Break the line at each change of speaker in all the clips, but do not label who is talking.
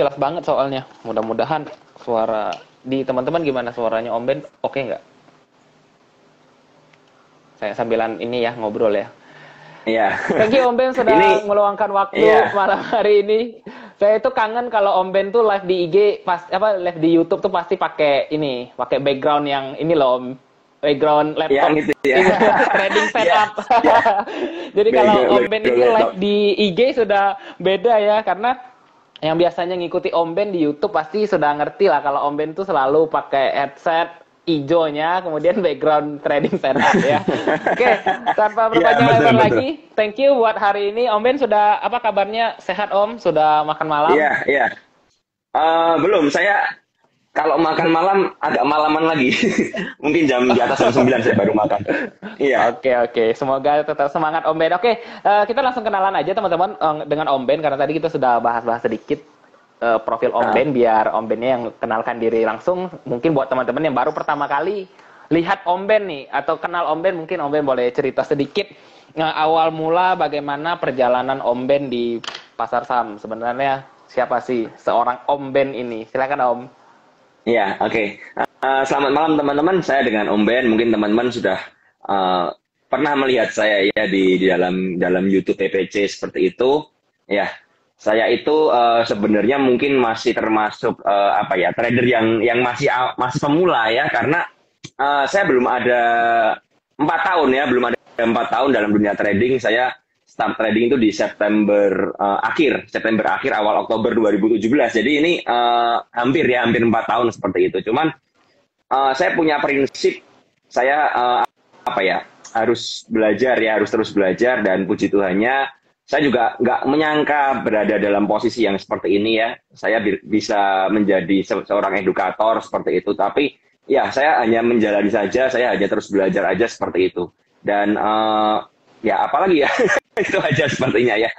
jelas banget soalnya. Mudah-mudahan suara di teman-teman gimana suaranya Om Ben? Oke nggak? Saya sambilan ini ya ngobrol ya.
Iya.
Thank you Om Ben sudah
Ini,
meluangkan waktu
iya,
malam hari ini. Saya itu kangen kalau Om Ben tuh live di IG pas apa live di YouTube tuh pasti pakai ini, pakai background yang ini loh, Om. Background
yang
laptop
itu ya.
ini trading
Ya,
setup.
ya.
Jadi kalau Om Ben
Background
ini live
laptop.
di IG sudah beda ya karena yang biasanya ngikuti Om Ben di YouTube pasti sudah ngerti lah kalau Om Ben tuh selalu pakai headset ijonya, kemudian background trading setup ya. Oke, tanpa
Iya,
berpanjang
betul
lebar
betul.
lagi, thank you buat hari ini. Om Ben sudah apa kabarnya? Sehat Om? Sudah makan malam?
Iya, iya. Belum, saya kalau makan malam agak malaman lagi. Mungkin jam di atas jam 9 saya baru makan. Iya.
Oke, oke. Semoga tetap semangat Om Ben. Oke, kita langsung kenalan aja teman-teman dengan Om Ben karena tadi kita sudah bahas-bahas sedikit profil Om
Ah,
Ben biar Om Bennya yang kenalkan diri langsung. Mungkin buat teman-teman yang baru pertama kali lihat Om Ben nih atau kenal Om Ben, mungkin Om Ben boleh cerita sedikit awal mula bagaimana perjalanan Om Ben di pasar saham. Sebenarnya siapa sih seorang Om Ben ini? Silakan Om.
iya, oke. Selamat malam teman-teman. Saya dengan Om Ben. Mungkin teman-teman sudah eh, pernah melihat saya ya di dalam dalam YouTube PPC seperti itu. Ya, saya itu sebenarnya mungkin masih termasuk apa ya trader yang masih pemula ya karena saya belum ada 4 tahun ya, belum ada 4 tahun dalam dunia trading. Saya start trading itu di September akhir awal Oktober 2017. Jadi ini hampir 4 tahun seperti itu. Cuman saya punya prinsip saya apa ya harus belajar ya, harus terus belajar dan puji Tuhannya saya juga nggak menyangka berada dalam posisi yang seperti ini ya. Saya bisa menjadi seorang edukator seperti itu. Tapi ya saya hanya menjalani saja, saya hanya terus belajar aja seperti itu. Dan ya apalagi ya itu aja sepertinya ya.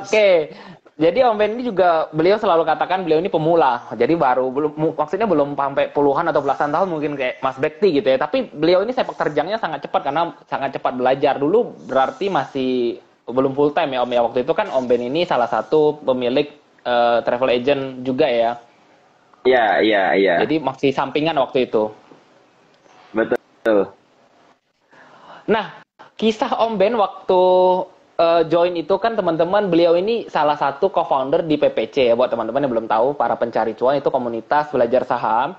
Oke. Jadi Om Ben ini juga beliau selalu katakan beliau ini pemula. Jadi baru belum maksudnya belum sampai puluhan atau belasan tahun mungkin kayak Mas Bekti gitu ya. Tapi beliau ini sepak terjangnya sangat cepat karena sangat cepat belajar. Dulu berarti masih belum full time ya Om ya. Waktu itu kan Om Ben ini salah satu pemilik travel agent juga ya.
Iya, iya, iya.
Jadi masih sampingan waktu itu.
Betul.
Nah, kisah Om Ben waktu join itu kan teman-teman beliau ini salah satu co-founder di PPC ya buat teman-teman yang belum tahu para pencari cuan itu komunitas belajar saham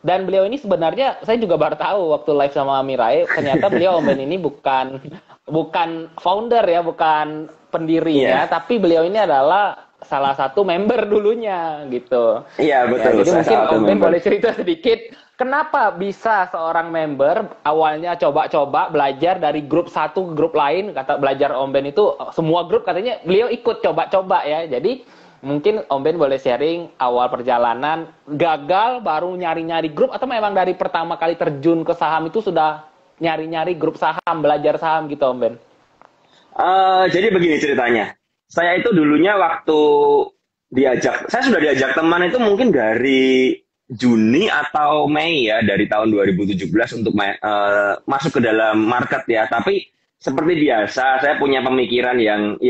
dan beliau ini sebenarnya saya juga baru tahu waktu live sama Mirai ternyata beliau Om Ben ini bukan bukan founder ya bukan pendirinya
Iya.
tapi beliau ini adalah salah satu member dulunya gitu
Iya,
ya
betul.
jadi
Saya
mungkin
salah satu
Om Ben
member.
boleh cerita sedikit kenapa bisa seorang member awalnya coba-coba belajar dari grup satu ke grup lain, kata belajar Om Ben itu semua grup katanya beliau ikut coba-coba ya. Jadi mungkin Om Ben boleh sharing awal perjalanan gagal baru nyari-nyari grup atau memang dari pertama kali terjun ke saham itu sudah nyari-nyari grup saham, belajar saham gitu Om Ben.
Jadi begini ceritanya. Saya itu dulunya waktu saya sudah diajak teman itu mungkin dari Juni atau Mei ya dari tahun 2017 untuk masuk ke dalam market ya. Tapi seperti biasa, saya punya pemikiran yang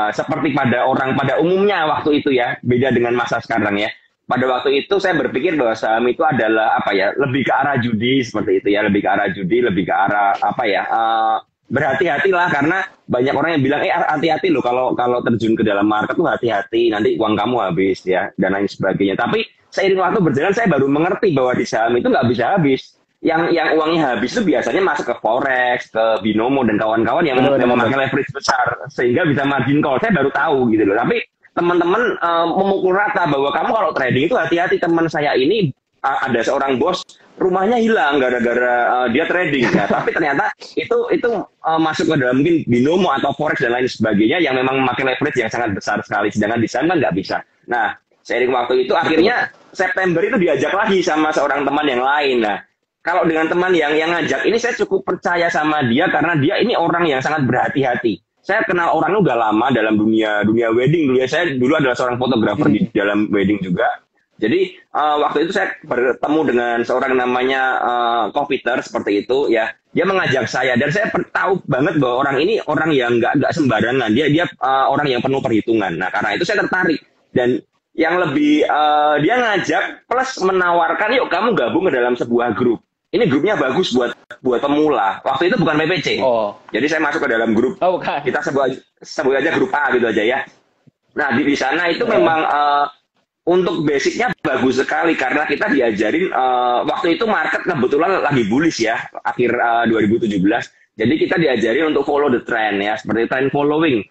seperti pada umumnya waktu itu ya, beda dengan masa sekarang ya. Pada waktu itu saya berpikir bahwa saham itu adalah apa ya, lebih ke arah judi seperti itu ya, lebih ke arah judi, lebih ke arah apa ya, berhati-hatilah karena banyak orang yang bilang hati-hati loh kalau terjun ke dalam market tuh hati-hati nanti uang kamu habis ya dan lain sebagainya. Tapi seiring waktu berjalan saya baru mengerti bahwa di saham itu nggak bisa habis. Yang uangnya habis itu biasanya masuk ke forex, ke binomo dan kawan-kawan yang memakai leverage besar sehingga bisa margin call. Saya baru tahu gitu loh. Tapi teman-teman memukul rata bahwa kamu kalau trading itu hati-hati. Teman saya ini ada seorang bos rumahnya hilang gara-gara dia trading ya. Tapi ternyata itu masuk ke dalam mungkin binomo atau forex dan lain sebagainya yang memang memakai leverage yang sangat besar sekali. Sedangkan di saham kan nggak bisa. Nah, seiring waktu itu akhirnya September itu diajak lagi sama seorang teman yang lain. Nah, kalau dengan teman yang ngajak ini saya cukup percaya sama dia karena dia ini orang yang sangat berhati-hati. Saya kenal orangnya udah lama dalam dunia wedding dulu ya. Saya dulu adalah seorang fotografer di dalam wedding juga. Jadi waktu itu saya bertemu dengan seorang namanya Kopiter seperti itu ya. Dia mengajak saya dan saya tahu banget bahwa orang ini orang yang nggak sembarangan. Dia orang yang penuh perhitungan. Nah karena itu saya tertarik dan yang lebih dia ngajak plus menawarkan yuk kamu gabung ke dalam sebuah grup. Ini grupnya bagus buat pemula. Waktu itu bukan PPC.
Oh.
Jadi saya masuk ke dalam grup.
Oh, bukan.
Kita sebut aja grup A gitu aja ya. Nah di sana itu memang untuk basicnya bagus sekali karena kita diajarin waktu itu market kebetulan lagi bullish ya akhir 2017. Jadi kita diajarin untuk follow the trend ya seperti trend following.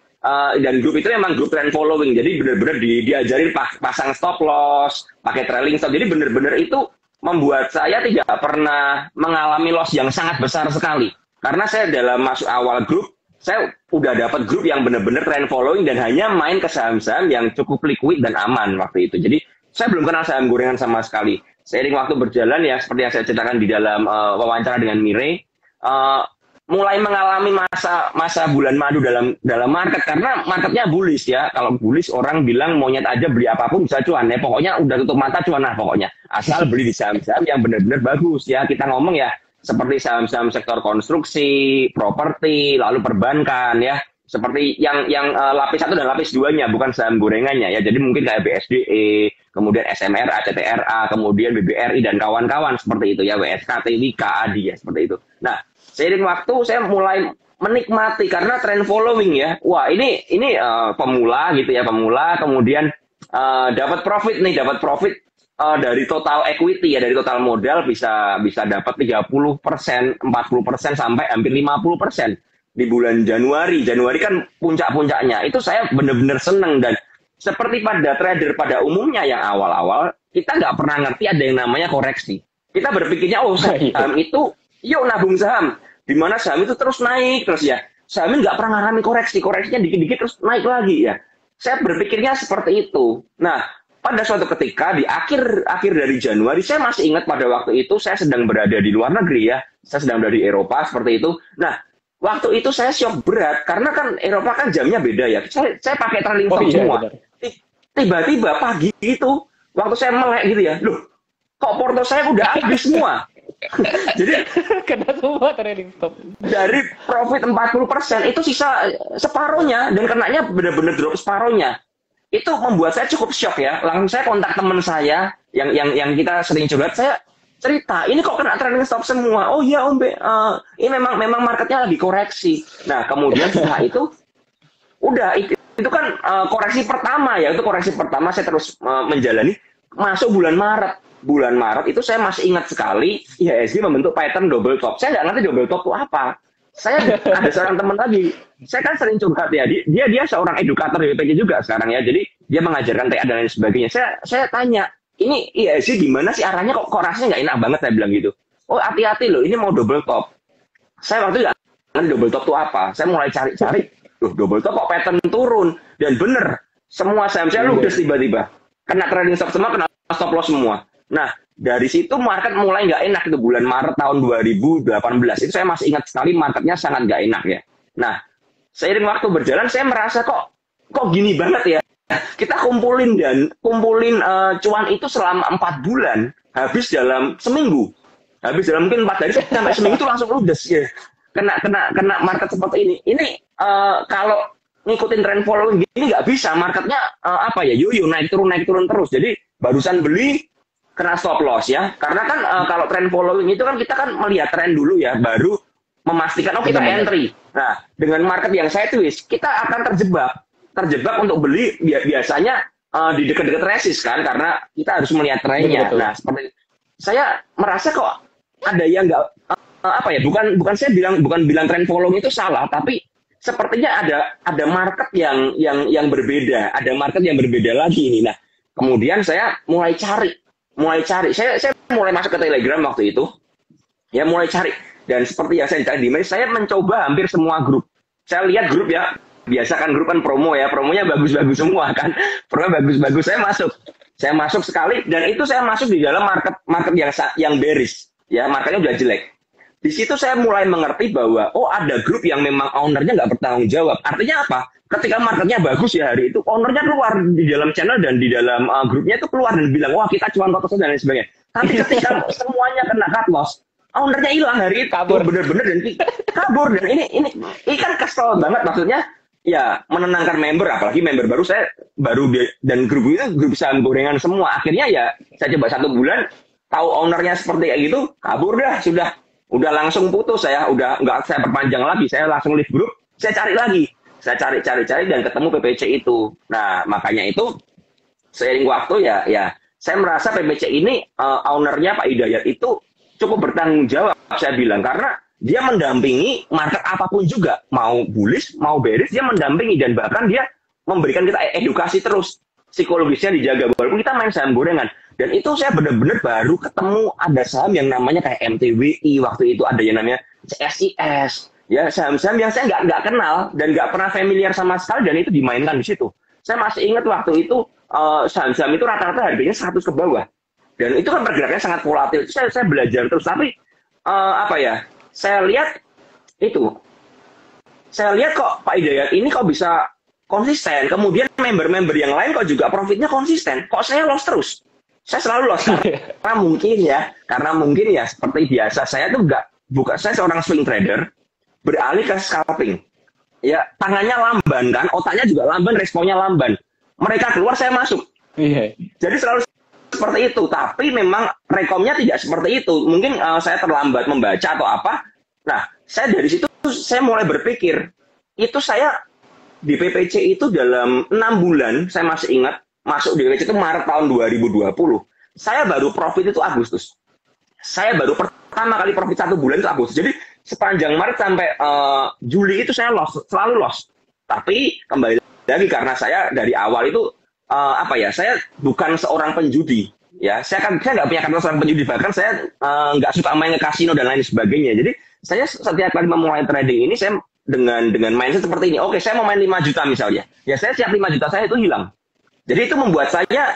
Dan grup itu memang grup trend following. Jadi benar-benar diajarin pasang stop loss, pakai trailing stop. Jadi benar-benar itu membuat saya tidak pernah mengalami loss yang sangat besar sekali. Karena saya dalam masuk awal grup, saya udah dapat grup yang benar-benar trend following dan hanya main ke saham-saham yang cukup liquid dan aman waktu itu. Jadi saya belum kenal saham gorengan sama sekali. Seiring waktu berjalan ya seperti yang saya ceritakan di dalam wawancara dengan Mire, mulai mengalami masa bulan madu dalam market karena marketnya bullish ya. Kalau bullish orang bilang monyet aja beli apapun bisa cuan ya. Pokoknya udah tutup mata cuan lah pokoknya. Asal beli di saham-saham yang benar-benar bagus ya. Kita ngomong ya seperti saham-saham sektor konstruksi, properti, lalu perbankan ya. Seperti yang lapis 1 dan lapis 2-nya bukan saham gorengannya ya. Jadi mungkin kayak BSDE, kemudian SMRA, CTRA, kemudian BBRI dan kawan-kawan seperti itu ya. WSKT, Wika, ADI ya seperti itu. Nah, seiring waktu saya mulai menikmati karena trend following ya. Wah, ini pemula gitu ya, pemula kemudian dapat profit dari total equity ya, dari total modal bisa dapat 30%, 40% sampai hampir 50% di bulan Januari. Januari kan puncak-puncaknya. Itu saya benar-benar senang dan seperti pada trader pada umumnya yang awal-awal kita nggak pernah ngerti ada yang namanya koreksi. Kita berpikirnya saham itu yuk nabung saham, di mana saham itu terus naik terus ya. Saham ini nggak pernah ngalami koreksinya dikit-dikit terus naik lagi ya. Saya berpikirnya seperti itu. Nah, pada suatu ketika di akhir dari Januari, saya masih ingat pada waktu itu saya sedang berada di luar negeri ya. Saya sedang berada di Eropa seperti itu. Nah, waktu itu saya shock berat karena kan Eropa kan jamnya beda ya. Saya pakai trailing stop semua. Tiba-tiba pagi itu waktu saya melek gitu ya, loh kok porto saya udah habis semua. Jadi
kena semua trailing stop.
Dari profit 40% itu sisa separohnya dan kenanya benar-benar drop separohnya. Itu membuat saya cukup shock ya. Langsung saya kontak teman saya yang kita sering curhat, saya cerita, ini kok kena trailing stop semua. Oh iya Om Be, ini memang marketnya lagi koreksi. Nah, kemudian setelah itu udah itu kan koreksi pertama ya. Itu koreksi pertama saya terus menjalani masuk bulan Maret. Bulan Maret itu saya masih ingat sekali IHSG membentuk pattern double top. Saya nggak ngerti double top itu apa. Saya ada seorang teman lagi. Saya kan sering curhat ya. Dia seorang edukator di BPJ juga sekarang ya. Jadi dia mengajarkan TA dan lain sebagainya. Saya tanya, ini IHSG gimana sih arahnya kok rasanya nggak enak banget saya bilang gitu. Oh hati-hati loh, ini mau double top. Saya waktu itu nggak ngerti double top itu apa. Saya mulai cari-cari. Loh double top kok pattern turun. Dan bener, semua saham saya ludes tiba-tiba. Kena trailing stop semua, kena stop loss semua. Nah, dari situ market mulai nggak enak itu bulan Maret tahun 2018. Itu saya masih ingat sekali marketnya sangat nggak enak ya. Nah, seiring waktu berjalan saya merasa kok gini banget ya. Kita kumpulin cuan itu selama 4 bulan, habis dalam seminggu. Habis dalam mungkin 4 hari sampai seminggu itu langsung ludes ya. Kena market seperti ini. Ini kalau ngikutin trend following gini nggak bisa. Marketnya yoyo naik turun terus. Jadi barusan beli kena stop loss ya, karena kan kalau trend following itu kan kita kan melihat tren dulu ya, baru memastikan kita entry. Nah, dengan market yang sideways, kita akan terjebak untuk beli biasanya di dekat-dekat resist kan, karena kita harus melihat trennya. Nah, seperti saya merasa kok ada yang nggak bukan saya bilang trend following itu salah, tapi sepertinya ada market yang berbeda, ada market yang berbeda lagi ini. Nah, kemudian saya mulai cari. Saya mulai masuk ke Telegram waktu itu. Ya mulai cari. Dan seperti yang saya cari di email, saya mencoba hampir semua grup. Saya lihat grup ya. Biasa kan grup kan promo ya. Promonya bagus-bagus semua kan. Promonya bagus-bagus. Saya masuk sekali dan itu saya masuk di dalam market yang bearish. Ya, marketnya udah jelek. di situ saya mulai mengerti bahwa oh ada grup yang memang ownernya nggak bertanggung jawab. Artinya apa? Ketika marketnya bagus ya hari itu, ownernya keluar di dalam channel dan di dalam grupnya itu keluar dan bilang wah kita cuan kotor dan lain sebagainya. Tapi ketika semuanya kena cut loss, ownernya hilang hari itu,
kabur
bener-bener dan kabur. Dan ini kan kesel banget, maksudnya ya menenangkan member, apalagi member baru saya baru dan grup itu grup saham gorengan semua. Akhirnya ya saya coba 1 bulan, tahu ownernya seperti kayak gitu, kabur dah, udah langsung putus saya, udah nggak saya perpanjang lagi, saya langsung leave grup, saya cari lagi, saya cari dan ketemu PPC itu. Nah makanya itu seiring waktu ya saya merasa PPC ini ownernya Pak Hidayat itu cukup bertanggung jawab, saya bilang, karena dia mendampingi market apapun juga, mau bullish, mau bearish, dia mendampingi dan bahkan dia memberikan kita edukasi terus, psikologisnya dijaga walaupun kita main saham gorengan. Dan itu saya benar-benar baru ketemu ada saham yang namanya kayak MTWI, waktu itu ada yang namanya CSIS, ya saham-saham yang saya nggak kenal dan nggak pernah familiar sama sekali, dan itu dimainkan di situ. Saya masih ingat waktu itu saham-saham itu rata-rata harganya 100 ke bawah, dan itu kan pergerakannya sangat volatil. Saya belajar terus, tapi saya lihat kok Pak Hidayat ini kok bisa konsisten, kemudian member-member yang lain kok juga profitnya konsisten, kok saya loss terus. Saya selalu loss karena mungkin ya seperti biasa, saya tuh saya seorang swing trader beralih ke scalping. Ya, tangannya lamban kan, otaknya juga lamban, responnya lamban. Mereka keluar, saya masuk. Jadi selalu seperti itu, tapi memang rekomnya tidak seperti itu. Mungkin saya terlambat membaca atau apa. Nah, saya dari situ saya mulai berpikir, itu saya di PPC itu dalam 6 bulan, saya masih ingat, masuk di PPC itu Maret tahun 2020. Saya baru profit itu Agustus. Saya baru pertama kali profit 1 bulan itu Agustus. Jadi sepanjang Maret sampai Juli itu saya selalu loss. Tapi kembali lagi karena saya dari awal itu saya bukan seorang penjudi. Ya, saya nggak punya kata seorang penjudi, bahkan saya nggak suka main ke kasino dan lain sebagainya. Jadi saya setiap kali memulai trading ini saya dengan mindset seperti ini. Oke, saya mau main 5 juta misalnya. Ya saya siap 5 juta saya itu hilang. Jadi itu membuat saya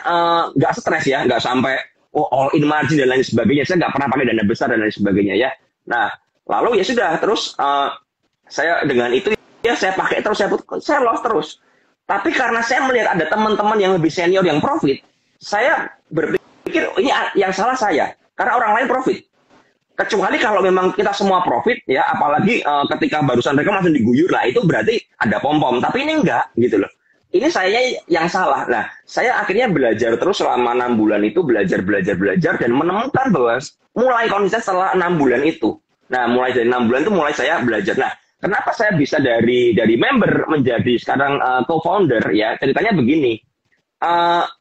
nggak stres ya, nggak sampai all in margin dan lain sebagainya. Saya nggak pernah pakai dana besar dan lain sebagainya ya. Nah, lalu ya sudah, terus saya dengan itu ya saya pakai terus, saya loss terus. Tapi karena saya melihat ada teman-teman yang lebih senior yang profit, saya berpikir ini yang salah saya, karena orang lain profit. Kecuali kalau memang kita semua profit ya, apalagi ketika barusan mereka langsung diguyur lah, itu berarti ada pom-pom. Tapi ini enggak gitu loh. Ini saya yang salah. Nah, saya akhirnya belajar terus selama 6 bulan itu, belajar dan menemukan bahwa mulai konsisten setelah 6 bulan itu. Nah, mulai dari 6 bulan itu mulai saya belajar. Nah, kenapa saya bisa dari member menjadi sekarang co-founder ya? Ceritanya begini.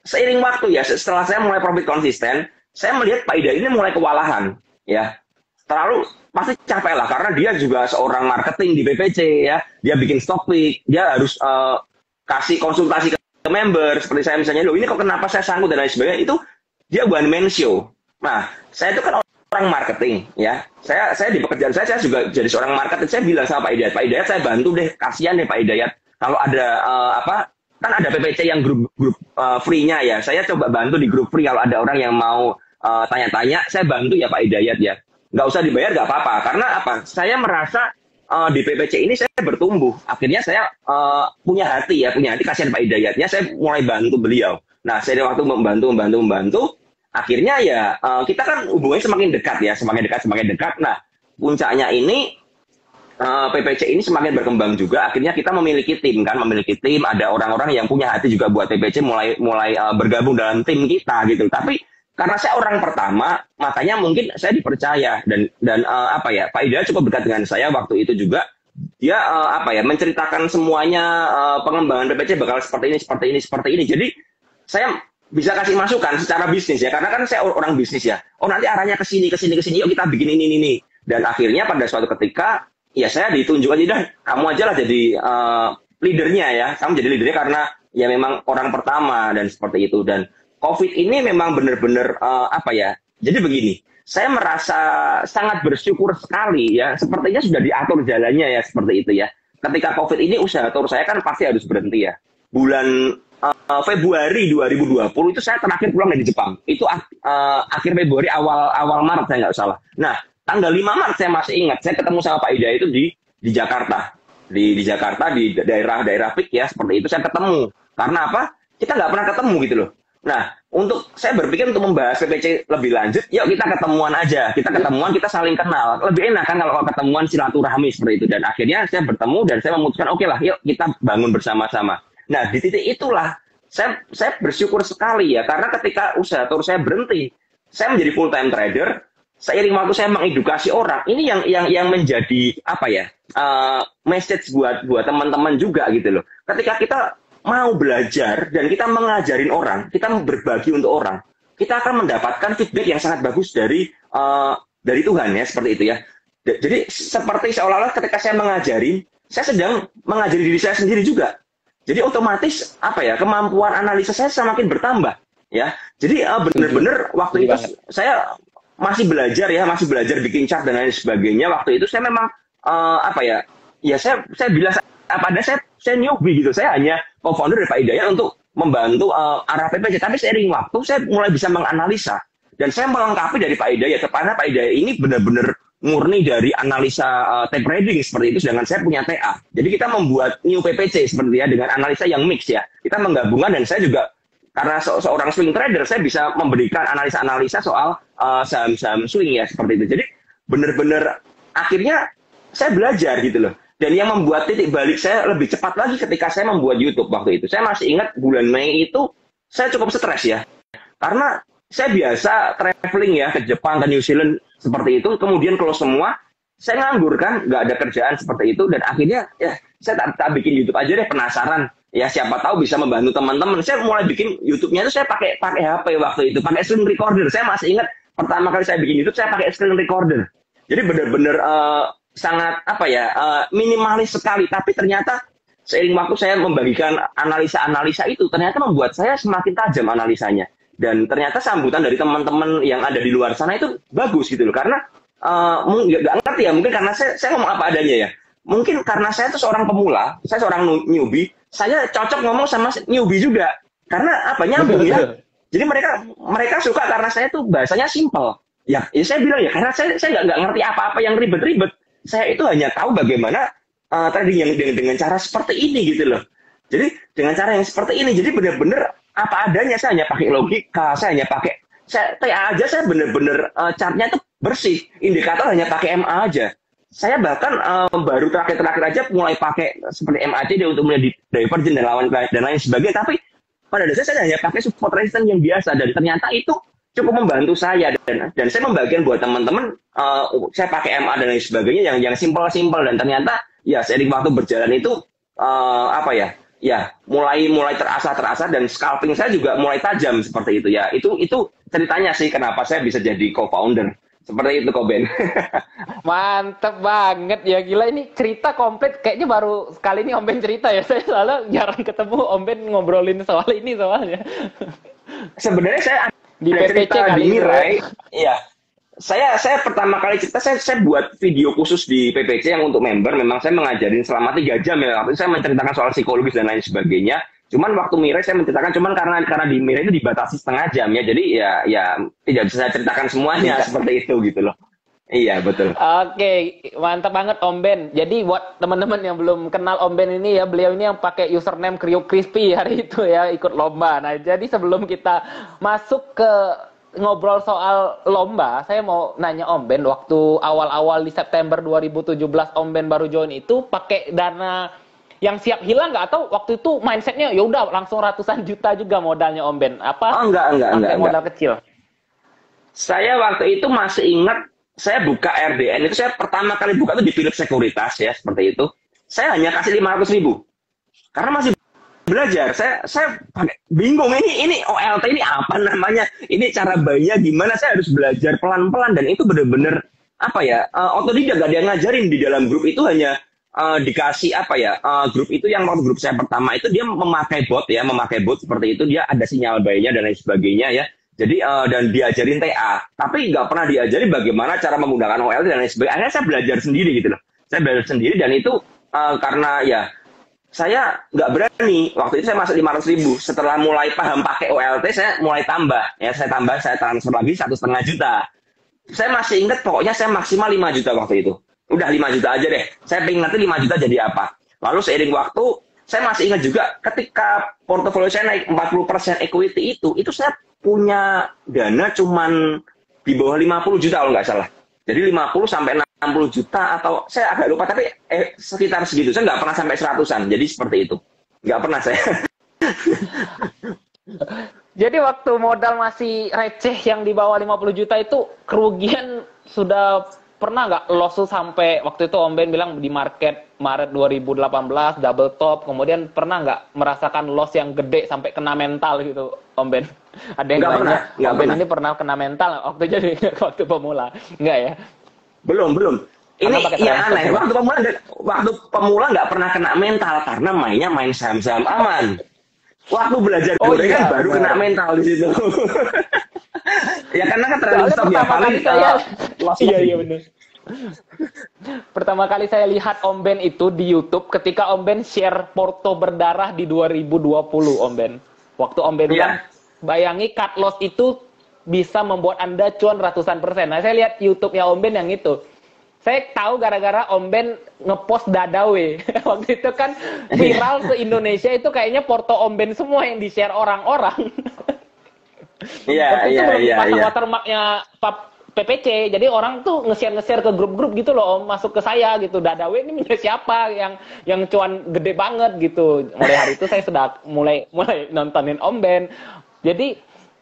Seiring waktu ya, setelah saya mulai profit konsisten, saya melihat Pak Ida ini mulai kewalahan ya. Terlalu pasti capek lah, karena dia juga seorang marketing di PPC ya. Dia bikin stock pick, dia harus kasih konsultasi ke member, seperti saya misalnya, loh ini kok kenapa saya sanggup dan lain sebagainya, itu dia one man show. Nah, saya itu kan orang marketing ya, saya di pekerjaan saya juga jadi seorang marketing. Saya bilang sama Pak Hidayat, saya bantu deh, kasihan deh Pak Hidayat, kalau ada kan ada PPC yang grup free-nya ya, saya coba bantu di grup free, kalau ada orang yang mau tanya-tanya, saya bantu ya Pak Hidayat ya, nggak usah dibayar nggak apa-apa, karena apa, saya merasa di PPC ini saya bertumbuh. Akhirnya saya punya hati kasihan Pak Hidayatnya, saya mulai bantu beliau. Nah, saya waktu membantu, akhirnya ya kita kan hubungannya semakin dekat. Nah, puncaknya ini PPC ini semakin berkembang juga. Akhirnya kita memiliki tim, ada orang-orang yang punya hati juga buat PPC, mulai bergabung dalam tim kita gitu. Tapi karena saya orang pertama, makanya mungkin saya dipercaya dan Pak Hidayat cukup dekat dengan saya waktu itu juga. Dia menceritakan semuanya, pengembangan PPC bakal seperti ini. Jadi saya bisa kasih masukan secara bisnis ya, karena kan saya orang bisnis ya. Oh nanti arahnya ke sini, yuk kita bikin ini. Dan akhirnya pada suatu ketika ya saya ditunjuk aja, dah kamu aja lah jadi leadernya ya. Kamu jadi leadernya karena ya memang orang pertama dan seperti itu. Dan COVID ini memang benar-benar jadi begini, saya merasa sangat bersyukur sekali ya, sepertinya sudah diatur jalannya ya, seperti itu ya. Ketika COVID ini usaha tour saya kan pasti harus berhenti ya. Bulan Februari 2020 itu saya terakhir pulang dari Jepang. Itu akhir Februari awal Maret saya nggak salah. Nah, tanggal 5 Maret saya masih ingat, saya ketemu sama Pak Ida itu di Jakarta. Di Jakarta, di daerah-daerah PIK ya, seperti itu saya ketemu. Karena apa? Kita nggak pernah ketemu gitu loh. Nah, saya berpikir untuk membahas PPC lebih lanjut, yuk kita ketemuan aja. Kita ketemuan, kita saling kenal. Lebih enak kan kalau ketemuan silaturahmi seperti itu. Dan akhirnya saya bertemu dan saya memutuskan, oke lah, yuk kita bangun bersama-sama. Nah, di titik itulah, saya bersyukur sekali ya, karena ketika usaha tour saya berhenti, saya menjadi full time trader. Seiring waktu saya mengedukasi orang, ini yang menjadi apa ya, message buat teman-teman juga gitu loh. Ketika kita mau belajar dan kita mengajarin orang, kita berbagi untuk orang, kita akan mendapatkan feedback yang sangat bagus dari Tuhan ya, seperti itu ya. Jadi seperti seolah-olah ketika saya mengajarin, saya sedang mengajari diri saya sendiri juga. Jadi otomatis apa ya, kemampuan analisa saya semakin bertambah ya. Jadi benar-benar waktu itu saya masih belajar bikin chart dan lain sebagainya. Waktu itu saya memang apa ya, saya bilang apa ada, saya newbie gitu. Saya hanya co-founder dari Pak Hidayat untuk membantu arah PPC. Tapi seiring waktu saya mulai bisa menganalisa dan saya melengkapi dari Pak Hidayat. Karena Pak Hidayat ini benar-benar murni dari analisa tape trading seperti itu, sedangkan saya punya TA. Jadi kita membuat new PPC seperti ya, dengan analisa yang mix ya. Kita menggabungkan dan saya juga karena seorang swing trader, saya bisa memberikan analisa-analisa soal saham-saham swing ya, seperti itu. Jadi benar-benar akhirnya saya belajar gitu loh. Dan yang membuat titik balik saya lebih cepat lagi ketika saya membuat YouTube waktu itu. Saya masih ingat bulan Mei itu saya cukup stres ya. Karena saya biasa traveling ya ke Jepang, ke New Zealand seperti itu. Kemudian kalau semua, saya nganggur kan, nggak ada kerjaan seperti itu. Dan akhirnya ya saya tak bikin YouTube aja deh, penasaran. Ya siapa tahu bisa membantu teman-teman. Saya mulai bikin YouTube-nya itu saya pakai HP waktu itu, pakai screen recorder. Saya masih ingat pertama kali saya bikin YouTube saya pakai screen recorder. Jadi benar-benar sangat apa ya, minimalis sekali. Tapi ternyata seiring waktu saya membagikan analisa-analisa itu, ternyata membuat saya semakin tajam analisanya. Dan ternyata sambutan dari teman-teman yang ada di luar sana itu bagus gitu loh. Karena nggak ngerti ya, mungkin karena saya ngomong apa adanya ya. Mungkin karena saya itu seorang pemula, saya seorang newbie, saya cocok ngomong sama newbie juga. Karena apa, nyambung ya. Jadi mereka suka karena saya tuh bahasanya simple. Ya saya bilang ya, karena saya nggak ngerti apa-apa yang ribet-ribet. Saya itu hanya tahu bagaimana trading yang dengan cara seperti ini gitu loh. Jadi dengan cara yang seperti ini, jadi benar-benar apa adanya. Saya hanya pakai logika, saya hanya pakai TA aja, saya benar-benar chartnya itu bersih. Indikator hanya pakai MA aja. Saya bahkan baru terakhir aja mulai pakai seperti MACD untuk melihat divergen dan lain sebagainya. Tapi pada dasarnya saya hanya pakai support resistance yang biasa, dan ternyata itu cukup membantu saya. Dan saya membagikan buat teman-teman, saya pakai MA dan lain sebagainya yang simpel-simpel, dan ternyata ya seiring waktu berjalan itu apa ya, mulai terasa dan scalping saya juga mulai tajam seperti itu ya. Itu ceritanya sih kenapa saya bisa jadi co-founder. Seperti itu kok, Ben.
Mantep banget ya, gila ini cerita komplit. Kayaknya baru sekali ini Om Ben cerita ya. Saya soalnya jarang ketemu Om Ben ngobrolin soal ini soalnya.
Sebenarnya saya
di PPC kali
di Mirai, iya. Saya pertama kali cerita, saya buat video khusus di PPC yang untuk member. Memang saya mengajarin selama 3 jam ya. Waktu itu saya menceritakan soal psikologis dan lain sebagainya. Cuman waktu Mirai saya menceritakan karena di Mirai itu dibatasi setengah jam ya. Jadi ya tidak bisa saya ceritakan semuanya seperti itu gitu loh. Iya, betul.
Oke, mantap banget Om Ben. Jadi buat teman-teman yang belum kenal Om Ben ini ya, beliau ini yang pakai username Kriuk Crispy hari itu ya, ikut lomba. Nah, jadi sebelum kita masuk ke ngobrol soal lomba, saya mau nanya Om Ben, waktu awal-awal di September 2017 Om Ben baru join itu pakai dana yang siap hilang nggak, atau waktu itu mindsetnya ya udah langsung ratusan juta juga modalnya Om Ben? Apa?
Oh, enggak.
Modal kecil.
Saya waktu itu masih ingat, saya buka RDN itu, saya pertama kali buka itu di Philips Sekuritas ya, seperti itu. Saya hanya kasih 500.000 karena masih belajar. Saya bingung ini OLT ini apa namanya, ini cara bayarnya gimana. Saya harus belajar pelan-pelan, dan itu benar-benar apa ya, otodidak, gak ada yang ngajarin. Di dalam grup itu hanya dikasih apa ya, grup itu yang waktu grup saya pertama itu dia memakai bot seperti itu, dia ada sinyal bayarnya dan lain sebagainya ya. Jadi dan diajarin TA, tapi nggak pernah diajari bagaimana cara menggunakan OLT dan lain sebagainya. Akhirnya saya belajar sendiri gitu loh. Saya belajar sendiri, dan itu karena ya saya nggak berani. Waktu itu saya masuk 500.000. Setelah mulai paham pakai OLT, saya mulai tambah. Ya saya transfer lagi 1,5 juta. Saya masih ingat pokoknya saya maksimal 5 juta waktu itu. Udah 5 juta aja deh. Saya pengen nanti 5 juta jadi apa. Lalu seiring waktu, saya masih ingat juga ketika portofolio saya naik 40% equity itu saya punya dana cuman di bawah 50 juta kalau nggak salah. Jadi 50 sampai 60 juta atau saya agak lupa, tapi sekitar segitu. Saya nggak pernah sampai 100-an. Jadi seperti itu. Nggak pernah saya.
Jadi waktu modal masih receh yang di bawah 50 juta itu kerugian sudah pernah nggak loss sampai waktu itu Om Ben bilang di market Maret 2018 double top, kemudian pernah nggak merasakan loss yang gede sampai kena mental gitu Om Ben? Ada yang nanya Om Ben ini pernah kena mental waktu jadi waktu pemula? Nggak ya?
Belum. Ini ya aneh, waktu pemula nggak pernah kena mental karena main saham-saham aman. Waktu belajar gorengan baru kena mental di situ. Ya karena kan terlalu stop ya paling
iya benar. Pertama kali saya lihat Om Ben itu di YouTube ketika Om Ben share porto berdarah di 2020 Om Ben. Waktu Om Ben bilang, bayangi cut loss itu bisa membuat Anda cuan ratusan persen. Nah, saya lihat YouTube-nya Om Ben yang itu. Saya tahu gara-gara Om Ben ngepost Dadawe. Waktu itu kan viral se Indonesia itu kayaknya porto Om Ben semua yang di-share orang-orang.
Iya.
Watermarknya PPC. Jadi orang tuh nge-share ke grup-grup gitu loh Om, masuk ke saya gitu. Dadawe ini punya siapa yang cuan gede banget gitu. Mulai hari itu saya sudah mulai nontonin Om Ben.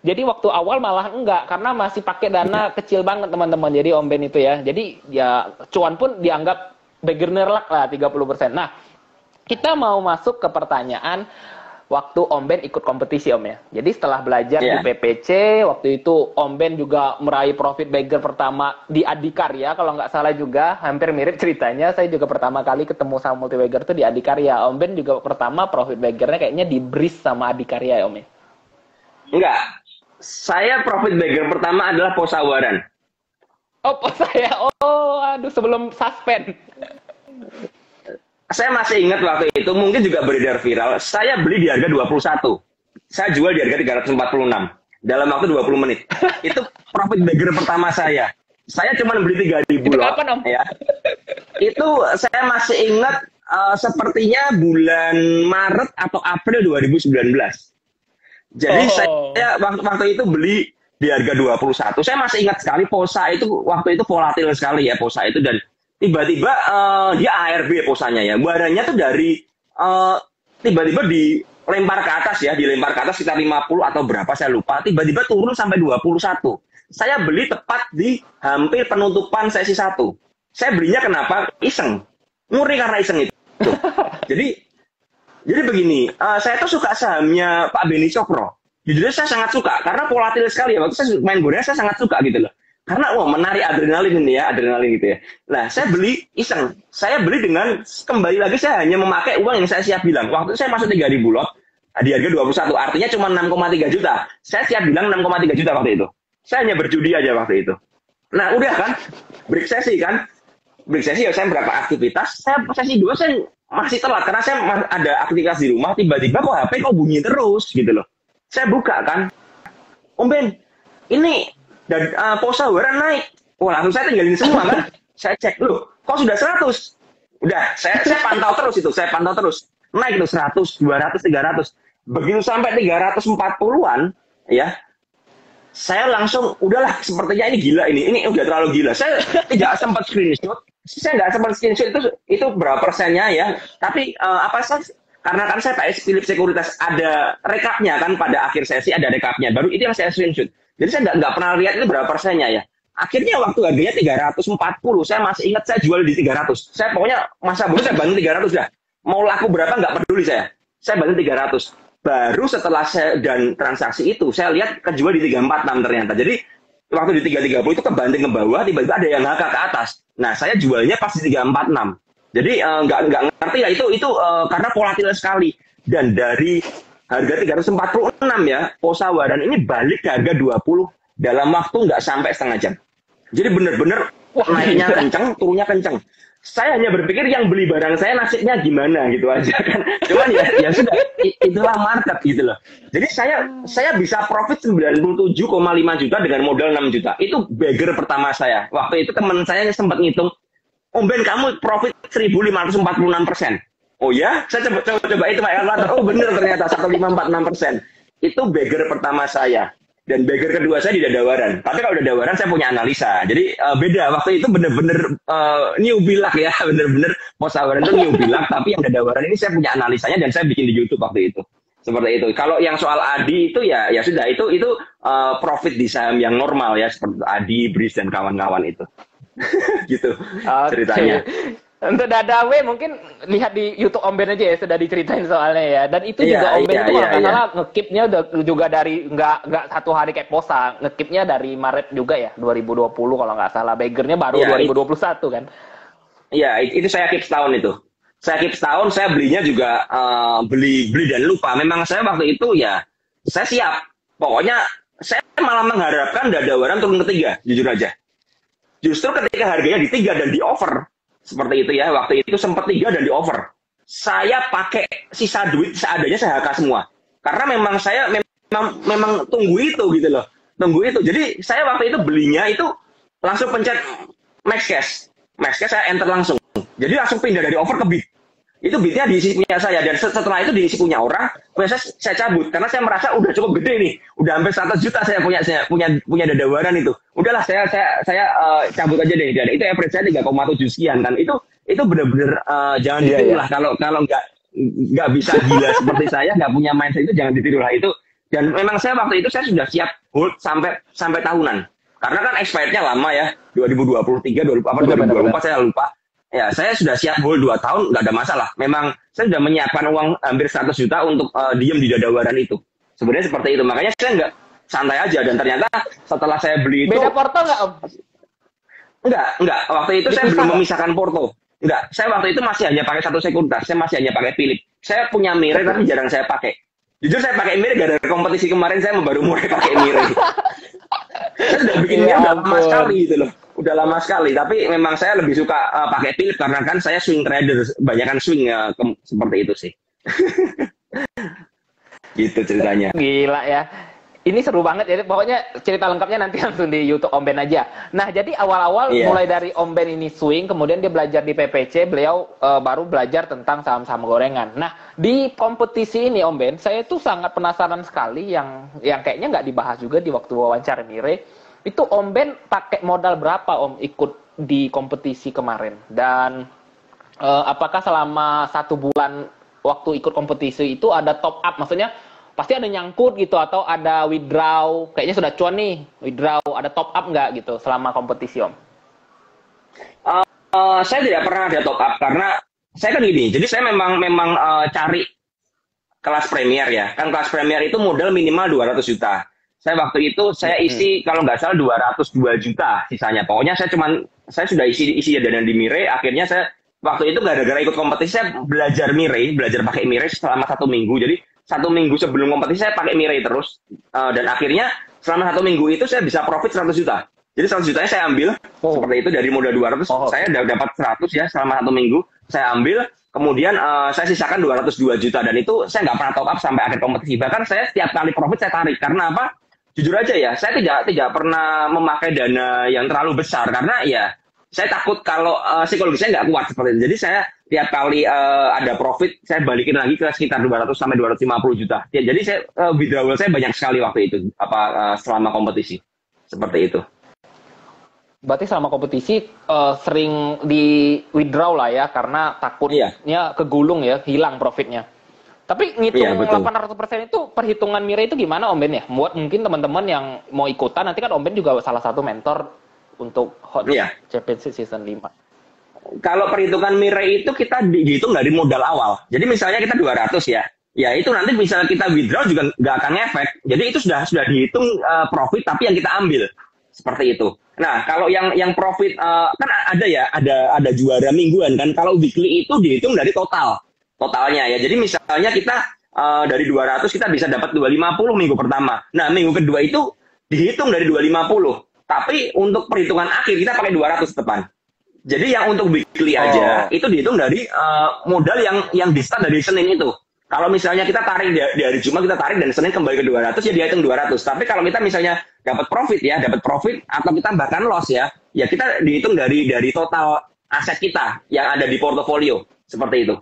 Jadi waktu awal malah enggak, karena masih pakai dana kecil banget teman-teman. Jadi Om Ben itu ya. Jadi ya cuan pun dianggap beginner luck lah 30%. Nah, kita mau masuk ke pertanyaan waktu Om Ben ikut kompetisi Om ya. Jadi setelah belajar di PPC, waktu itu Om Ben juga meraih profit bagger pertama di Adikarya. Kalau nggak salah juga, hampir mirip ceritanya. Saya juga pertama kali ketemu sama multi bagger itu di Adikarya. Om Ben juga pertama profit baggernya kayaknya di Breeze sama Adikarya ya Om ya.
Enggak. Saya profit bagger pertama adalah Posawaran.
Oh, saya. Oh, aduh sebelum suspend.
Saya masih ingat waktu itu, mungkin juga beredar viral. Saya beli di harga 21. Saya jual di harga 346 dalam waktu 20 menit. Itu profit bagger pertama saya. Saya cuma beli 3.000 lot. Kapan, Om? Ya. Itu saya masih ingat sepertinya bulan Maret atau April 2019. Jadi saya waktu itu beli di harga 21. Saya masih ingat sekali Posa itu waktu itu volatil sekali ya Posa itu, dan tiba-tiba dia ARB Posanya ya. Barangnya tuh dari tiba-tiba dilempar ke atas ya, dilempar ke atas sekitar 50 atau berapa saya lupa. Tiba-tiba turun sampai 21. Saya beli tepat di hampir penutupan sesi 1. Saya belinya kenapa? Iseng. Murni karena iseng itu. Jadi begini, saya tuh suka sahamnya Pak Beni Cokro. Jujur saya sangat suka, karena volatil sekali ya. Waktu saya main gorengan saya sangat suka gitu loh. Karena menarik adrenalin ini ya, adrenalin gitu ya. Nah, saya beli iseng. Saya beli dengan, kembali lagi saya hanya memakai uang yang saya siap bilang. Waktu itu saya masuk 3.000 lot, di harga 21, artinya cuma 6,3 juta. Saya siap bilang 6,3 juta waktu itu. Saya hanya berjudi aja waktu itu. Nah, udah kan, break sesi kan. Break sesi ya saya berapa aktivitas, sesi 2 saya masih telat karena saya ada aktivitas di rumah, tiba-tiba kok HP kok bunyi terus gitu loh. Saya buka kan, Om Ben, ini dan Posawaran naik. Wah, langsung saya tinggalin semua kan. Saya cek, loh, kok sudah 100? Udah, saya pantau terus itu, saya pantau terus. Naik itu 100, 200, 300. Begitu sampai 340-an, ya, saya langsung, udahlah, sepertinya ini gila ini udah terlalu gila. Saya tidak sempat screenshot. Saya nggak sempat screenshot itu berapa persennya ya. Tapi karena kan saya pakai Philips Sekuritas, ada rekapnya kan pada akhir sesi, ada rekapnya. Baru itu yang saya screenshot. Jadi saya nggak pernah lihat itu berapa persennya ya. Akhirnya waktu harganya 340, saya masih ingat saya jual di 300. Saya pokoknya masa bodoh saya bantu 300 dah. Mau laku berapa nggak peduli saya. Saya bantu 300. Baru setelah saya dan transaksi itu, saya lihat kejual di 346 ternyata. Jadi waktu di 330 itu kebanting ke bawah, tiba-tiba ada yang ngakak ke atas. Nah, saya jualnya pas di 346. Jadi nggak ngerti ya itu karena volatil sekali. Dan dari harga 346 ya, Posawaran ini balik ke harga 20 dalam waktu nggak sampai setengah jam. Jadi benar-benar naiknya kencang, turunnya kencang. saya hanya berpikir yang beli barang saya nasibnya gimana gitu aja kan. Cuman ya sudah, itulah market gitu loh. Jadi saya bisa profit 97,5 juta dengan modal 6 juta. Itu beggar pertama saya. Waktu itu teman saya sempat ngitung, Om Ben kamu profit 1.546%. Oh ya, saya coba itu Pak Elvan. Oh bener ternyata 1.546%. Itu beggar pertama saya. Dan beggar kedua saya di Dadawaran. Tapi kalau Dadawaran saya punya analisa. Jadi beda. Waktu itu bener-bener newbie luck ya. Bener-bener Posawaran itu newbie luck. Tapi yang Dadawaran ini saya punya analisanya dan saya bikin di YouTube waktu itu. Seperti itu. Kalau yang soal Adi itu ya sudah itu profit di saham yang normal ya. Seperti Adi, Breeze dan kawan-kawan itu. Gitu ceritanya.
Untuk Dadawe mungkin lihat di YouTube Om Ben aja ya, sudah diceritain soalnya ya. Dan itu juga Om Ben itu kalau nggak salah ngekipnya juga dari nggak satu hari kayak Posa, ngekipnya dari Maret juga ya 2020 kalau nggak salah. Beggarnya baru 2021 kan.
Iya, itu saya keep setahun itu. Saya keep setahun, saya belinya juga beli dan lupa. Memang saya waktu itu ya saya siap. Pokoknya saya malah mengharapkan Dadawaran turun ke 3, jujur aja. Justru ketika harganya di 3 dan di over seperti itu ya, waktu itu sempat 3 dan di over. Saya pakai sisa duit seadanya, saya HK semua. Karena memang saya memang tunggu itu gitu loh. Tunggu itu. Jadi saya waktu itu belinya itu langsung pencet max cash. Max cash saya enter langsung. Jadi langsung pindah dari over ke bid. Itu bidnya diisi punya saya, dan setelah itu diisi punya orang, saya cabut karena saya merasa udah cukup gede nih, udah hampir 100 juta saya punya Dadawaran itu. Udahlah saya cabut aja deh. Dan itu average saya 3,7 sekian kan. Itu benar-benar jangan ditiru lah. Kalau nggak bisa gila seperti saya, nggak punya mindset itu jangan ditiru lah itu. Dan memang saya waktu itu saya sudah siap hold sampai tahunan. Karena kan expirednya lama ya, 2023, 2024 saya lupa. Ya, saya sudah siap hold 2 tahun, nggak ada masalah. Memang saya sudah menyiapkan uang hampir 100 juta untuk diem di Dadawaran itu. Sebenarnya seperti itu. Makanya saya nggak santai aja. Dan ternyata setelah saya beli itu...
Beda porto nggak, Om?
Enggak. Waktu itu saya belum memisahkan porto. Enggak. Saya waktu itu masih hanya pakai satu sekuritas. Saya masih hanya pakai Philip. Saya punya Mire, tapi jarang saya pakai. Jujur saya pakai Mire gara-gara kompetisi kemarin, saya baru mulai pakai Mire. Saya sudah bikinnya udah lama sekali gitu loh. Udah lama sekali, tapi memang saya lebih suka pakai Philip karena kan saya swing trader, banyak kan swing seperti itu sih. Gitu ceritanya.
Gila ya. Ini seru banget ya. Pokoknya cerita lengkapnya nanti langsung di YouTube Om Ben aja. Nah, jadi awal-awal mulai dari Om Ben ini swing, kemudian dia belajar di PPC, beliau baru belajar tentang saham-saham gorengan. Nah, di kompetisi ini Om Ben, saya tuh sangat penasaran sekali yang kayaknya nggak dibahas juga di waktu wawancara Mire. Itu Om Ben pakai modal berapa Om ikut di kompetisi kemarin? Dan apakah selama 1 bulan waktu ikut kompetisi itu ada top up? Maksudnya pasti ada nyangkut gitu atau ada withdraw, kayaknya sudah cuan nih, withdraw, ada top up nggak gitu selama kompetisi Om?
Saya tidak pernah ada top up karena saya kan gini, jadi saya memang cari kelas premier ya, kan kelas premier itu modal minimal 200 juta. Saya waktu itu saya isi kalau nggak salah 202 juta sisanya. Pokoknya saya sudah isi dana di Mire. Akhirnya saya waktu itu gara-gara ikut kompetisi saya belajar pakai Mire selama 1 minggu. Jadi 1 minggu sebelum kompetisi saya pakai Mire terus, dan akhirnya selama 1 minggu itu saya bisa profit 100 juta. Jadi 100 jutanya saya ambil seperti itu dari modal 200, saya dapat 100 ya selama 1 minggu saya ambil, kemudian saya sisakan 202 juta dan itu saya nggak pernah top up sampai akhir kompetisi. Bahkan saya setiap kali profit saya tarik karena apa? Jujur aja ya, saya tidak pernah memakai dana yang terlalu besar karena ya saya takut kalau psikologi saya nggak kuat seperti itu. Jadi saya tiap kali ada profit, saya balikin lagi ke sekitar 200 sampai 250 juta. Ya, jadi saya withdrawal saya banyak sekali waktu itu selama kompetisi. Seperti itu.
Berarti selama kompetisi sering di withdraw lah ya karena takutnya kegulung ya, hilang profitnya. Tapi ngitung 800% itu perhitungan Mire itu gimana Om Ben ya? Buat mungkin teman-teman yang mau ikutan, nanti kan Om Ben juga salah satu mentor untuk Hot Championship Season 5.
Kalau perhitungan Mire itu kita dihitung dari modal awal. Jadi misalnya kita 200 ya. Ya itu nanti misalnya kita withdraw juga nggak akan ngefek. Jadi itu sudah dihitung profit tapi yang kita ambil. Seperti itu. Nah, kalau yang profit kan ada juara mingguan kan. Kalau weekly itu dihitung dari totalnya ya. Jadi misalnya kita dari 200 kita bisa dapat 250 minggu pertama. Nah, minggu kedua itu dihitung dari 250. Tapi untuk perhitungan akhir kita pakai 200 depan. Jadi yang untuk weekly aja itu dihitung dari modal yang di start dari Senin itu. Kalau misalnya kita tarik di hari Jumat kita tarik dan Senin kembali ke 200 ya dihitung 200. Tapi kalau kita misalnya dapat profit atau kita bahkan loss ya kita dihitung dari total aset kita yang ada di portofolio seperti itu.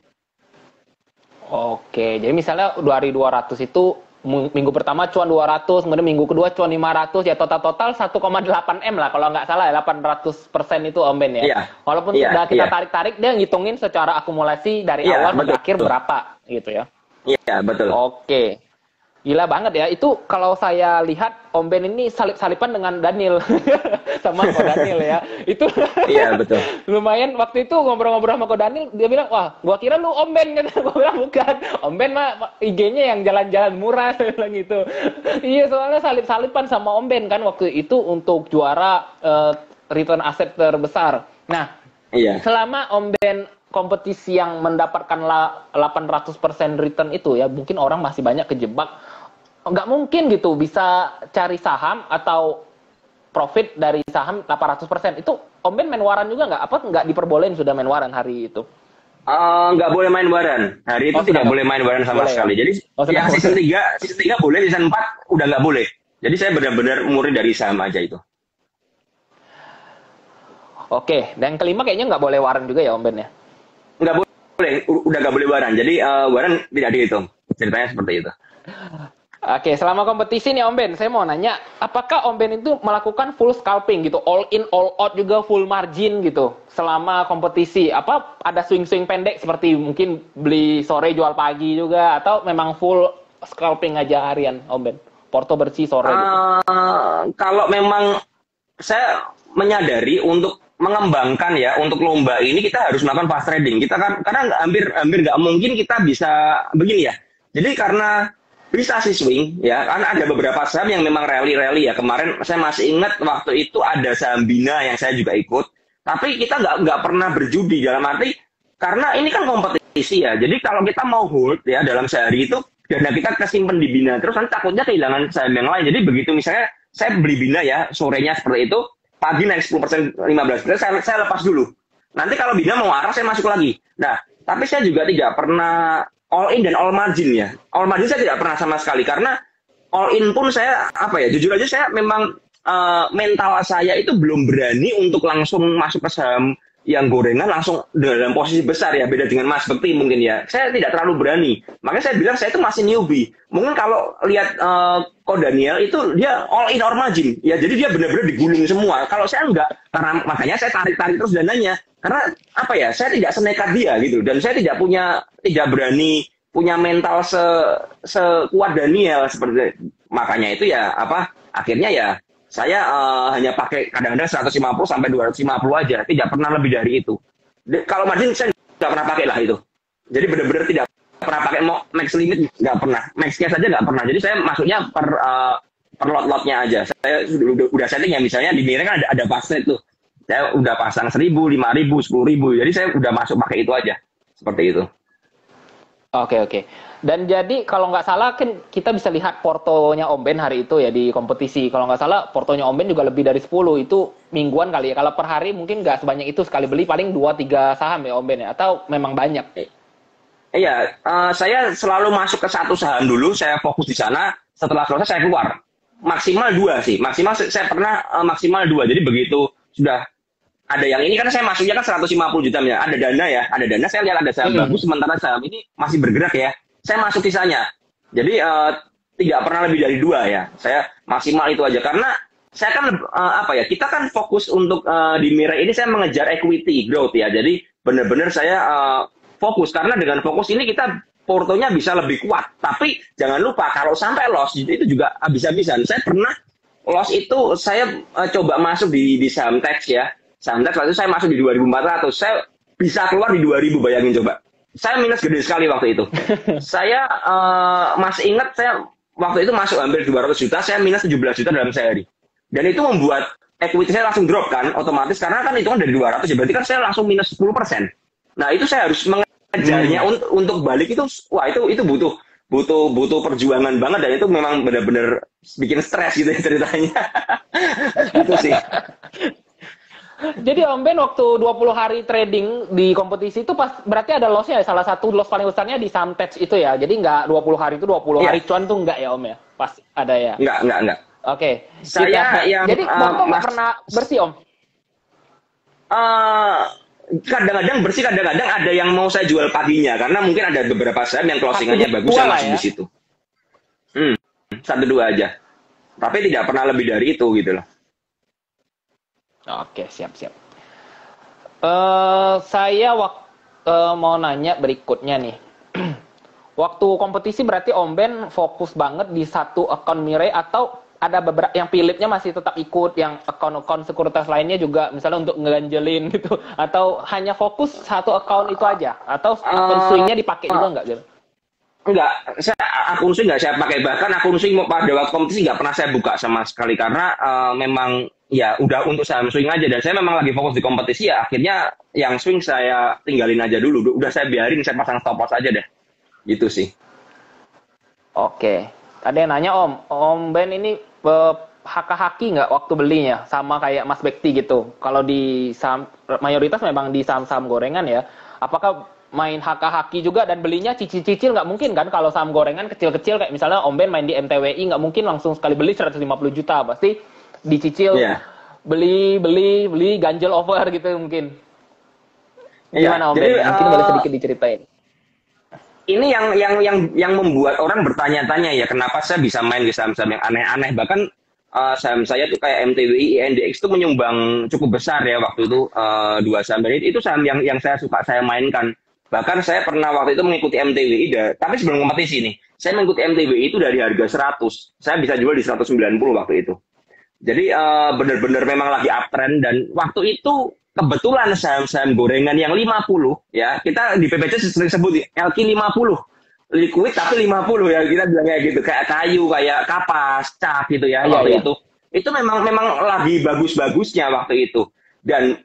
Oke, jadi misalnya 2.200 itu minggu pertama cuan 200, kemudian minggu kedua cuan 500, ya total 1,8 M lah kalau nggak salah ya, 800% itu Om Ben ya.
Iya.
Walaupun sudah kita tarik-tarik, dia ngitungin secara akumulasi dari awal sampai akhir berapa gitu ya.
Iya, betul.
Oke. Gila banget ya. Itu kalau saya lihat Om Ben ini salip-salipan dengan Daniel. Sama Ko Daniel ya. Itu
iya, betul.
Lumayan waktu itu ngobrol-ngobrol sama Ko Daniel, dia bilang, "Wah, gua kira lu Om Ben." Kan. Gua bilang bukan. Om Ben mah IG-nya yang jalan-jalan murah bilang gitu. Iya, soalnya salip-salipan sama Om Ben kan waktu itu untuk juara return aset terbesar. Nah,
iya.
Selama Om Ben kompetisi yang mendapatkan 800% return itu ya, mungkin orang masih banyak kejebak. Nggak mungkin gitu bisa cari saham atau profit dari saham 800%. Itu Om Ben main waran juga nggak? Apa nggak diperbolehin sudah main waran hari itu?
Nggak boleh main waran. Hari itu tidak boleh main waran sama sekali. Jadi yang season 3 boleh, season 4 udah nggak boleh. Jadi saya benar-benar murni dari saham aja itu.
Oke, dan yang kelima kayaknya nggak boleh waran juga ya Om Ben ya?
Nggak boleh, udah nggak boleh waran. Jadi waran tidak dihitung. Ceritanya seperti itu.
Oke, selama kompetisi nih Om Ben, saya mau nanya, apakah Om Ben itu melakukan full scalping gitu, all in, all out juga full margin gitu, selama kompetisi? Apa ada swing-swing pendek seperti mungkin beli sore jual pagi juga, atau memang full scalping aja harian Om Ben? Porto bersih sore gitu.
Kalau memang saya menyadari untuk mengembangkan ya, untuk lomba ini kita harus melakukan fast trading. Kita kan karena hampir nggak mungkin kita bisa begini ya. Jadi karena bisa sih swing ya, kan ada beberapa saham yang memang rally ya. Kemarin saya masih ingat waktu itu ada saham Bina yang saya juga ikut, tapi kita nggak pernah berjudi dalam arti karena ini kan kompetisi ya. Jadi kalau kita mau hold ya dalam sehari itu dana kita kesimpan di Bina, terus nanti takutnya kehilangan saham yang lain. Jadi begitu misalnya saya beli Bina ya sorenya seperti itu, pagi naik 10%, 15%, saya lepas dulu. Nanti kalau Bina mau arah saya masuk lagi. Nah, tapi saya juga tidak pernah all in dan all margin ya. All margin saya tidak pernah sama sekali karena all in pun saya jujur aja saya memang mental saya itu belum berani untuk langsung masuk ke saham yang gorengan langsung dalam posisi besar ya, beda dengan Mas Bekti mungkin ya. Saya tidak terlalu berani. Makanya saya bilang saya itu masih newbie. Mungkin kalau lihat Ko Daniel itu dia all in all margin. Ya jadi dia benar-benar digulung semua. Kalau saya enggak, karena makanya saya tarik-tarik terus dananya. Karena saya tidak senekat dia gitu dan saya tidak berani punya mental sekuat Daniel seperti makanya itu ya akhirnya ya saya hanya pakai kadang-kadang 150 sampai 250 aja, tidak pernah lebih dari itu. Kalau margin saya nggak pernah pakai lah itu. Jadi benar-benar tidak pernah pakai max limit, nggak pernah. Max cash aja nggak pernah. Jadi saya masuknya per lot-lotnya aja. Saya udah setting ya, misalnya di Mira kan ada fast trade tuh. Saya udah pasang 1.000, 5.000, 10.000. Jadi saya udah masuk pakai itu aja. Seperti itu.
Oke. Dan jadi kalau nggak salah kan kita bisa lihat portonya Om Ben hari itu ya di kompetisi. Kalau nggak salah portonya Om Ben juga lebih dari 10. Itu mingguan kali ya. Kalau per hari mungkin nggak sebanyak itu, sekali beli paling 2-3 saham ya Om Ben ya. Atau memang banyak?
Iya, saya selalu masuk ke satu saham dulu. Saya fokus di sana. Setelah selesai saya keluar. Maksimal 2 sih. Maksimal saya pernah maksimal 2. Jadi begitu sudah ada yang ini kan saya masuknya kan 150 juta ya. Ada dana saya lihat ada saham bagus, sementara saham ini masih bergerak ya. Saya masuk sisanya. Jadi tidak pernah lebih dari 2 ya. Saya maksimal itu aja karena saya kan kita kan fokus untuk di Mira ini saya mengejar equity growth ya. Jadi benar-benar saya fokus karena dengan fokus ini kita portonya bisa lebih kuat. Tapi jangan lupa kalau sampai loss itu juga habis-habisan. Saya pernah loss itu saya coba masuk di saham teks ya. Saham teks waktu itu saya masuk di 2.400. Saya bisa keluar di 2.000, bayangin coba. Saya minus gede sekali waktu itu. Saya masih ingat saya waktu itu masuk hampir 200 juta, saya minus 17 juta dalam sehari. Dan itu membuat equity saya langsung drop kan, otomatis karena kan itu kan dari 200 ya, berarti kan saya langsung minus 10%. Nah itu saya harus mengejarnya untuk balik itu, wah itu butuh perjuangan banget dan itu memang benar-benar bikin stres gitu ya ceritanya. Itu sih.
Jadi Om Ben waktu 20 hari trading di kompetisi itu pas berarti ada lossnya ya, salah satu loss paling besarnya di Samtech itu ya. Jadi nggak 20 hari itu 20 hari
Iya,
cuan tuh enggak ya Om ya? Pas ada ya.
enggak.
Oke.
Saya yang
Jadi waktu nggak
Mas
pernah bersih Om.
eh, kadang-kadang bersih, kadang-kadang ada yang mau saya jual paginya karena mungkin ada beberapa saham yang
Satu
closingannya bagus
dua
saya
lah
masuk
ya.
di situ. Hmm, satu dua aja. Tapi tidak pernah lebih dari itu gitu loh.
Oke, siap-siap. Saya mau nanya berikutnya nih. Waktu kompetisi berarti Om Ben fokus banget di satu akun Mirai atau ada beberapa yang Philipnya masih tetap ikut, yang akun-akun sekuritas lainnya juga misalnya untuk ngeganjelin gitu, atau hanya fokus satu akun itu aja, atau akun swingnya dipakai juga nggak gitu?
Enggak, akun swing nggak saya pakai, bahkan akun swing pada waktu kompetisi nggak pernah saya buka sama sekali karena memang ya udah untuk saham swing aja, dan saya memang lagi fokus di kompetisi ya, akhirnya yang swing saya tinggalin aja dulu, udah saya biarin, saya pasang stop loss aja deh, gitu sih.
Oke. Ada yang nanya Om Ben ini haki nggak waktu belinya? Sama kayak Mas Bekti gitu. Kalau di saham, mayoritas memang di saham-saham gorengan ya. Apakah main haki juga dan belinya cicil-cicil nggak mungkin kan? Kalau saham gorengan kecil-kecil kayak misalnya Om Ben main di MTWI nggak mungkin langsung sekali beli 150 juta. Pasti dicicil,
Iya.
beli ganjel over gitu mungkin.
Iya,
Gimana Om
jadi
Ben? Mungkin boleh sedikit diceritain.
ini yang membuat orang bertanya-tanya ya, kenapa saya bisa main di saham-saham yang aneh-aneh, bahkan saham saya tuh kayak MTWI, INDX itu menyumbang cukup besar ya waktu itu, dua saham, dan itu saham yang saya suka saya mainkan. Bahkan saya pernah waktu itu mengikuti MTWI, tapi sebelum kompetisi nih, saya mengikuti MTWI itu dari harga 100, saya bisa jual di 190 waktu itu. Jadi benar-benar memang lagi uptrend, dan waktu itu kebetulan saham-saham gorengan yang 50 ya, kita di PPC sering sebut LQ 50, liquid tapi 50 ya, kita bilang kayak gitu, kayak kayu, kayak kapas, cat gitu ya, waktu
Iya.
itu memang lagi bagus-bagusnya waktu itu. Dan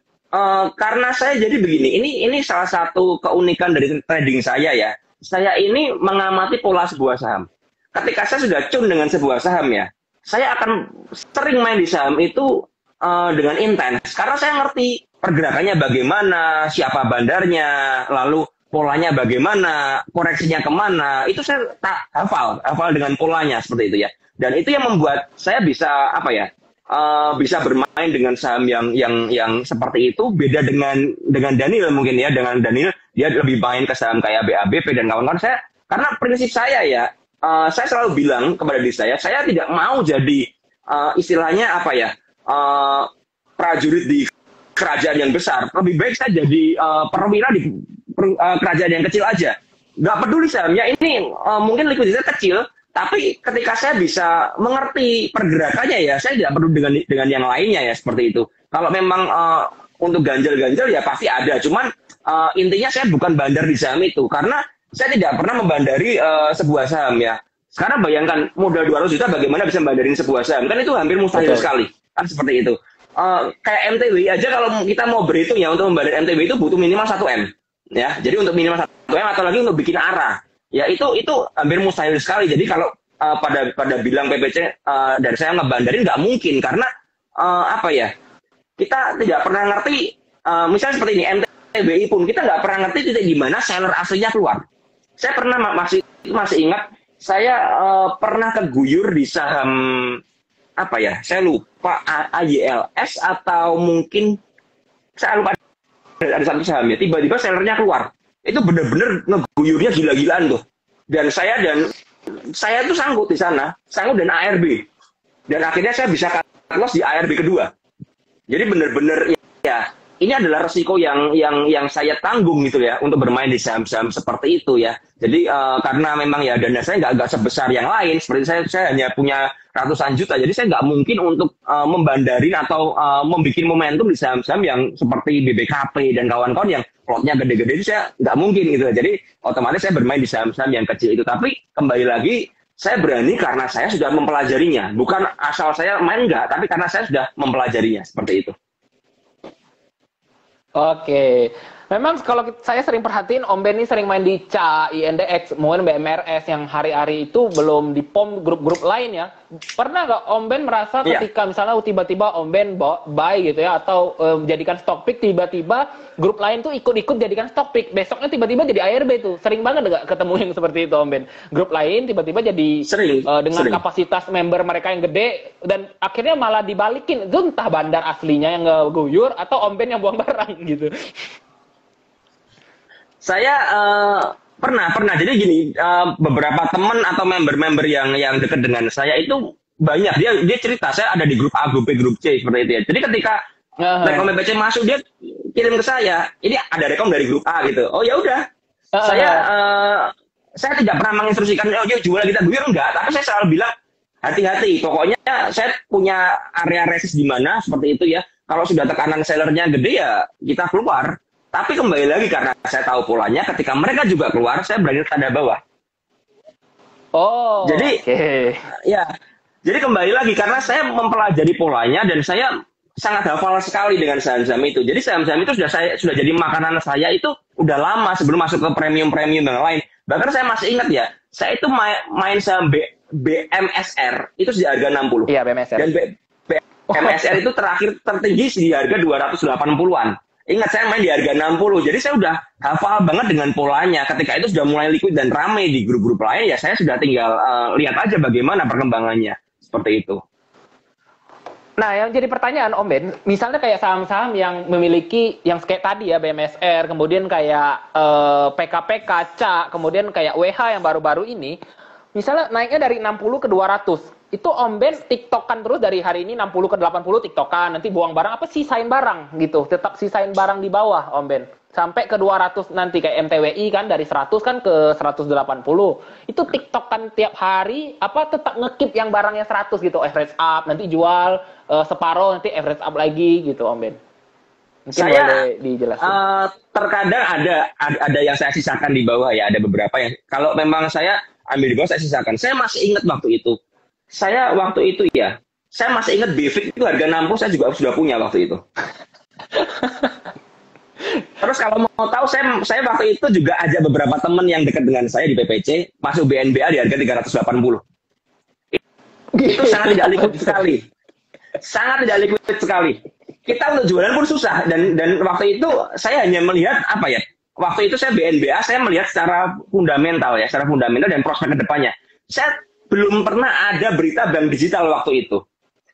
karena saya jadi begini, ini salah satu keunikan dari trading saya ya, saya ini mengamati pola sebuah saham. Ketika saya sudah tune dengan sebuah saham ya, saya akan sering main di saham itu dengan intens karena saya ngerti pergerakannya bagaimana, siapa bandarnya, lalu polanya bagaimana, koreksinya kemana, itu saya tak hafal dengan polanya seperti itu ya. Dan itu yang membuat saya bisa bisa bermain dengan saham yang seperti itu. Beda dengan Daniel mungkin ya, dengan Daniel dia lebih main ke saham kayak BABP dan kawan-kawan. Saya karena prinsip saya ya, saya selalu bilang kepada diri saya tidak mau jadi istilahnya prajurit di kerajaan yang besar. Lebih baik saya jadi perwira di kerajaan yang kecil aja. Nggak peduli sahamnya ini mungkin likuiditasnya kecil, tapi ketika saya bisa mengerti pergerakannya ya, saya tidak perlu dengan yang lainnya ya, seperti itu. Kalau memang untuk ganjal-ganjal ya pasti ada, cuman intinya saya bukan bandar di saham itu, karena saya tidak pernah membandari sebuah saham ya. Sekarang bayangkan modal 200 juta bagaimana bisa membandarin sebuah saham, kan itu hampir mustahil
Betul.
sekali, kan seperti itu. Kayak MTW aja, kalau kita mau berhitung ya, untuk membandar MTW itu butuh minimal 1M ya. Jadi untuk minimal 1M atau lagi untuk bikin arah ya, itu hampir mustahil sekali. Jadi kalau pada bilang PPC dan saya ngebandarin, nggak mungkin, karena kita tidak pernah ngerti, misalnya seperti ini MTBI pun kita nggak pernah ngerti titik di mana seller aslinya keluar. Saya pernah masih ingat, saya pernah keguyur di saham saya lupa, AYLS atau mungkin saya lupa, ada satu saham ya, tiba-tiba sellernya keluar. Itu benar-benar ngeguyurnya gila-gilaan tuh. Dan saya tuh sanggup di sana, sanggup dan ARB. Dan akhirnya saya bisa cut loss di ARB kedua. Jadi benar-benar ya, ini adalah resiko yang saya tanggung gitu ya, untuk bermain di saham-saham seperti itu ya. Jadi karena memang ya dana saya nggak sebesar yang lain, seperti saya hanya punya ratusan juta, jadi saya nggak mungkin untuk membandarin atau membuat momentum di saham-saham yang seperti BBKP dan kawan-kawan yang plotnya gede-gede, itu saya nggak mungkin gitu. Jadi otomatis saya bermain di saham-saham yang kecil itu. Tapi kembali lagi, saya berani karena saya sudah mempelajarinya, bukan asal saya main nggak, tapi karena saya sudah mempelajarinya seperti itu.
Oke. Memang kalau saya sering perhatiin Om Ben ini sering main di CA, INDX, mungkin BMRS yang hari-hari itu belum di POM grup-grup lain ya. Pernah nggak Om Ben merasa
Iya,
ketika misalnya tiba-tiba Om Ben buy gitu ya atau jadikan stock pick, tiba-tiba grup lain tuh ikut-ikut jadikan stock pick, besoknya tiba-tiba jadi ARB tuh. Sering banget nggak ketemu yang seperti itu Om Ben? Grup lain tiba-tiba jadi
sering,
dengan
sering.
kapasitas member mereka yang gede dan akhirnya malah dibalikin. Itu entah bandar aslinya yang ngeguyur atau Om Ben yang buang barang gitu.
Saya pernah. Jadi gini, beberapa teman atau member-member yang dekat dengan saya itu banyak. Dia cerita, saya ada di grup A, grup B, grup C seperti itu ya. Jadi ketika rekom PPC masuk, dia kirim ke saya. Ini ada rekom dari grup A gitu. Oh ya udah, saya tidak pernah menginstruksikan, oh yuk jual kita guyur, enggak. Tapi saya selalu bilang hati-hati. Pokoknya saya punya area resist di mana seperti itu ya. Kalau sudah tekanan sellernya gede ya kita keluar. Tapi kembali lagi karena saya tahu polanya, ketika mereka juga keluar, saya berani tanda bawah.
Oh,
Jadi, ya, jadi kembali lagi karena saya mempelajari polanya dan saya sangat hafal sekali dengan saham-saham itu. Jadi saham-saham itu sudah jadi makanan saya itu udah lama sebelum masuk ke premium-premium yang lain. Bahkan saya masih ingat ya, saya itu main saham BMSR itu di harga 60.
iya BMSR.
Dan BMSR itu terakhir tertinggi di harga 280-an. Ingat saya main di harga 60, jadi saya udah hafal banget dengan polanya. Ketika itu sudah mulai liquid dan ramai di grup-grup lain, ya saya sudah tinggal lihat aja bagaimana perkembangannya. Seperti itu.
Nah, yang jadi pertanyaan Om Ben, misalnya kayak saham-saham yang memiliki, yang kayak tadi ya, BMSR, kemudian kayak PKPK, CA, kemudian kayak WH yang baru-baru ini, misalnya naiknya dari 60 ke 200, itu Om Ben tiktokan terus dari hari ini 60 ke 80 tiktokan, nanti buang barang, apa sisain barang gitu, tetap sisain barang di bawah Om Ben. Sampai ke 200 nanti kayak MTWI kan dari 100 kan ke 180. Itu tiktokan tiap hari apa tetap ngekip yang barangnya 100 gitu, average up, nanti jual separuh, nanti average up lagi gitu Om Ben. Mungkin
Saya
boleh dijelasin.
terkadang ada yang saya sisakan di bawah ya, ada beberapa yang kalau memang saya ambil di bawah saya sisakan. Saya masih ingat waktu itu. Saya masih ingat Bivik itu harga 60 saya juga sudah punya waktu itu. Terus kalau mau tahu saya waktu itu juga ajak beberapa teman yang dekat dengan saya di PPC masuk BNBA di harga 380. Itu sangat tidak liquid sekali. Sangat tidak liquid sekali. Kita untuk jualan pun susah dan waktu itu saya hanya melihat apa ya? Waktu itu saya BNBA saya melihat secara fundamental dan prospek ke depannya. Saya belum pernah ada berita bank digital waktu itu.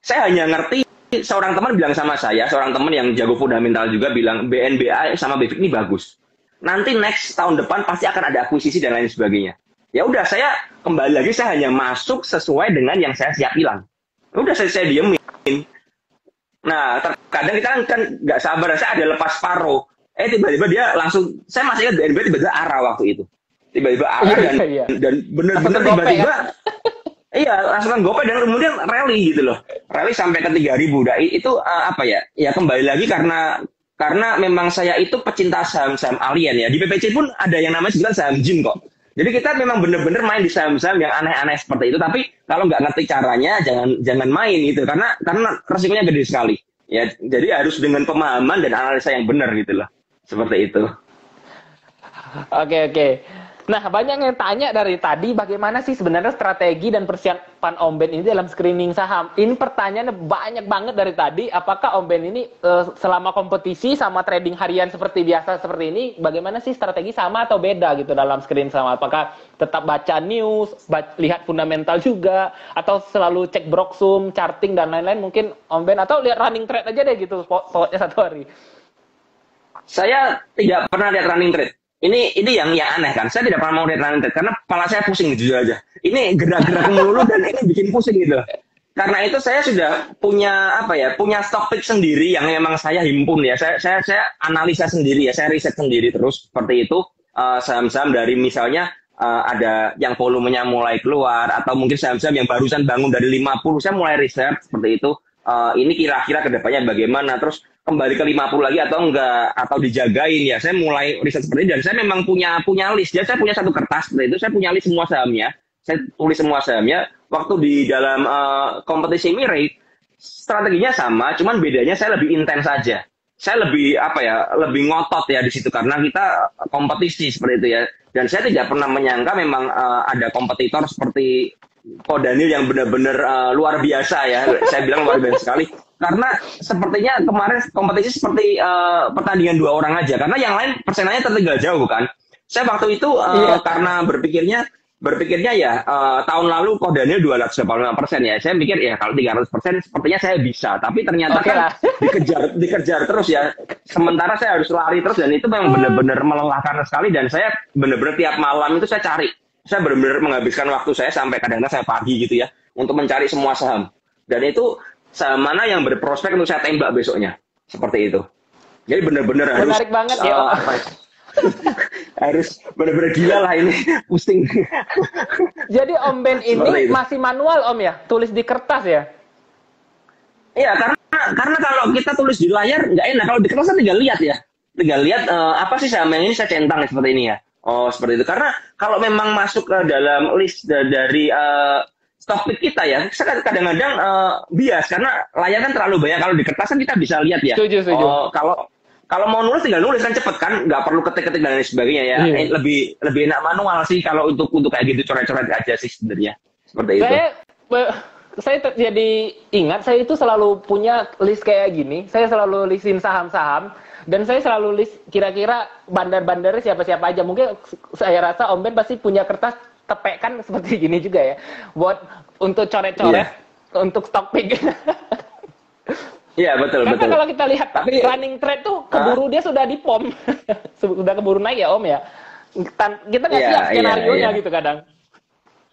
Saya hanya ngerti seorang teman bilang sama saya, seorang teman yang jago fundamental juga bilang BNBA sama Bivik ini bagus. Nanti next tahun depan pasti akan ada akuisisi dan lain sebagainya. Ya udah saya kembali lagi saya hanya masuk sesuai dengan yang saya siap bilang. Udah saya diemin. Nah, terkadang kita kan nggak sabar, saya ada lepas paro. Tiba-tiba dia langsung, saya masih ingat BNB tiba-tiba arah waktu itu. Tiba-tiba arah dan bener-bener tiba-tiba iya, langsung gopay dan kemudian rally gitu loh. Rally sampai ke 3.000. Nah, itu apa ya? Ya kembali lagi karena memang saya itu pecinta saham-saham alien ya. Di PPC pun ada yang namanya sebutan saham jin kok. Jadi kita memang bener-bener main di saham-saham yang aneh-aneh seperti itu. Tapi kalau nggak ngerti caranya, jangan main gitu. Karena resikonya gede sekali. Ya, jadi harus dengan pemahaman dan analisa yang benar gitu loh. Seperti itu.
Oke. Nah, banyak yang tanya dari tadi bagaimana sih sebenarnya strategi dan persiapan Om Ben ini dalam screening saham. Ini pertanyaannya banyak banget dari tadi. Apakah Om Ben ini selama kompetisi sama trading harian seperti biasa seperti ini, bagaimana sih strategi sama atau beda gitu dalam screening saham? Apakah tetap baca news, lihat fundamental juga, atau selalu cek broksum, charting dan lain-lain mungkin Om Ben, atau lihat running trade aja deh gitu pokoknya satu hari?
Saya tidak pernah lihat running trade. Ini yang aneh kan. Saya tidak pernah mau lihat running trade karena kepala saya pusing jujur aja. Ini gerak-gerak melulu dan ini bikin pusing gitu. Karena itu saya sudah punya stock pick sendiri yang memang saya himpun ya. Saya analisa sendiri ya. Saya riset sendiri terus seperti itu. Saham-saham dari misalnya ada yang volumenya mulai keluar atau mungkin saham-saham yang barusan bangun dari 50. Saya mulai riset seperti itu. Ini kira-kira kedepannya bagaimana, terus kembali ke 50 lagi atau enggak, atau dijagain ya. Saya mulai riset seperti itu dan saya memang punya list. Jadi saya punya satu kertas seperti itu, saya punya list semua sahamnya. Saya tulis semua sahamnya. Waktu di dalam kompetisi mirip, strateginya sama, cuman bedanya saya lebih intens saja. saya lebih apa ya, lebih ngotot ya di situ karena kita kompetisi seperti itu ya. Dan saya tidak pernah menyangka memang ada kompetitor seperti Ko Daniel yang benar-benar luar biasa ya. Saya bilang luar biasa sekali. Karena sepertinya kemarin kompetisi seperti pertandingan 2 orang aja. Karena yang lain persenannya tertinggal jauh kan. Saya waktu itu karena berpikirnya ya tahun lalu Ko Daniel 285% ya. Saya mikir ya kalau 300% sepertinya saya bisa. Tapi ternyata kan dikejar terus ya. Sementara saya harus lari terus dan itu memang benar-benar melelahkan sekali. Dan saya benar-benar tiap malam itu saya cari. Saya benar-benar menghabiskan waktu saya sampai kadang-kadang saya pagi gitu ya. Untuk mencari semua saham. Dan itu saham mana yang berprospek untuk saya tembak besoknya. Seperti itu. Jadi benar-benar harus...
Menarik banget ya.
Harus benar-benar gila lah ini. Pusing.
Jadi Om Ben ini masih manual Om ya? Tulis di kertas ya?
Iya, karena kalau kita tulis di layar nggak enak. Kalau di kertas kan tinggal lihat ya. Tinggal lihat apa sih saham yang ini saya centang seperti ini ya. Oh, seperti itu. Karena kalau memang masuk ke dalam list dari stock pick kita ya, saya kadang-kadang bias karena layar kan terlalu banyak. Kalau di kertas kan kita bisa lihat ya.
Setuju.
Kalau mau nulis tinggal nulis kan cepet kan, nggak perlu ketik-ketik dan lain sebagainya ya. Lebih enak manual sih kalau untuk kayak gitu coret-coret aja sih sebenarnya. Seperti itu.
Saya jadi ingat saya itu selalu punya list kayak gini. Saya selalu listin saham-saham. Dan saya selalu list kira-kira bandar-bandarnya siapa-siapa aja. Mungkin saya rasa Om Ben pasti punya kertas tepekan seperti gini juga ya. Buat untuk coret-coret, untuk stock pick.
Iya, betul.
Karena kalau kita lihat running trade tuh keburu dia sudah di pom. Sudah keburu naik ya Om ya. Kita nggak siap skenario-nya gitu kadang.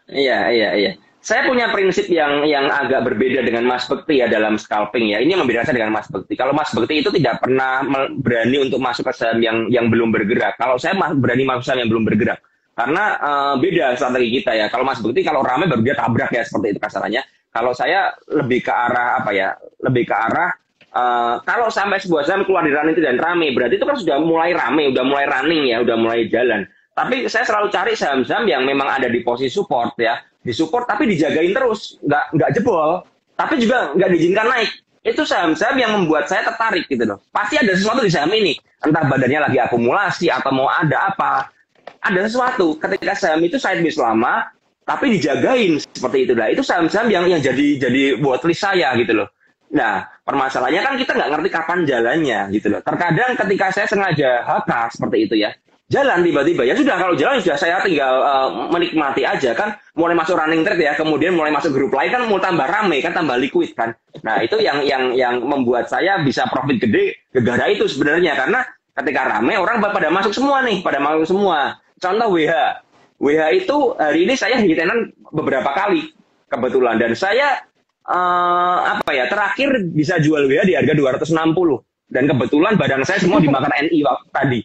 Iya. Saya punya prinsip yang agak berbeda dengan Mas Bekti ya dalam scalping ya. Ini yang membedakan dengan Mas Bekti. Kalau Mas Bekti itu tidak pernah berani untuk masuk ke saham yang belum bergerak. Kalau saya berani masuk saham yang belum bergerak. Karena beda strategi kita ya. Kalau Mas Bekti kalau ramai baru dia tabrak ya seperti itu kasarannya. Kalau saya lebih ke arah apa ya? Lebih ke arah kalau sampai sebuah saham keluar di running dan ramai, berarti itu kan sudah mulai ramai, udah mulai running ya, udah mulai jalan. Tapi saya selalu cari saham-saham yang memang ada di posisi support ya. Disupport tapi dijagain terus, nggak jebol, tapi juga nggak diizinkan naik. Itu saham-saham yang membuat saya tertarik gitu loh. Pasti ada sesuatu di saham ini, entah badannya lagi akumulasi atau mau ada apa. Ada sesuatu ketika saham itu sideways lama, tapi dijagain seperti itu. Nah, itu saham-saham yang jadi watchlist saya gitu loh. Nah, permasalahannya kan kita nggak ngerti kapan jalannya gitu loh. Terkadang ketika saya sengaja HK seperti itu ya, jalan tiba-tiba ya sudah, kalau jalan sudah saya tinggal menikmati aja kan, mulai masuk running trade ya, kemudian mulai masuk grup lain kan mulai tambah rame kan, tambah liquid kan. Nah itu yang membuat saya bisa profit gede gara-gara itu sebenarnya, karena ketika rame orang pada masuk semua nih, pada masuk semua. Contoh WH itu hari ini saya hitenan beberapa kali kebetulan, dan saya terakhir bisa jual WH di harga 260 dan kebetulan badan saya semua dimakan NI waktu tadi.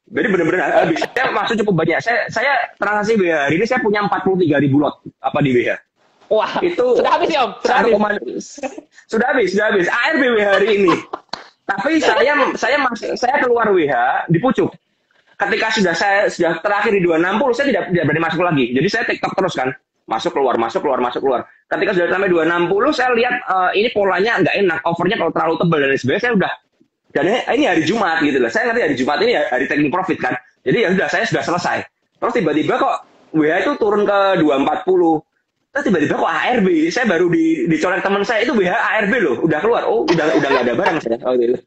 Jadi benar-benar habis. Saya masuk cukup banyak. Saya transaksi WH hari ini saya punya 43.000 lot di WH.
Wah, itu sudah habis ya Om?
Sudah habis. ARB WH hari ini. Tapi saya keluar WH di pucuk. Ketika saya sudah terakhir di 260, saya tidak berani masuk lagi. Jadi saya TikTok terus kan. Masuk keluar. Ketika sudah sampai 260, saya lihat ini polanya nggak enak. Overnya kalau terlalu tebal dan sebagainya, saya udah. Dan ini hari Jumat gitu loh. Saya ngerti hari Jumat ini hari taking profit kan. Jadi ya sudah, saya sudah selesai. Terus tiba-tiba kok WH itu turun ke 240. Terus tiba-tiba kok ARB. Saya baru dicolek teman saya, itu WH ARB loh. Udah keluar. Oh, udah nggak ada barang saya. Oh gitu.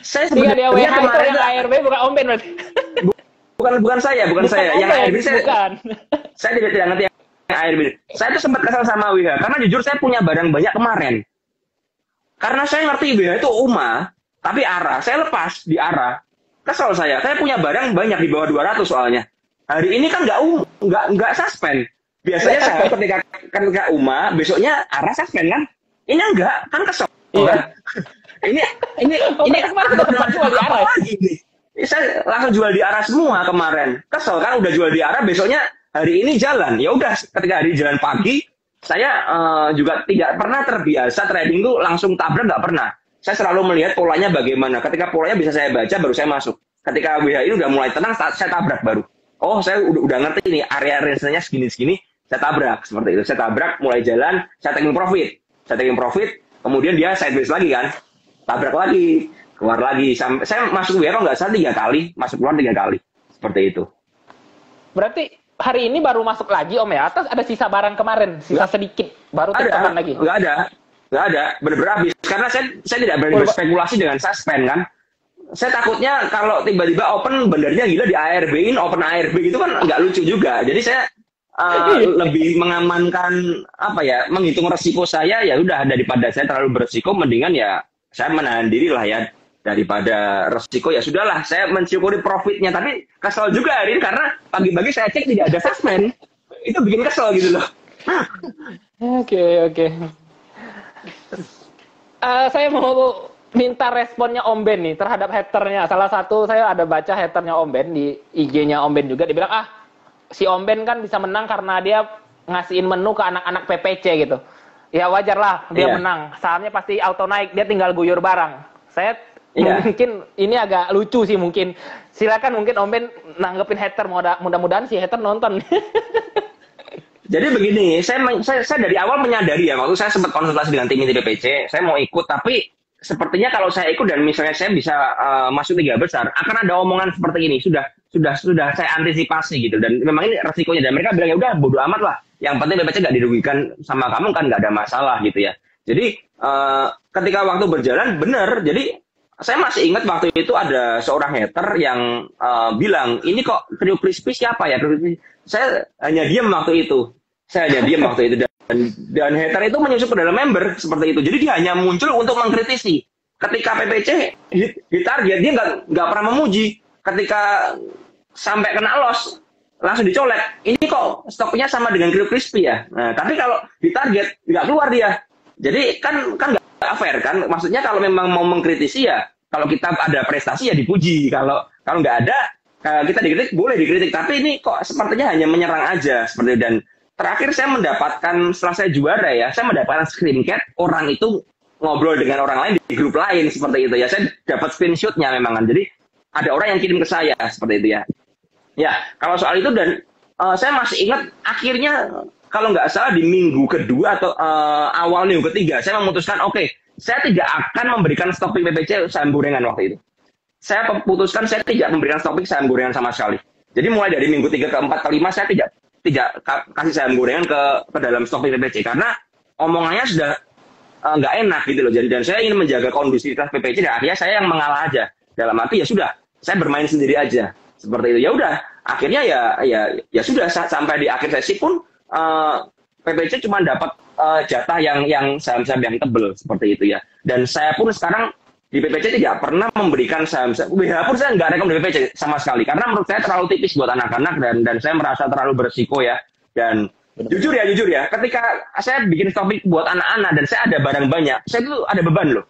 Saya sebenarnya
kemarin itu ARB bukan Om Ben berarti.
Bukan saya. Yang ARB saya tidak ngerti yang ARB. Saya tuh sempat kesal sama WH karena jujur saya punya barang banyak kemarin. Karena saya ngerti WH itu tapi ARA, saya lepas di ARA. Kesel saya punya barang banyak di bawah 200 soalnya. Hari ini kan nggak suspend. Biasanya saya ketika besoknya ARA suspend kan? Ini enggak, kan kesel.
Iya.
ini saya langsung jual di ARA semua kemarin. Kesel kan, udah jual di ARA, besoknya hari ini jalan. Ya udah, ketika hari jalan pagi, saya juga tidak pernah terbiasa trading tuh langsung tabrak, nggak pernah. Saya selalu melihat polanya bagaimana. Ketika polanya bisa saya baca, baru saya masuk. Ketika WH ini udah mulai tenang, saya tabrak baru. Oh, saya udah ngerti ini area range-nya segini-segini, saya tabrak seperti itu. Saya tabrak, mulai jalan, saya taking profit. Kemudian dia sideways lagi kan, tabrak lagi. keluar lagi. Sampai saya masuk WA nggak salah 3 kali, masuk keluar 3 kali. Seperti itu.
Berarti hari ini baru masuk lagi Om ya? Atau ada sisa barang kemarin, sisa sedikit, baru tiktokan lagi?
Nggak ada, bener-bener habis. Karena saya tidak berani berspekulasi dengan suspend kan. Saya takutnya kalau tiba-tiba open benernya gila di ARB-in, open ARB gitu kan nggak lucu juga. Jadi saya lebih mengamankan apa ya, menghitung resiko saya, ya udah daripada saya terlalu beresiko, mendingan ya saya menahan diri lah ya, daripada resiko ya sudahlah, saya mensyukuri profitnya. Tapi kesel juga hari ini karena pagi-pagi saya cek tidak ada suspend, itu bikin kesel gitu loh.
Oke. Saya mau minta responnya Om Ben nih terhadap haternya. Salah satu saya ada baca haternya Om Ben di IG-nya Om Ben juga, dia bilang si Om Ben kan bisa menang karena dia ngasihin menu ke anak-anak PPC gitu. Ya wajar lah dia menang, sahamnya pasti auto naik, dia tinggal guyur barang. Saya mungkin ini agak lucu sih mungkin. Silakan mungkin Om Ben nanggepin hater, mudah-mudahan si hater nonton.
Jadi begini, saya dari awal menyadari ya, waktu saya sempat konsultasi dengan tim inti PPC, saya mau ikut, tapi sepertinya kalau saya ikut dan misalnya saya bisa masuk 3 besar, akan ada omongan seperti ini. Sudah saya antisipasi gitu, dan memang ini resikonya. Dan mereka bilang ya udah bodo amat lah, yang penting PPC nggak dirugikan sama kamu kan, nggak ada masalah gitu ya. Jadi ketika waktu berjalan benar, jadi saya masih ingat waktu itu ada seorang hater yang bilang, ini kok Crew Crispy siapa ya? Saya hanya diam waktu itu. Dan hater itu menyusup ke dalam member seperti itu. Jadi dia hanya muncul untuk mengkritisi. Ketika PPC ditarget, dia nggak pernah memuji. Ketika sampai kena loss, langsung dicolek. Ini kok stoknya sama dengan Crew Crispy ya? Nah, tapi kalau ditarget, nggak keluar dia. Jadi kan nggak fair kan? Maksudnya kalau memang mau mengkritisi ya, kalau kita ada prestasi ya dipuji. Kalau nggak ada, kita dikritik, boleh dikritik. Tapi ini kok sepertinya hanya menyerang aja. Seperti dan terakhir saya mendapatkan, setelah saya juara ya, saya mendapatkan screenshot orang itu ngobrol dengan orang lain di grup lain seperti itu ya. Saya dapat screenshotnya memang kan. Jadi ada orang yang kirim ke saya seperti itu ya. Ya, kalau soal itu dan saya masih ingat akhirnya kalau nggak salah di minggu kedua atau awal minggu ketiga, saya memutuskan oke, saya tidak akan memberikan stok pick PPC saham gorengan waktu itu. Saya putuskan saya tidak memberikan stok pick saham gorengan sama sekali. Jadi mulai dari minggu 3 ke 4 ke 5 saya tidak kasih saham gorengan ke dalam stok PPC karena omongannya sudah nggak enak gitu loh. Jadi dan saya ingin menjaga kondusivitas PPC dan akhirnya saya yang mengalah aja. Dalam arti ya sudah, saya bermain sendiri aja seperti itu. Ya udah, akhirnya ya sudah sampai di akhir sesi pun PPC cuma dapat jatah yang saham-saham yang tebel seperti itu ya. Dan saya pun sekarang di PPC tidak pernah memberikan saham. WH pun saya nggak rekom di PPC sama sekali karena menurut saya terlalu tipis buat anak-anak dan saya merasa terlalu beresiko ya. Dan jujur ya, ketika saya bikin topik buat anak-anak dan saya ada barang banyak, saya itu ada beban loh.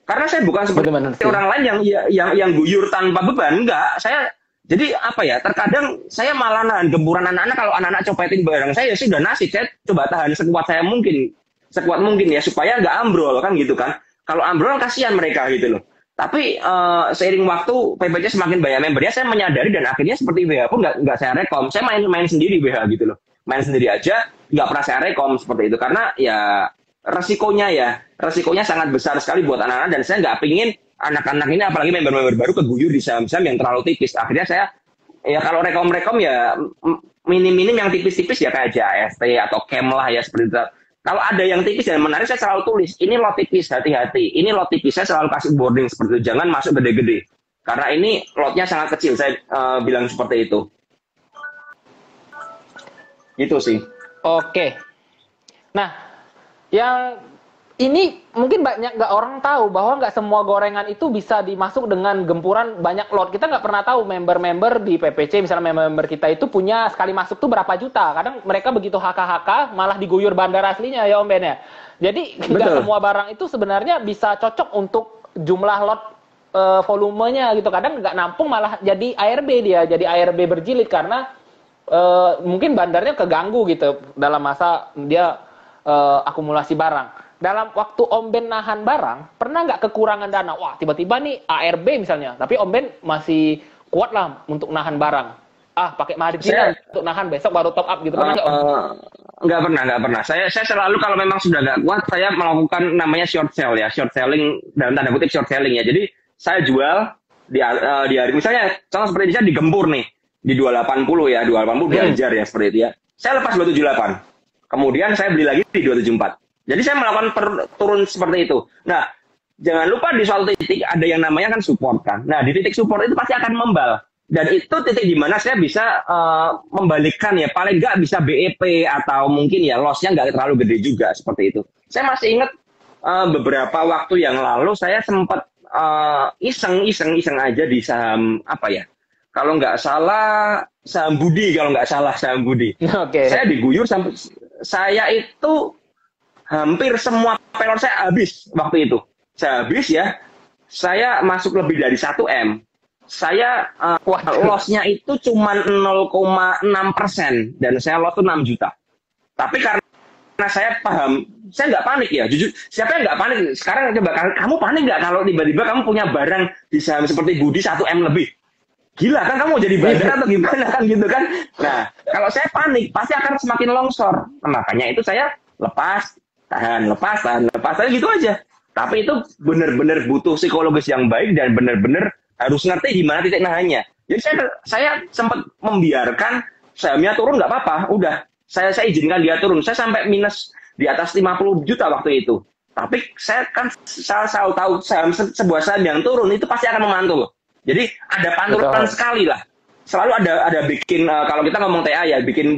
Karena saya bukan seperti orang lain yang guyur tanpa beban, enggak. Saya jadi apa ya? Terkadang saya malah nahan gempuran anak-anak kalau anak-anak copetin barang saya, ya sudah nasib saya coba tahan sekuat mungkin ya supaya nggak ambrol kan gitu kan. Kalau ambrol kasihan mereka gitu loh. Tapi seiring waktu PPC semakin banyak membernya, saya menyadari dan akhirnya seperti WH pun nggak saya rekom. Saya main sendiri WH gitu loh. Main sendiri aja, nggak pernah saya rekom seperti itu. Karena ya resikonya sangat besar sekali buat anak-anak. Dan saya nggak pingin anak-anak ini, apalagi member-member baru, keguyur di saham-saham yang terlalu tipis. Akhirnya saya, ya kalau rekom-rekom ya minim-minim yang tipis-tipis ya kayak JAST atau CAM lah ya seperti itu. Kalau ada yang tipis dan menarik, saya selalu tulis, ini lot tipis, hati-hati. Ini lot tipis, saya selalu kasih boarding seperti itu. Jangan masuk gede-gede. Karena ini lotnya sangat kecil, saya bilang seperti itu. Itu sih.
Oke. Nah, yang ini mungkin banyak nggak orang tahu bahwa nggak semua gorengan itu bisa dimasuk dengan gempuran banyak lot. Kita nggak pernah tahu member-member di PPC, misalnya member kita itu punya sekali masuk tuh berapa juta. Kadang mereka begitu HK malah diguyur bandar aslinya ya Om Ben ya. Jadi nggak semua barang itu sebenarnya bisa cocok untuk jumlah lot volumenya gitu. Kadang nggak nampung malah jadi ARB dia, jadi ARB berjilid karena mungkin bandarnya keganggu gitu dalam masa dia akumulasi barang. Dalam waktu Om Ben nahan barang, pernah nggak kekurangan dana? Wah, tiba-tiba nih ARB misalnya, tapi Om Ben masih kuat lah untuk nahan barang. Pakai margin untuk nahan, besok baru top up gitu. Pernah nggak?
Nggak pernah. Saya selalu kalau memang sudah nggak kuat, saya melakukan namanya short sell ya. Short selling, dalam tanda kutip short selling ya. Jadi saya jual di hari misalnya contoh seperti ini saya digempur nih di 280 ya, 280 diajar ya seperti itu ya. Saya lepas 278. Kemudian saya beli lagi di 274. Jadi saya melakukan turun seperti itu. Nah, jangan lupa di suatu titik ada yang namanya kan support kan. Nah, di titik support itu pasti akan membal. Dan itu titik di mana saya bisa membalikkan ya, paling nggak bisa BEP atau mungkin ya loss-nya nggak terlalu gede juga seperti itu. Saya masih ingat beberapa waktu yang lalu saya sempat iseng aja di saham apa ya? Kalau nggak salah saham Budi, kalau nggak salah saham Budi.
Okay.
Saya diguyur sampai saya itu hampir semua pelor saya habis waktu itu. Saya habis ya, saya masuk lebih dari 1M. Saya loss-nya itu cuma 0,6% dan saya loss itu 6 juta. Tapi karena saya paham, saya nggak panik ya. Jujur, siapa yang nggak panik? Sekarang coba kamu panik nggak kalau tiba-tiba kamu punya barang di saham seperti Budi 1M lebih? Gila kan kamu mau jadi bandar atau gimana kan gitu kan? Nah, kalau saya panik pasti akan semakin longsor. Nah, makanya itu saya lepas, tahan gitu aja. Tapi itu benar-benar butuh psikologis yang baik dan benar-benar harus ngerti di mana titik nahannya. Jadi saya sempat membiarkan sahamnya turun nggak apa-apa, udah saya izinkan dia turun. Saya sampai minus di atas 50 juta waktu itu. Tapi saya kan selalu tahu sebuah saham yang turun itu pasti akan memantul. Jadi ada pantulan sekali lah. Selalu ada bikin kalau kita ngomong TA ya, bikin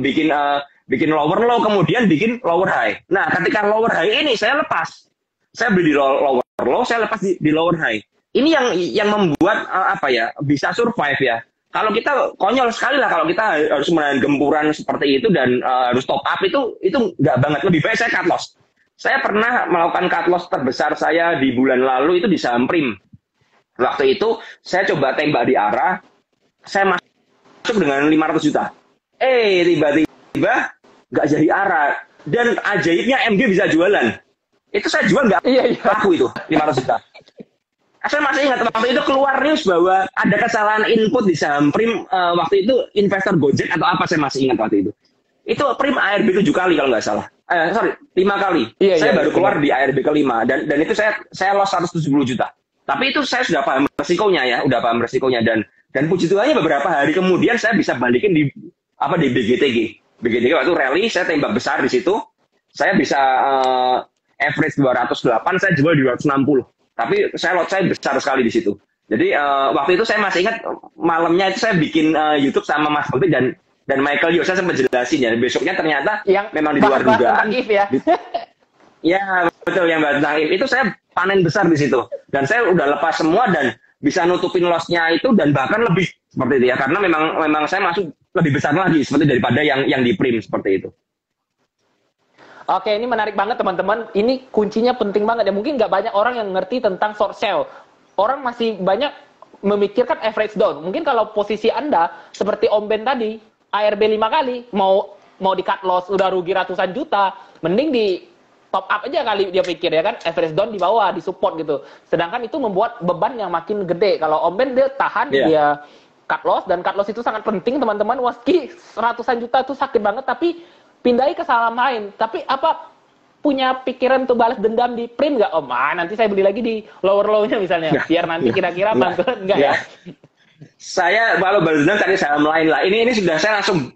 lower low kemudian bikin lower high. Nah, ketika lower high ini saya lepas. Saya beli di lower low, saya lepas di lower high. Ini yang membuat bisa survive ya. Kalau kita konyol sekali lah kalau kita harus menahan gempuran seperti itu dan harus top up itu nggak banget. Lebih baik saya cut loss. Saya pernah melakukan cut loss terbesar saya di bulan lalu itu di saham Prim. Waktu itu saya coba tembak di arah, saya masuk dengan 500 juta. Tiba-tiba nggak jadi arah. Dan ajaibnya MG bisa jualan. Itu saya jual nggak laku itu, 500 juta. Saya masih ingat waktu itu keluar news bahwa ada kesalahan input di saham Prim. Waktu itu investor Gojek atau apa, saya masih ingat waktu itu. Itu Prim ARB 7 kali kalau nggak salah. 5 kali. Saya baru keluar di ARB ke-5. Dan itu saya loss 170 juta. Tapi itu saya sudah paham resikonya ya, dan puji Tuhannya beberapa hari kemudian saya bisa balikin di BGTG. BGTG waktu rally saya tembak besar di situ. Saya bisa average 208, saya jual di 260. Tapi lot saya besar sekali di situ. Jadi waktu itu saya masih ingat malamnya itu saya bikin YouTube sama Mas Bobi dan Michael Yo, saya sempat jelasin ya. Besoknya ternyata yang memang di luar dugaan. Ya. Ya betul, yang bahas tentang itu saya panen besar di situ dan saya udah lepas semua dan bisa nutupin loss-nya itu dan bahkan lebih seperti itu ya, karena memang saya masuk lebih besar lagi seperti daripada yang di Prim seperti itu.
Oke, ini menarik banget teman-teman. Ini kuncinya penting banget ya. Mungkin nggak banyak orang yang ngerti tentang short sell. Orang masih banyak memikirkan average down. Mungkin kalau posisi Anda seperti Om Ben tadi, ARB 5 kali, mau di cut loss udah rugi ratusan juta, mending di top up aja kali dia pikir ya kan, average down di bawah, di support gitu. Sedangkan itu membuat beban yang makin gede. Kalau Om Ben dia tahan, dia cut loss, dan cut loss itu sangat penting teman-teman. Waski ratusan juta itu sakit banget, tapi pindahi ke saham lain. Tapi punya pikiran untuk balas dendam di Prim nggak Om? Nanti saya beli lagi di lower low-nya misalnya, biar nanti kira-kira mantul enggak ya?
Saya kalau balas dendam cari saham lain lah. Ini sudah saya langsung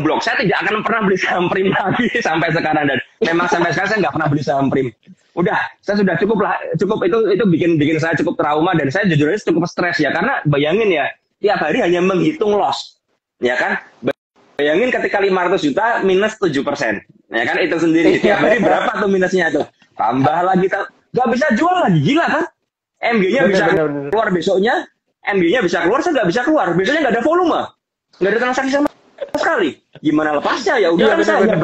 blok. Saya tidak akan pernah beli saham Prim lagi sampai sekarang, dan memang sampai sekarang saya nggak pernah beli saham Prim. Udah, saya sudah cukup itu bikin saya cukup trauma dan saya jujur aja cukup stres ya, karena bayangin ya tiap hari hanya menghitung loss, ya kan? Bayangin ketika 500 juta minus 7%, ya kan, itu sendiri tiap hari berapa tuh minusnya tuh? Tambah lagi, nggak bisa jual lagi, gila kan? MG-nya bisa keluar besoknya, MG-nya bisa keluar, saya nggak bisa keluar, besoknya nggak ada volume, nggak ada transaksi sama sekali. Gimana lepasnya? Ya udah, saya hanya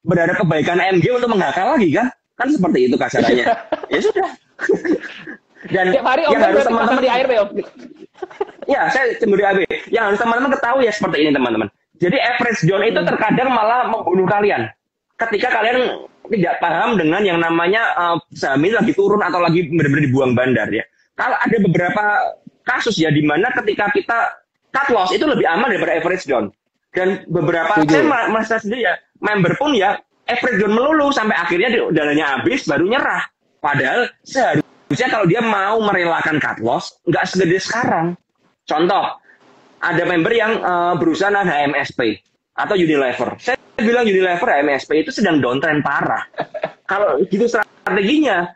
berharap kebaikan MG untuk menghakal lagi kan seperti itu kasarannya. Ya sudah. Dan
tiap hari
yang harus teman-teman
di ARB Om.
Ya, saya cemburu AB. Yang harus teman-teman ketahui ya seperti ini teman-teman. Jadi average down itu terkadang malah membunuh kalian. Ketika kalian tidak paham dengan yang namanya saham ini lagi turun atau lagi benar-benar dibuang bandar ya. Kalau ada beberapa kasus ya di mana ketika kita cut loss itu lebih aman daripada average down. Dan beberapa saya merasa sendiri ya, member pun ya average down melulu sampai akhirnya dananya habis baru nyerah. Padahal seharusnya harusnya kalau dia mau merelakan cut loss, nggak segede sekarang. Contoh, ada member yang berusaha nahan HMSP atau Unilever. Saya bilang Unilever, HMSP itu sedang downtrend parah. Kalau gitu strateginya,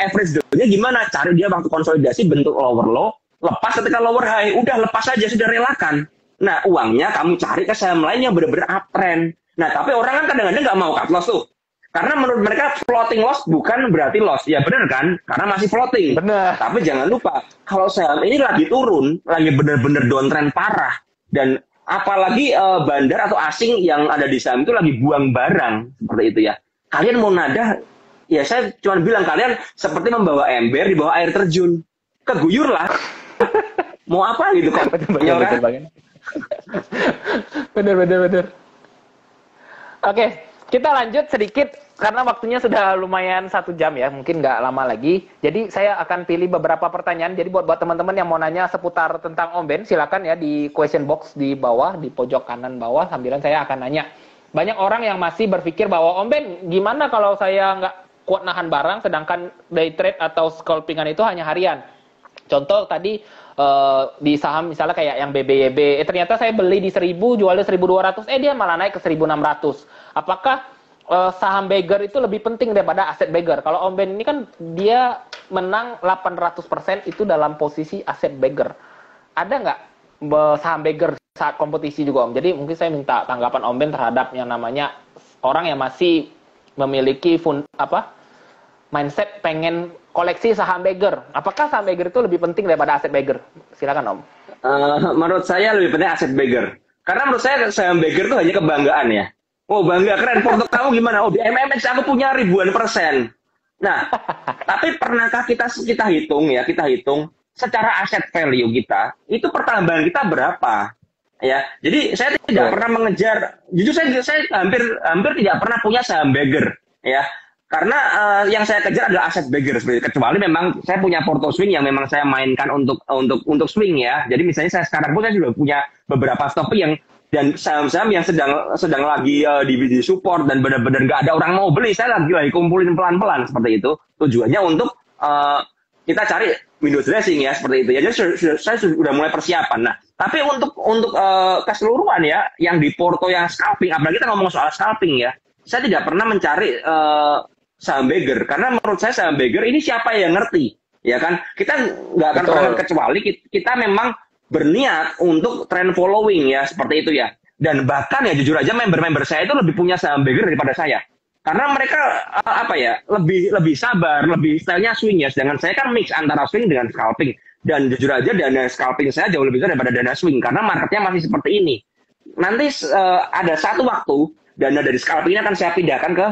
average down-nya gimana? Cari dia waktu konsolidasi bentuk lower low, lepas ketika lower high, udah lepas aja, sudah relakan. Nah, uangnya kamu cari ke saham lain yang benar-benar uptrend. Nah, tapi orang kan kadang-kadang nggak mau cut loss tuh. Karena menurut mereka floating loss bukan berarti loss. Ya benar kan? Karena masih floating.
Benar.
Tapi jangan lupa, kalau saham ini lagi turun, lagi benar-benar downtrend parah. Dan apalagi bandar atau asing yang ada di saham itu lagi buang barang. Seperti itu ya. Kalian mau nada, ya saya cuma bilang kalian seperti membawa ember di bawah air terjun. Keguyur lah. Mau apa gitu kok.
Bener. Oke, kita lanjut sedikit karena waktunya sudah lumayan 1 jam ya, mungkin nggak lama lagi. Jadi saya akan pilih beberapa pertanyaan. Jadi buat teman-teman yang mau nanya seputar tentang Om Ben, silakan ya di question box di bawah, di pojok kanan bawah, sambilan saya akan nanya. Banyak orang yang masih berpikir bahwa Om Ben, gimana kalau saya nggak kuat nahan barang, sedangkan day trade atau scalpingan itu hanya harian. Contoh tadi di saham misalnya kayak yang BBYB, ternyata saya beli di 1000, jualnya 1200, dia malah naik ke 1600. Apakah saham beggar itu lebih penting daripada aset beggar? Kalau Om Ben ini kan dia menang 800% itu dalam posisi aset beggar. Ada nggak saham beggar saat kompetisi juga Om? Jadi mungkin saya minta tanggapan Om Ben terhadap yang namanya orang yang masih memiliki mindset pengen koleksi saham beggar. Apakah saham beggar itu lebih penting daripada aset beggar? Silakan Om.
Menurut saya lebih penting aset beggar. Karena menurut saya saham beggar itu hanya kebanggaan ya. Oh bangga, keren, porto kamu gimana? Oh di MMX aku punya ribuan %. Nah, tapi pernahkah kita hitung secara aset value kita, itu pertambahan kita berapa? Ya, jadi saya tidak pernah mengejar, jujur saya hampir tidak pernah punya saham beggar ya. Karena yang saya kejar adalah aset beggar, kecuali memang saya punya porto swing yang memang saya mainkan untuk swing ya. Jadi misalnya saya sekarang pun saya sudah punya beberapa stop yang dan saham-saham yang sedang lagi di support dan benar-benar nggak ada orang mau beli, saya lagi kumpulin pelan-pelan seperti itu. Tujuannya untuk kita cari window dressing ya seperti itu. Jadi saya sudah mulai persiapan. Nah, tapi untuk keseluruhan ya, yang di porto yang scalping, apalagi kita ngomong soal scalping ya, saya tidak pernah mencari saham beggar, karena menurut saya saham beggar ini siapa yang ngerti, ya kan? Kita nggak akan pernah, kecuali kita memang berniat untuk trend following ya, seperti itu ya. Dan bahkan ya jujur aja member-member saya itu lebih punya saham beggar daripada saya. Karena mereka lebih sabar, lebih stylenya swing ya. Sedangkan saya kan mix antara swing dengan scalping. Dan jujur aja dana scalping saya jauh lebih besar daripada dana swing karena marketnya masih seperti ini. Nanti ada satu waktu dana dari scalping ini akan saya pindahkan ke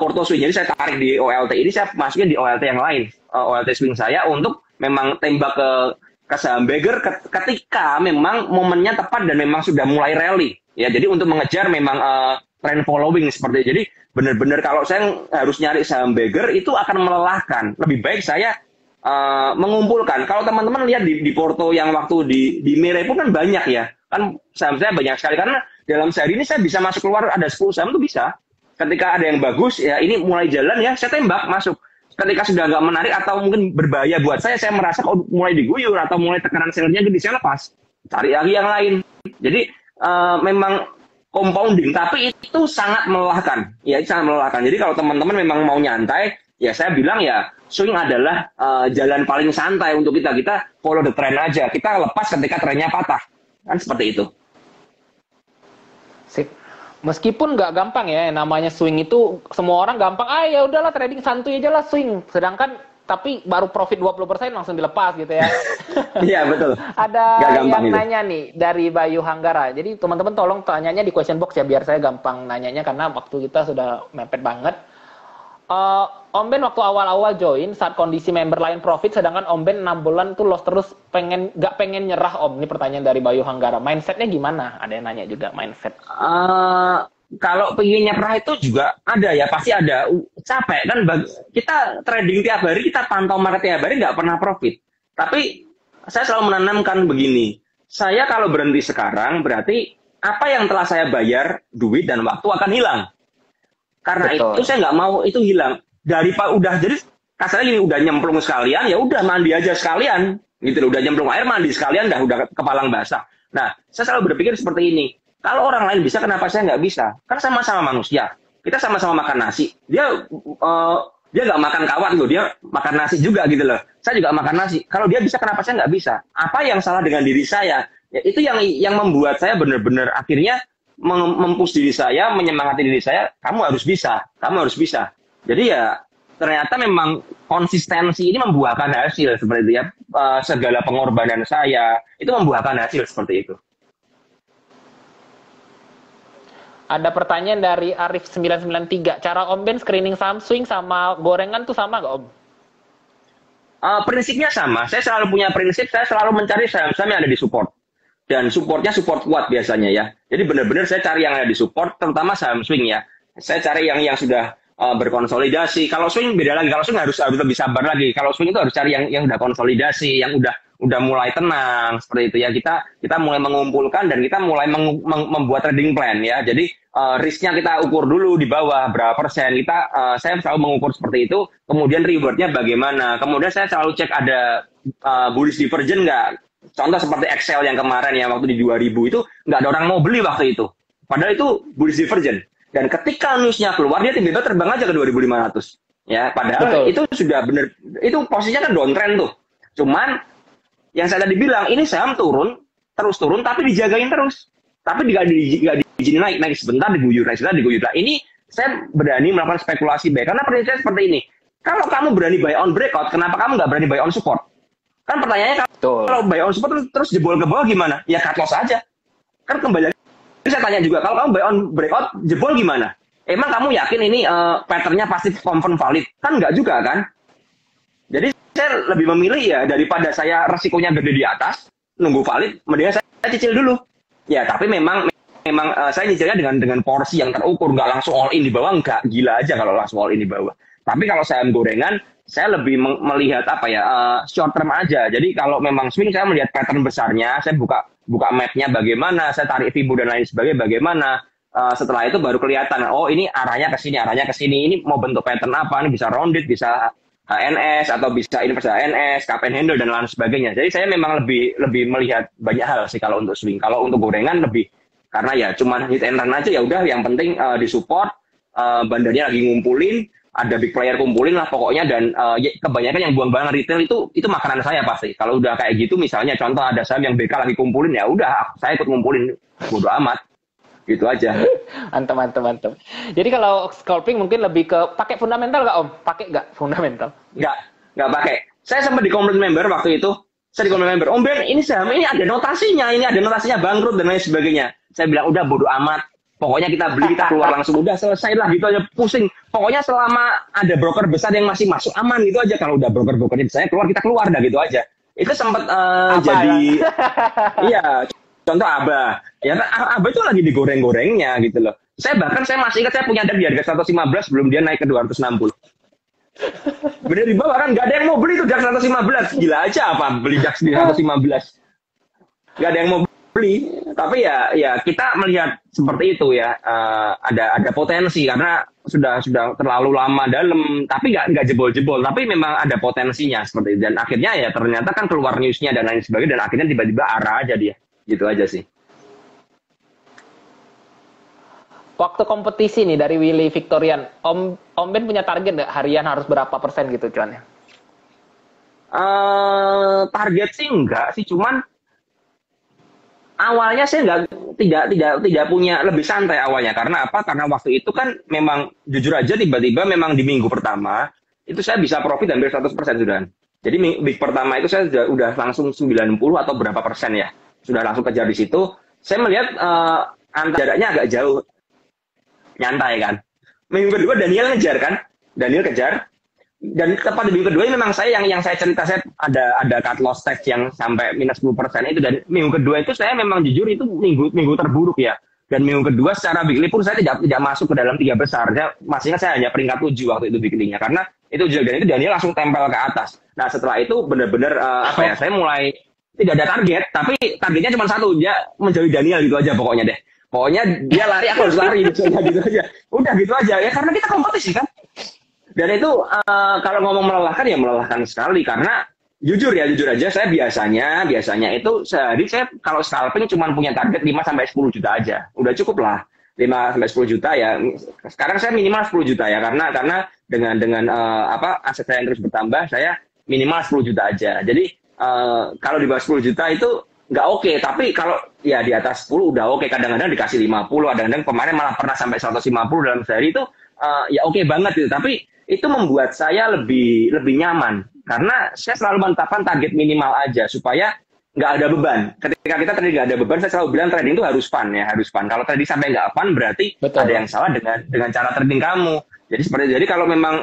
porto swing. Jadi saya tarik di OLT ini, saya masukin di OLT yang lain. OLT swing saya untuk memang tembak ke saham beggar ketika memang momennya tepat dan memang sudah mulai rally ya. Jadi untuk mengejar memang trend following seperti itu. Jadi benar-benar kalau saya harus nyari saham beggar itu akan melelahkan. Lebih baik saya mengumpulkan. Kalau teman-teman lihat di porto yang waktu di Mere pun kan banyak ya. Kan saham saya banyak sekali karena dalam sehari ini saya bisa masuk keluar ada 10 saham itu bisa. Ketika ada yang bagus ya ini mulai jalan ya saya tembak masuk. Ketika sudah nggak menarik atau mungkin berbahaya buat saya merasa kalau mulai diguyur atau mulai tekanan sellernya gede, saya lepas. Cari lagi yang lain. Jadi memang compounding, tapi itu sangat melelahkan. Ya, itu sangat melelahkan. Jadi kalau teman-teman memang mau nyantai, ya saya bilang ya swing adalah jalan paling santai untuk kita. Kita follow the trend aja. Kita lepas ketika trennya patah. Kan seperti itu.
Sip. Meskipun nggak gampang ya, namanya swing itu semua orang gampang, ya udahlah trading santuy aja lah swing. Sedangkan tapi baru profit 20% langsung dilepas gitu ya.
Iya betul.
Ada yang nanya nih dari Bayu Hanggara. Jadi teman-teman tolong tanyanya di question box ya biar saya gampang nanyanya karena waktu kita sudah mepet banget. Om Ben waktu awal-awal join saat kondisi member lain profit, sedangkan Om Ben 6 bulan tuh loss terus, nggak pengen nyerah Om. Ini pertanyaan dari Bayu Hanggara. Mindsetnya gimana? Ada yang nanya juga mindset.
Kalau pengen nyerah itu juga ada ya, pasti ada. Capek kan, kita trading tiap hari, kita pantau market tiap hari nggak pernah profit. Tapi saya selalu menanamkan begini, saya kalau berhenti sekarang berarti apa yang telah saya bayar, duit dan waktu akan hilang. Karena betul. Itu saya nggak mau itu hilang. Jadi kasarnya gini, udah nyemplung sekalian, ya udah mandi aja sekalian, gitu loh. Udah nyemplung air, mandi sekalian, udah kepalang basah. Nah, saya selalu berpikir seperti ini. Kalau orang lain bisa, kenapa saya nggak bisa? Kan sama-sama manusia. Kita sama-sama makan nasi. Dia nggak makan kawat loh, dia makan nasi juga gitu loh. Saya juga makan nasi. Kalau dia bisa, kenapa saya nggak bisa? Apa yang salah dengan diri saya? Ya, itu yang membuat saya benar-benar akhirnya mempush diri saya, menyemangati diri saya. Kamu harus bisa, kamu harus bisa. Jadi ya ternyata memang konsistensi ini membuahkan hasil seperti itu ya. Segala pengorbanan saya itu membuahkan hasil seperti itu.
Ada pertanyaan dari Arif 993. Cara Om Ben screening saham swing sama gorengan tuh sama nggak Om?
Prinsipnya sama. Saya selalu punya prinsip, saya selalu mencari saham-saham yang ada di support. Dan supportnya support kuat biasanya ya. Jadi benar-benar saya cari yang ada di support, terutama saham swing ya. Saya cari yang sudah berkonsolidasi. Kalau swing beda lagi. Kalau swing harus lebih sabar lagi. Kalau swing itu harus cari yang udah konsolidasi, yang udah mulai tenang seperti itu ya. Kita mulai mengumpulkan dan kita mulai membuat trading plan ya. Jadi risknya kita ukur dulu di bawah berapa persen. Saya selalu mengukur seperti itu. Kemudian rewardnya bagaimana. Kemudian saya selalu cek ada bullish divergence nggak. Contoh seperti Excel yang kemarin ya waktu di 2000 itu nggak ada orang mau beli waktu itu. Padahal itu bullish divergence. Dan ketika newsnya keluar dia tiba-tiba terbang aja ke 2.500. Ya, padahal itu sudah benar. Itu posisinya kan downtrend tuh. Cuman yang saya tadi bilang ini saham terus turun tapi dijagain terus. Tapi nggak diizinin naik sebentar diguyur naik sebentar diguyur. Nah, ini saya berani melakukan spekulasi baik karena prinsip saya seperti ini. Kalau kamu berani buy on breakout, kenapa kamu nggak berani buy on support? Kan pertanyaannya kalau buy on support terus jebol ke bawah gimana? Ya cut loss aja. Kan kembali. Saya tanya juga, kalau kamu buy on breakout, jebol gimana? Emang kamu yakin ini patternnya pasti confirm valid? Kan nggak juga kan? Jadi saya lebih memilih ya daripada saya resikonya gede di atas, nunggu valid, mendingan saya cicil dulu. Ya tapi memang saya nyicilnya dengan porsi yang terukur, nggak langsung all in di bawah, nggak gila aja kalau langsung all in di bawah. Tapi kalau saham gorengan, saya lebih melihat short term aja. Jadi kalau memang swing, saya melihat pattern besarnya, saya buka mapnya bagaimana, saya tarik Fibo dan lain sebagainya bagaimana. Setelah itu baru kelihatan, oh ini arahnya ke sini, ini mau bentuk pattern apa, ini bisa rounded, bisa HNS atau bisa inverse HNS, cup and handle dan lain sebagainya. Jadi saya memang lebih melihat banyak hal sih kalau untuk swing. Kalau untuk gorengan lebih karena ya cuman hit and run aja, ya udah yang penting di support, bandarnya lagi ngumpulin, ada big player kumpulin lah pokoknya, dan kebanyakan yang buang barang retail itu makanan saya pasti. Kalau udah kayak gitu misalnya contoh ada saham yang BK lagi kumpulin, ya udah saya ikut ngumpulin, bodo amat. Gitu aja.
Mantap. Jadi kalau scalping mungkin lebih ke pakai fundamental nggak Om? Pakai nggak fundamental?
Nggak pakai. Saya sempat di komplain member waktu itu. Saya di komplain member, Om Ben, ini saham ini ada notasinya bangkrut dan lain sebagainya. Saya bilang udah bodo amat. Pokoknya kita beli, kita keluar langsung, udah selesai lah gitu aja, pusing. Pokoknya selama ada broker besar yang masih masuk aman gitu aja. Kalau udah broker-brokernya saya keluar, kita keluar dah gitu aja. Itu sempat jadi iya. Contoh Aba, ya Aba itu lagi digoreng-gorengnya gitu loh. Saya masih ingat saya punya di harga 115 sebelum dia naik ke 260. Bener di bawah kan, nggak ada yang mau beli tuh DAX 115. Gila aja apa beli DAX di 115. Nggak ada yang mau beli. Tapi ya kita melihat seperti itu ya. Ada potensi karena sudah terlalu lama dalam, tapi nggak jebol-jebol. Tapi memang ada potensinya seperti itu. Dan akhirnya ya ternyata kan keluar newsnya dan lain sebagainya, dan akhirnya tiba-tiba arah aja dia. Gitu aja sih.
Waktu kompetisi nih dari Willy Victorian, Om Ben punya target nggak harian harus berapa persen gitu cuannya?
Target sih enggak sih, cuman awalnya saya tidak punya, lebih santai awalnya. Karena apa? Karena waktu itu kan memang jujur aja tiba-tiba memang di minggu pertama itu saya bisa profit hampir 100% sudah. Jadi minggu pertama itu saya udah langsung 90 atau berapa persen ya. Sudah langsung kejar di situ. Saya melihat jaraknya agak jauh. Nyantai kan. Minggu kedua Daniel ngejar kan. Daniel kejar. Dan tepat di minggu kedua ini memang saya yang saya cerita, saya ada cut loss test yang sampai minus 10% itu. Dan minggu kedua itu saya memang jujur itu minggu terburuk ya. Dan minggu kedua secara weekly pun saya tidak masuk ke dalam 3 besar. Masih ingat saya hanya peringkat 7 waktu itu weekly-nya. Karena itu Daniel langsung tempel ke atas. Nah setelah itu benar-benar saya mulai tidak ada target, tapi targetnya cuma satu, dia menjauhi Daniel gitu aja pokoknya deh. Pokoknya dia lari, aku harus lari gitu aja. Udah gitu aja ya, karena kita kompetisi kan. Dan itu kalau ngomong melelahkan ya melelahkan sekali karena jujur aja saya biasanya itu sehari saya kalau scalping cuma punya target 5 sampai 10 juta aja. Udah cukup lah. 5 sampai 10 juta ya. Sekarang saya minimal 10 juta ya karena dengan aset saya yang terus bertambah saya minimal 10 juta aja. Jadi kalau di bawah 10 juta itu nggak oke, tapi kalau ya di atas 10 udah oke. Kadang-kadang dikasih 50, kadang-kadang kemarin malah pernah sampai 150 dalam sehari itu ya oke banget gitu. Tapi itu membuat saya lebih nyaman karena saya selalu menetapkan target minimal aja supaya nggak ada beban. Ketika kita trading nggak ada beban, saya selalu bilang trading itu harus fun ya, harus fun. Kalau trading sampai nggak fun berarti
Betul.
ada yang salah dengan cara trading kamu. Jadi seperti itu. Jadi kalau memang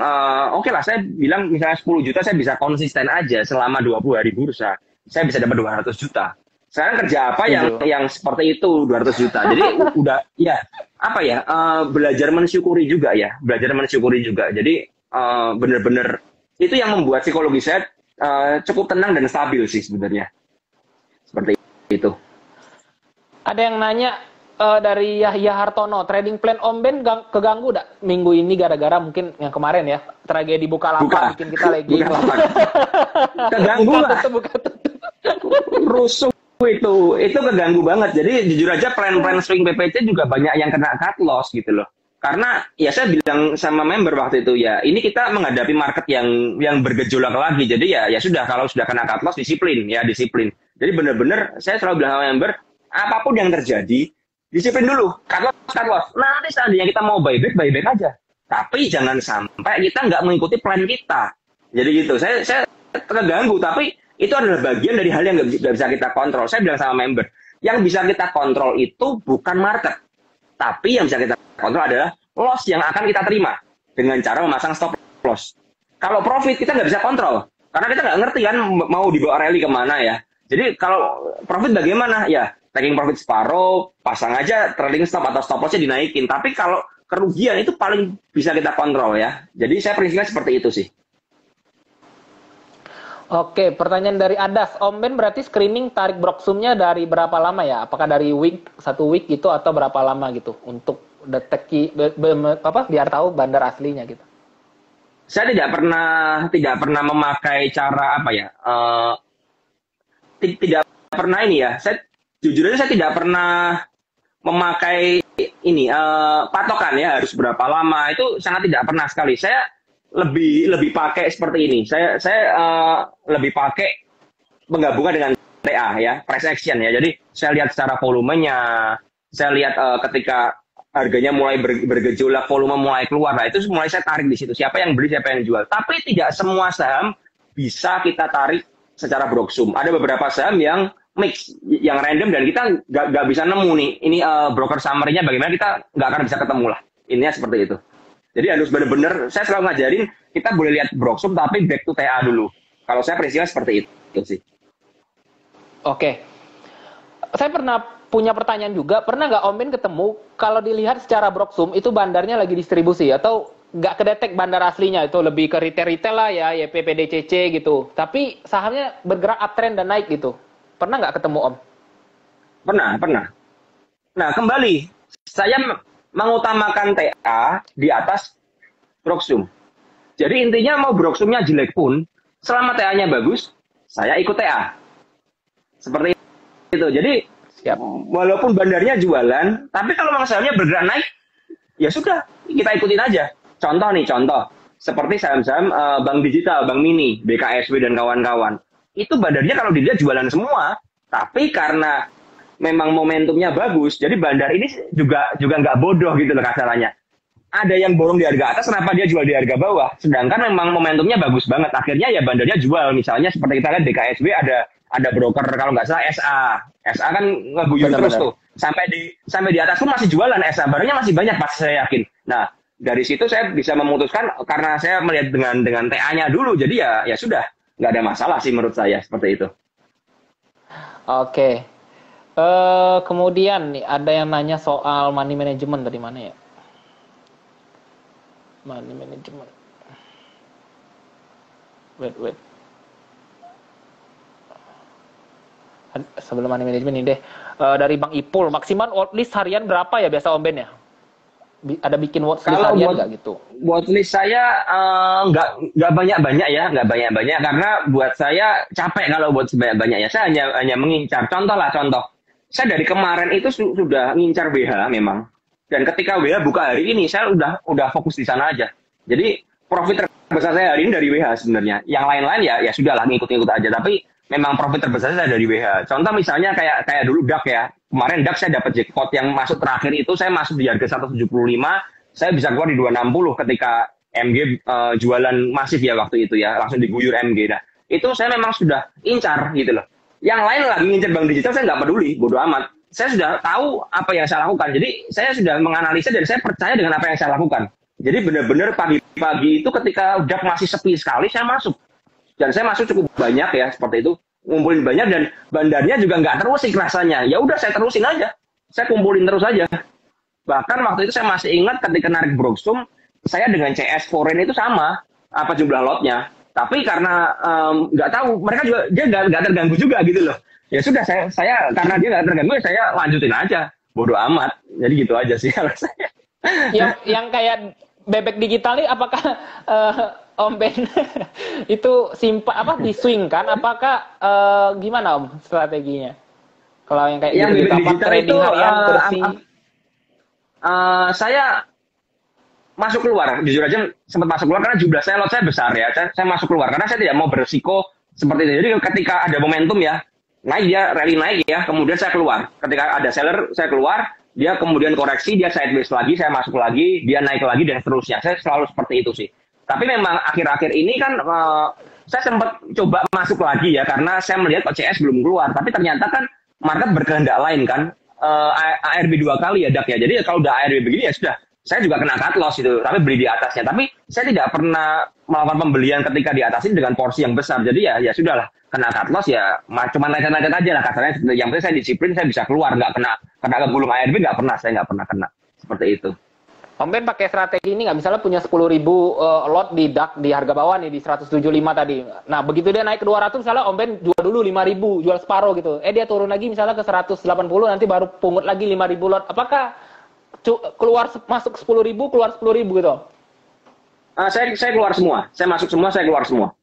oke lah, saya bilang misalnya 10 juta saya bisa konsisten aja selama 20 hari bursa, saya bisa dapat 200 juta. Sekarang kerja apa yang seperti itu 200 juta. Jadi udah ya apa ya belajar mensyukuri juga ya, Jadi bener-bener itu yang membuat psikologi saya cukup tenang dan stabil sih sebenarnya. Seperti itu.
Ada yang nanya dari Yahya Hartono, trading plan Om Ben keganggu enggak minggu ini gara-gara mungkin yang kemarin ya, tragedi Bukalapak bikin kita lagi.
Keganggu lah. Rusuh itu keganggu banget. Jadi jujur aja plan-plan swing PPC juga banyak yang kena cut loss gitu loh. Karena ya saya bilang sama member waktu itu ya, ini kita menghadapi market yang bergejolak lagi. Jadi ya sudah, kalau sudah kena cut loss disiplin. Jadi benar-benar saya selalu bilang sama member, apapun yang terjadi disiplin dulu, cut loss. Nanti seandainya kita mau buyback aja. Tapi jangan sampai kita nggak mengikuti plan kita. Jadi gitu. Saya terganggu, tapi itu adalah bagian dari hal yang nggak bisa kita kontrol. Saya bilang sama member, yang bisa kita kontrol itu bukan market, tapi yang bisa kita kontrol adalah loss yang akan kita terima dengan cara memasang stop loss. Kalau profit kita nggak bisa kontrol, karena kita nggak ngerti kan mau dibawa rally kemana ya. Jadi kalau profit bagaimana? Ya taking profit separuh, pasang aja trailing stop atau stop lossnya dinaikin. Tapi kalau kerugian itu paling bisa kita kontrol ya. Jadi saya prinsipnya seperti itu sih.
Oke, pertanyaan dari Adas. Om Ben berarti screening tarik broksumnya dari berapa lama ya? Apakah dari satu week gitu atau berapa lama gitu untuk deteksi biar tahu bandar aslinya gitu?
Saya tidak pernah memakai cara apa ya? Tidak pernah ini ya. Saya jujur aja saya tidak pernah memakai ini patokan ya harus berapa lama. Itu sangat tidak pernah sekali. Saya lebih pakai seperti ini. Saya lebih pakai penggabungan dengan TA ya, price action ya. Jadi saya lihat secara volumenya, saya lihat ketika harganya mulai bergejolak, volume mulai keluar. Nah, itu mulai saya tarik di situ. Siapa yang beli, siapa yang jual. Tapi tidak semua saham bisa kita tarik secara broksum. Ada beberapa saham yang mix, yang random dan kita nggak bisa nemu nih. Ini broker summary-nya bagaimana, kita nggak akan bisa ketemu lah. Intinya seperti itu. Jadi harus benar-benar, saya selalu ngajarin, kita boleh lihat broksum tapi back to TA dulu. Kalau saya prinsipnya seperti itu sih.
Oke. Saya pernah punya pertanyaan juga, pernah nggak Om Ben ketemu, kalau dilihat secara broksum, itu bandarnya lagi distribusi, atau nggak kedetek bandar aslinya, itu lebih ke retail lah ya, YP, PDCC gitu. Tapi sahamnya bergerak uptrend dan naik gitu. Pernah nggak ketemu Om?
Pernah. Nah, kembali, saya mengutamakan TA di atas broksum. Jadi intinya mau broksumnya jelek pun, selama TA-nya bagus, saya ikut TA. Seperti itu. Jadi walaupun bandarnya jualan, tapi kalau sahamnya bergerak naik, ya sudah, kita ikutin aja. Contoh. Seperti saham-saham bank digital, bank mini, BKSW dan kawan-kawan. Itu bandarnya kalau dilihat jualan semua, tapi karena memang momentumnya bagus, jadi bandar ini juga nggak bodoh gitu loh kasarannya. Ada yang borong di harga atas, kenapa dia jual di harga bawah? Sedangkan memang momentumnya bagus banget. Akhirnya ya bandarnya jual. Misalnya seperti kita lihat BKSW ada broker kalau nggak salah SA kan ngebuyur terus tuh. Sampai di atas pun masih jualan SA. Barangnya masih banyak pas saya yakin. Nah dari situ saya bisa memutuskan karena saya melihat dengan TA-nya dulu. Jadi ya sudah nggak ada masalah sih menurut saya seperti itu.
Oke. Kemudian nih ada yang nanya soal money management dari mana ya? Money management. Wait. Sebelum money management ini deh. Dari Bang Ipul, maksimal list harian berapa ya biasa Om Ben ya? Ada bikin watchlist
Kalau
harian nggak gitu?
watchlist saya nggak banyak-banyak ya, nggak banyak-banyak karena buat saya capek kalau buat sebanyak-banyak ya. Saya hanya mengincar. Contoh. Saya dari kemarin itu sudah ngincar WH memang. Dan ketika WH buka hari ini, saya udah fokus di sana aja. Jadi profit terbesar saya hari ini dari WH sebenarnya. Yang lain-lain ya sudahlah ngikut-ngikut aja. Tapi memang profit terbesar saya dari WH. Contoh misalnya kayak dulu DAX ya. Kemarin DAX saya dapat jackpot yang masuk terakhir itu saya masuk di harga 175, saya bisa keluar di 260 ketika MG jualan masif ya waktu itu ya, langsung diguyur MG. Nah, itu saya memang sudah incar gitu loh. Yang lain lagi ngincar bank digital saya nggak peduli, bodo amat. Saya sudah tahu apa yang saya lakukan. Jadi saya sudah menganalisa dan saya percaya dengan apa yang saya lakukan. Jadi benar-benar pagi-pagi itu ketika DAX masih sepi sekali saya masuk. Dan saya masuk cukup banyak ya seperti itu, ngumpulin banyak dan bandarnya juga nggak terusik rasanya. Ya udah saya terusin aja, saya kumpulin terus aja. Bahkan waktu itu saya masih ingat ketika narik Broksum, saya dengan CS Foreign itu sama apa jumlah lotnya. Tapi karena nggak tahu, mereka juga dia nggak terganggu juga gitu loh. Ya sudah saya karena dia nggak terganggu ya saya lanjutin aja, bodo amat. Jadi gitu aja sih kalau saya.
Yang kayak bebek digital nih, apakah Om Ben itu di swing kan? Apakah gimana Om strateginya? Kalau yang kayak
yang
gitu,
bebek digital
trading
itu
harian bersih.
Saya masuk keluar, jujur aja sempat masuk keluar karena jumlah saya lot saya besar ya. Saya masuk keluar karena saya tidak mau beresiko seperti itu. Jadi ketika ada momentum ya, rally naik ya, kemudian saya keluar. Ketika ada seller, saya keluar, dia kemudian koreksi, dia sideways lagi, saya masuk lagi, dia naik lagi dan seterusnya. Saya selalu seperti itu sih. Tapi memang akhir-akhir ini kan saya sempat coba masuk lagi ya karena saya melihat OCS belum keluar. Tapi ternyata kan market berkehendak lain kan. ARB 2 kali ya DAX ya. Jadi kalau udah ARB begini ya sudah. Saya juga kena cut loss itu, tapi beli di atasnya. Tapi saya tidak pernah melakukan pembelian ketika di atas ini dengan porsi yang besar. Jadi ya sudahlah, kena cut loss ya cuma naik-naik aja lah kasarnya. Yang penting saya disiplin, saya bisa keluar, nggak kena ke gulung ARB saya nggak pernah kena seperti itu.
Om Ben pakai strategi ini nggak? Misalnya punya 10.000 lot di DAX di harga bawah nih di 175 tadi. Nah begitu dia naik ke 200 misalnya Om Ben jual dulu 5.000, jual separuh gitu. Dia turun lagi misalnya ke 180 nanti baru pungut lagi 5.000 lot. Apakah keluar masuk 10.000 keluar 10.000 gitu?
Saya keluar semua, saya masuk semua, saya keluar semua.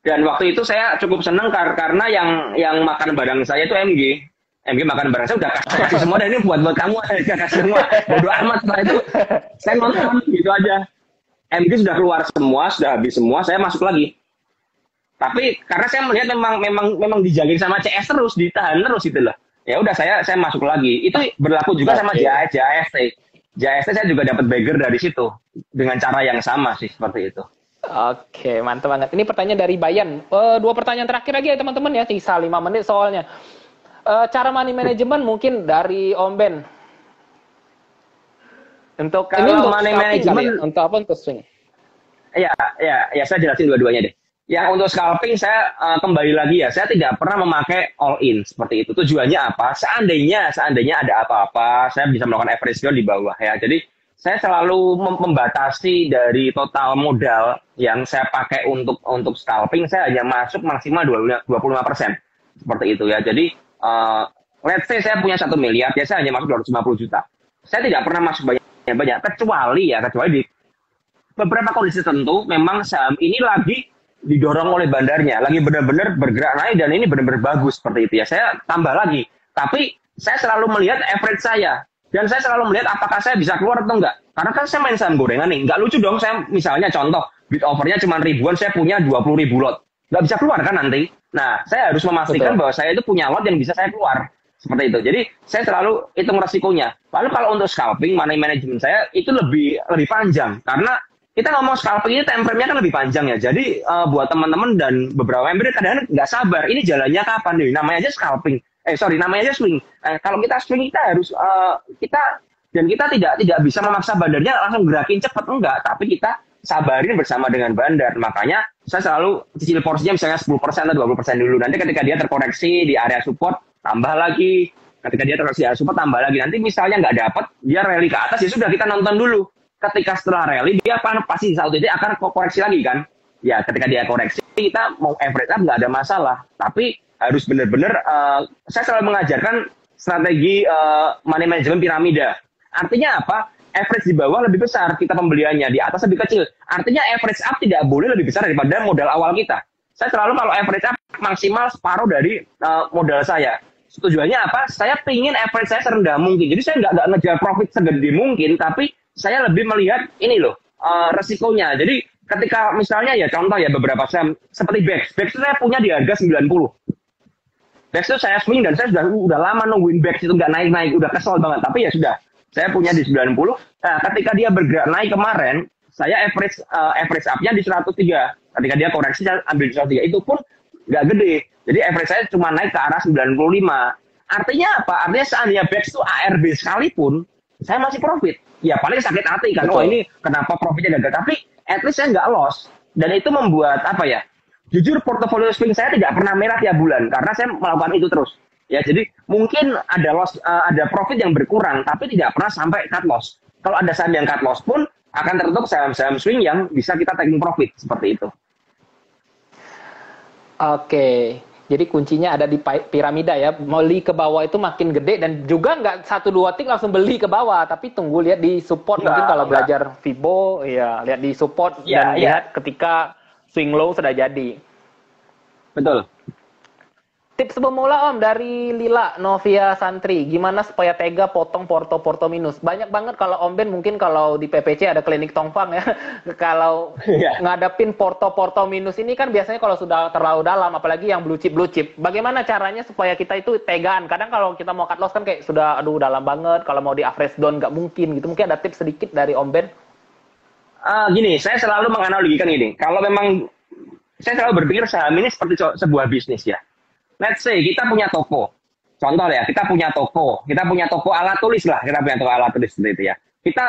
Dan waktu itu saya cukup senang karena yang makan barang saya itu MG makan barang saya udah kasih semua dan ini buat kamu saya kasih semua. Bodo amat setelah itu saya nonton gitu aja. MG sudah keluar semua, sudah habis semua, saya masuk lagi. Tapi karena saya melihat memang dijagain sama CS terus, ditahan terus gitu loh. Ya udah saya masuk lagi. Itu berlaku juga sama JAST. JAST saya juga dapat bagger dari situ dengan cara yang sama sih seperti itu.
Oke, mantap banget. Ini pertanyaan dari Bayan. 2 pertanyaan terakhir lagi ya teman-teman ya, sisa 5 menit soalnya. Cara money management mungkin dari Om Ben. Untuk
kalau money management
ya? Untuk apa? Untuk swing.
Ya, saya jelasin dua-duanya deh. Yang untuk scalping saya kembali lagi ya, saya tidak pernah memakai all in seperti itu. Tujuannya apa? Seandainya ada apa-apa, saya bisa melakukan average di bawah ya. Jadi saya selalu membatasi dari total modal yang saya pakai untuk scalping, saya hanya masuk maksimal 25%. Seperti itu ya. Jadi let's say saya punya 1 miliar, ya saya hanya masuk 250 juta. Saya tidak pernah masuk banyak, kecuali di beberapa kondisi tertentu memang saham ini lagi didorong oleh bandarnya, lagi benar-benar bergerak naik dan ini benar-benar bagus seperti itu ya. Saya tambah lagi. Tapi saya selalu melihat average saya. Dan saya selalu melihat apakah saya bisa keluar atau enggak. Karena kan saya main saham gorengan nih. Enggak lucu dong saya misalnya contoh, bid overnya cuma ribuan, saya punya 20.000 lot. Enggak bisa keluar kan nanti. Nah, saya harus memastikan bahwa saya itu punya lot yang bisa saya keluar. Seperti itu. Jadi, saya selalu hitung resikonya. Lalu kalau untuk scalping, money management saya itu lebih panjang. Karena kita ngomong scalping ini time frame-nya kan lebih panjang ya. Jadi, buat teman-teman dan beberapa member kadang-kadang nggak sabar. Ini jalannya kapan nih? Namanya aja scalping. Namanya aja swing. Kalau kita swing, kita harus kita tidak bisa memaksa bandarnya langsung gerakin cepat, enggak. Tapi kita sabarin bersama dengan bandar. Makanya saya selalu cicil porsinya misalnya 10% atau 20% dulu. Nanti ketika dia terkoreksi di area support, tambah lagi. Ketika dia terkoreksi di area support, tambah lagi. Nanti misalnya nggak dapat, dia rally ke atas, ya sudah kita nonton dulu. Ketika setelah rally, dia pasti di saat itu akan koreksi lagi kan. Ya, ketika dia koreksi, kita mau average up nggak ada masalah. Tapi harus benar-benar, saya selalu mengajarkan strategi money management piramida. Artinya apa? average di bawah lebih besar kita pembeliannya, di atas lebih kecil. Artinya average up tidak boleh lebih besar daripada modal awal kita. Saya selalu kalau average up maksimal separuh dari modal saya. Tujuannya apa? Saya pingin average saya serendah mungkin. Jadi saya nggak ngejar profit segede mungkin, tapi saya lebih melihat ini loh resikonya. Jadi ketika misalnya ya contoh ya beberapa saham seperti BEX itu saya punya di harga 90. BEX itu saya swing dan saya udah lama nungguin BEX itu nggak naik-naik, udah kesel banget. Tapi ya sudah, saya punya di 90. Nah, ketika dia bergerak naik kemarin, saya average up-nya di 103. Ketika dia koreksi saya ambil di 103. Itu pun nggak gede. Jadi average saya cuma naik ke arah 95. Artinya apa? Artinya seandainya BEX itu ARB sekalipun, saya masih profit. Ya paling sakit hati kan, oh ini kenapa profitnya gagal. Tapi at least saya nggak loss. Dan itu membuat apa ya? Jujur portofolio swing saya tidak pernah merah tiap bulan karena saya melakukan itu terus. Ya, jadi mungkin ada loss, ada profit yang berkurang, tapi tidak pernah sampai cut loss. Kalau ada saham yang cut loss pun akan tertutup saham-saham swing yang bisa kita taking profit seperti itu.
Oke, jadi kuncinya ada di piramida ya. Beli ke bawah itu makin gede dan juga nggak 1-2 tik langsung beli ke bawah, tapi tunggu lihat di support. Mungkin kalau belajar Fibo, ya lihat di support dan lihat ketika swing low sudah jadi.
Betul.
Tips pemula Om dari Lila Novia Santri, gimana supaya tega potong porto minus? Banyak banget kalau Om Ben mungkin kalau di PPC ada klinik tongfang ya. Kalau ngadepin porto minus ini kan biasanya kalau sudah terlalu dalam, apalagi yang blue chip. Bagaimana caranya supaya kita itu tegaan? Kadang kalau kita mau cut loss kan kayak sudah aduh dalam banget, kalau mau di average down nggak mungkin gitu. Mungkin ada tips sedikit dari Om Ben?
Gini, saya selalu menganalogikan ini. Kalau memang saya selalu berpikir saham ini seperti sebuah bisnis ya. Let's say kita punya toko. Contoh ya, kita punya toko alat tulis lah, kita punya toko alat tulis seperti itu ya. Kita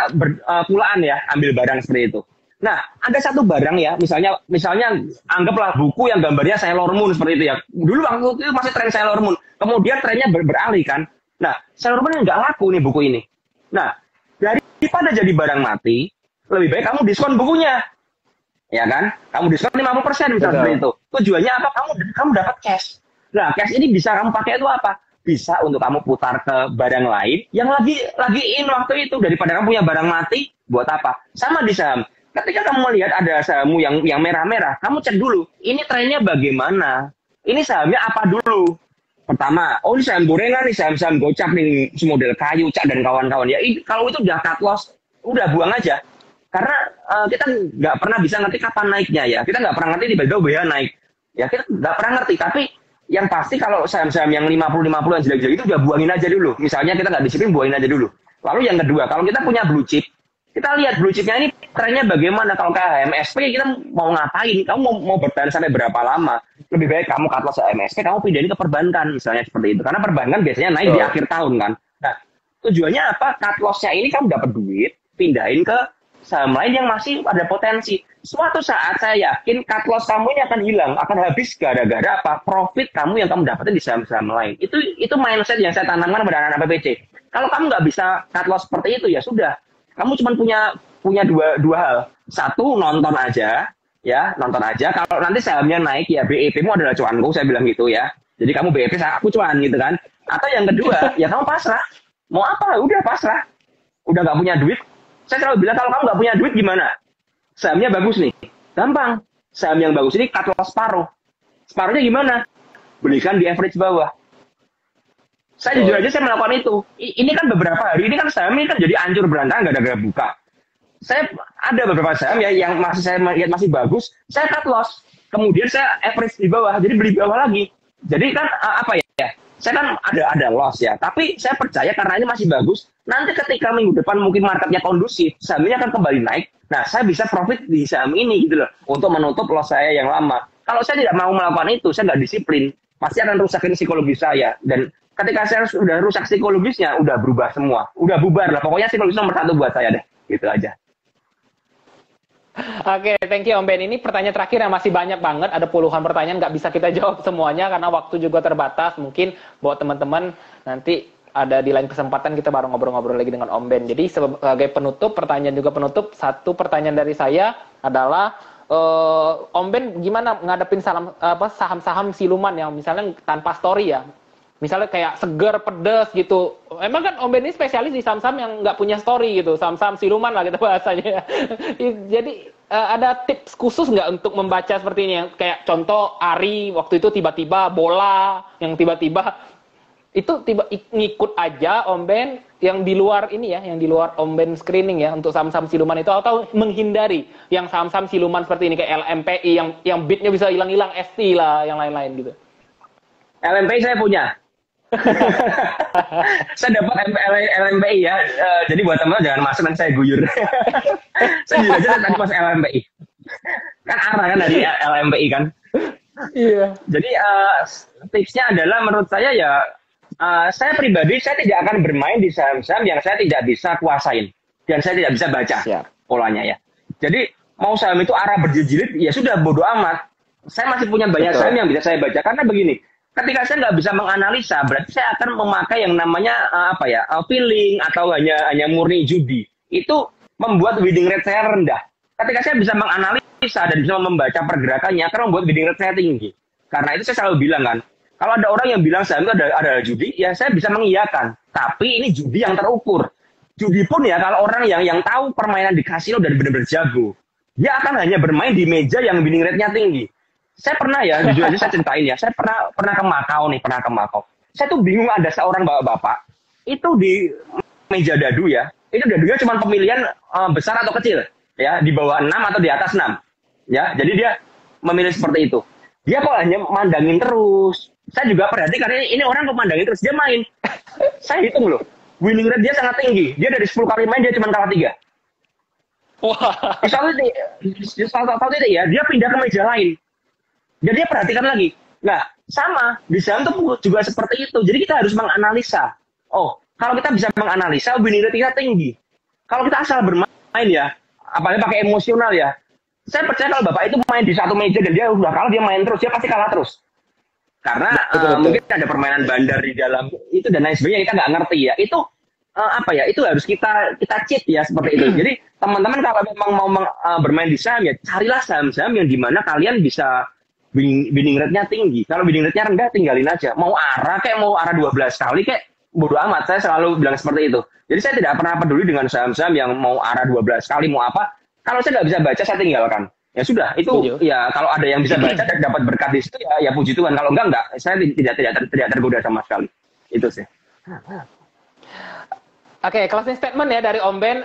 pulaan ya, ambil barang seperti itu. Nah, ada satu barang ya, misalnya anggaplah buku yang gambarnya Sailor Moon seperti itu ya. Dulu waktu itu masih tren Sailor Moon. Kemudian trennya beralih kan. Nah, Sailor Moon nggak laku nih buku ini. Nah, daripada jadi barang mati, lebih baik kamu diskon bukunya. Ya kan? Kamu diskon 50% misalnya seperti itu. Tujuannya apa? Kamu dapat cash. Nah, cash ini bisa kamu pakai itu apa? Bisa untuk kamu putar ke barang lain yang lagi in waktu itu, daripada kamu punya barang mati, buat apa? Sama di saham. Ketika kamu melihat ada sahammu yang merah-merah, kamu cek dulu, ini trennya bagaimana? Ini sahamnya apa dulu? Pertama, oh ini saham gorengan nih, saham gocap nih, model kayu, cak dan kawan-kawan. Ya, kalau itu udah cut loss, udah buang aja. Karena kita nggak pernah bisa ngerti kapan naiknya ya. Kita nggak pernah ngerti tiba-tiba WH naik. Ya, kita nggak pernah ngerti, tapi yang pasti kalau saham-saham yang 50-50 yang jelek-jelek itu udah buangin aja dulu. Misalnya kita nggak disiplin, buangin aja dulu. Lalu yang kedua, kalau kita punya blue chip, kita lihat blue chipnya ini trennya bagaimana. Kalau kayak MSP kita mau ngapain? Kamu mau bertahan sampai berapa lama? Lebih baik kamu cut loss MSP, kamu pindahin ke perbankan misalnya seperti itu. Karena perbankan biasanya naik di akhir tahun kan. Nah, tujuannya apa? Cut loss-nya ini kamu dapat duit, pindahin ke saham lain yang masih ada potensi. Suatu saat saya yakin cut loss kamu ini akan hilang, akan habis gara-gara apa? Profit kamu yang kamu dapatin di saham-saham lain. Itu mindset yang saya tanamkan pada anak-anak PPC. Kalau kamu nggak bisa cut loss seperti itu ya sudah. Kamu cuma punya dua hal. Satu, nonton aja, ya nonton aja. Kalau nanti sahamnya naik ya BEP-mu adalah cuanku, saya bilang gitu ya. Jadi kamu BEP aku cuan gitu kan. Atau yang kedua, ya kamu pasrah. Mau apa? Udah pasrah. Udah nggak punya duit. Saya selalu bilang kalau kamu nggak punya duit gimana? Sahamnya bagus nih, gampang. Saham yang bagus ini cut loss separuh. Separuhnya gimana? Belikan di average bawah. Saya jujur aja saya melakukan itu. Ini kan beberapa hari ini kan saham ini kan jadi hancur berantakan, nggak ada buka. Saya ada beberapa saham ya yang masih saya lihat masih bagus, saya cut loss. Kemudian saya average di bawah, jadi beli di bawah lagi. Jadi kan apa ya? Saya kan ada loss ya, tapi saya percaya karena ini masih bagus. Nanti ketika minggu depan mungkin marketnya kondusif, sahamnya akan kembali naik. Nah, saya bisa profit di saham ini gitu loh, untuk menutup loss saya yang lama. Kalau saya tidak mau melakukan itu, saya nggak disiplin, pasti akan rusakin psikologis saya. Dan ketika saya sudah rusak psikologisnya, udah berubah semua, udah bubar lah. Pokoknya psikologis nomor 1 buat saya deh, gitu aja.
Oke, thank you Om Ben. Ini pertanyaan terakhir yang masih banyak banget. Ada puluhan pertanyaan, nggak bisa kita jawab semuanya karena waktu juga terbatas. Mungkin buat teman-teman nanti ada di lain kesempatan kita baru ngobrol-ngobrol lagi dengan Om Ben. Jadi sebagai penutup, pertanyaan juga penutup. Satu pertanyaan dari saya adalah, Om Ben gimana ngadepin saham-saham siluman yang misalnya tanpa story ya? misalnya kayak seger, pedes gitu. Emang kan Om Ben ini spesialis di saham-saham yang nggak punya story gitu, saham-saham siluman lah kita bahasanya. Jadi ada tips khusus nggak untuk membaca seperti ini? Yang kayak contoh Ari waktu itu tiba-tiba bola, yang tiba-tiba itu ngikut aja Om Ben yang di luar ini ya, yang di luar Om Ben screening ya untuk saham-saham siluman itu, atau menghindari yang saham-saham siluman seperti ini kayak LMPI yang bidnya bisa hilang-hilang, ST lah, yang lain-lain gitu.
LMPI saya punya. Saya dapat LMPI ya. Jadi buat teman-teman jangan masuk nanti saya guyur. Saya jujur aja tadi masuk LMPI. Kan arah kan dari LMPI kan.
Iya.
Jadi tipsnya adalah menurut saya ya, saya pribadi saya tidak akan bermain di saham-saham yang saya tidak bisa kuasain dan saya tidak bisa baca polanya ya. Jadi mau saham itu arah berjilid ya sudah bodo amat. Saya masih punya banyak saham yang bisa saya baca karena begini. Ketika saya nggak bisa menganalisa, berarti saya akan memakai yang namanya feeling atau hanya murni judi. Itu membuat winning rate saya rendah. Ketika saya bisa menganalisa dan bisa membaca pergerakannya, akan membuat winning rate saya tinggi. Karena itu saya selalu bilang kan, kalau ada orang yang bilang saham itu ada judi, ya saya bisa mengiyakan. Tapi ini judi yang terukur. Judi pun ya kalau orang yang tahu permainan di kasino dan benar-benar jago, dia akan hanya bermain di meja yang winning rate-nya tinggi. Saya pernah ya, jujur aja saya ceritain ya, saya pernah ke Makau. Saya tuh bingung ada seorang bapak-bapak, itu di meja dadu ya, itu dadunya cuma pemilihan besar atau kecil, ya, di bawah 6 atau di atas 6. Ya, jadi dia memilih seperti itu. Dia kok hanya mandangin terus. Saya juga perhati karena ini orang kok mandangin terus, dia main. Saya hitung loh, winning rate dia sangat tinggi. Dia dari 10 kali main, dia cuma kalah 3. Wah. Di satu titik ya, dia pindah ke meja lain. Jadi dia perhatikan lagi. Nah, sama. Di saham tuh juga seperti itu. Jadi kita harus menganalisa. Oh, kalau kita bisa menganalisa, winning rate kita tinggi. Kalau kita asal bermain ya, apalagi pakai emosional ya, saya percaya kalau bapak itu main di satu meja dan dia udah kalah, dia main terus, dia pasti kalah terus. Karena mungkin ada permainan bandar di dalam itu dan lain sebagainya, kita nggak ngerti ya. Itu itu harus kita cheat ya seperti itu. Jadi teman-teman kalau memang mau bermain di saham ya, carilah saham-saham yang dimana kalian bisa winning rate-nya tinggi. Kalau winning rate-nya rendah, tinggalin aja. Mau arah 12 kali kayak bodo amat. Saya selalu bilang seperti itu. Jadi saya tidak pernah peduli dengan saham-saham yang mau arah 12 kali, mau apa. Kalau saya nggak bisa baca, saya tinggalkan. Ya sudah, itu ya kalau ada yang bisa baca dan dapat berkat di situ ya puji Tuhan. Kalau enggak. Saya tidak tergoda sama sekali. Itu sih.
Oke, closing statement ya dari Om Ben.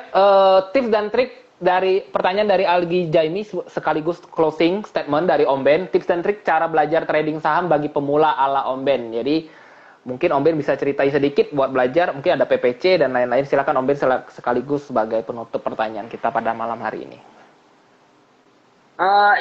Tips dan trik dari pertanyaan dari Algi Jaimi sekaligus closing statement dari Om Ben, tips dan trik cara belajar trading saham bagi pemula ala Om Ben. Jadi mungkin Om Ben bisa ceritain sedikit buat belajar, mungkin ada PPC dan lain-lain. Silakan Om Ben sekaligus sebagai penutup pertanyaan kita pada malam hari ini.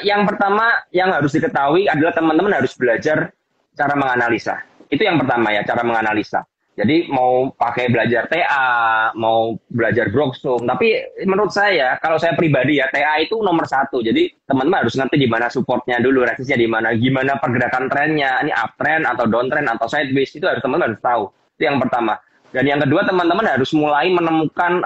Yang pertama yang harus diketahui adalah teman-teman harus belajar cara menganalisa. Itu yang pertama ya, cara menganalisa. Jadi mau pakai belajar TA, mau belajar Broksum, tapi menurut saya, kalau saya pribadi ya, TA itu nomor 1. Jadi teman-teman harus ngerti di mana supportnya dulu, resistnya di mana, gimana pergerakan trennya, ini uptrend atau downtrend atau sideways, itu harus teman-teman harus tahu. Itu yang pertama. Dan yang kedua, teman-teman harus mulai menemukan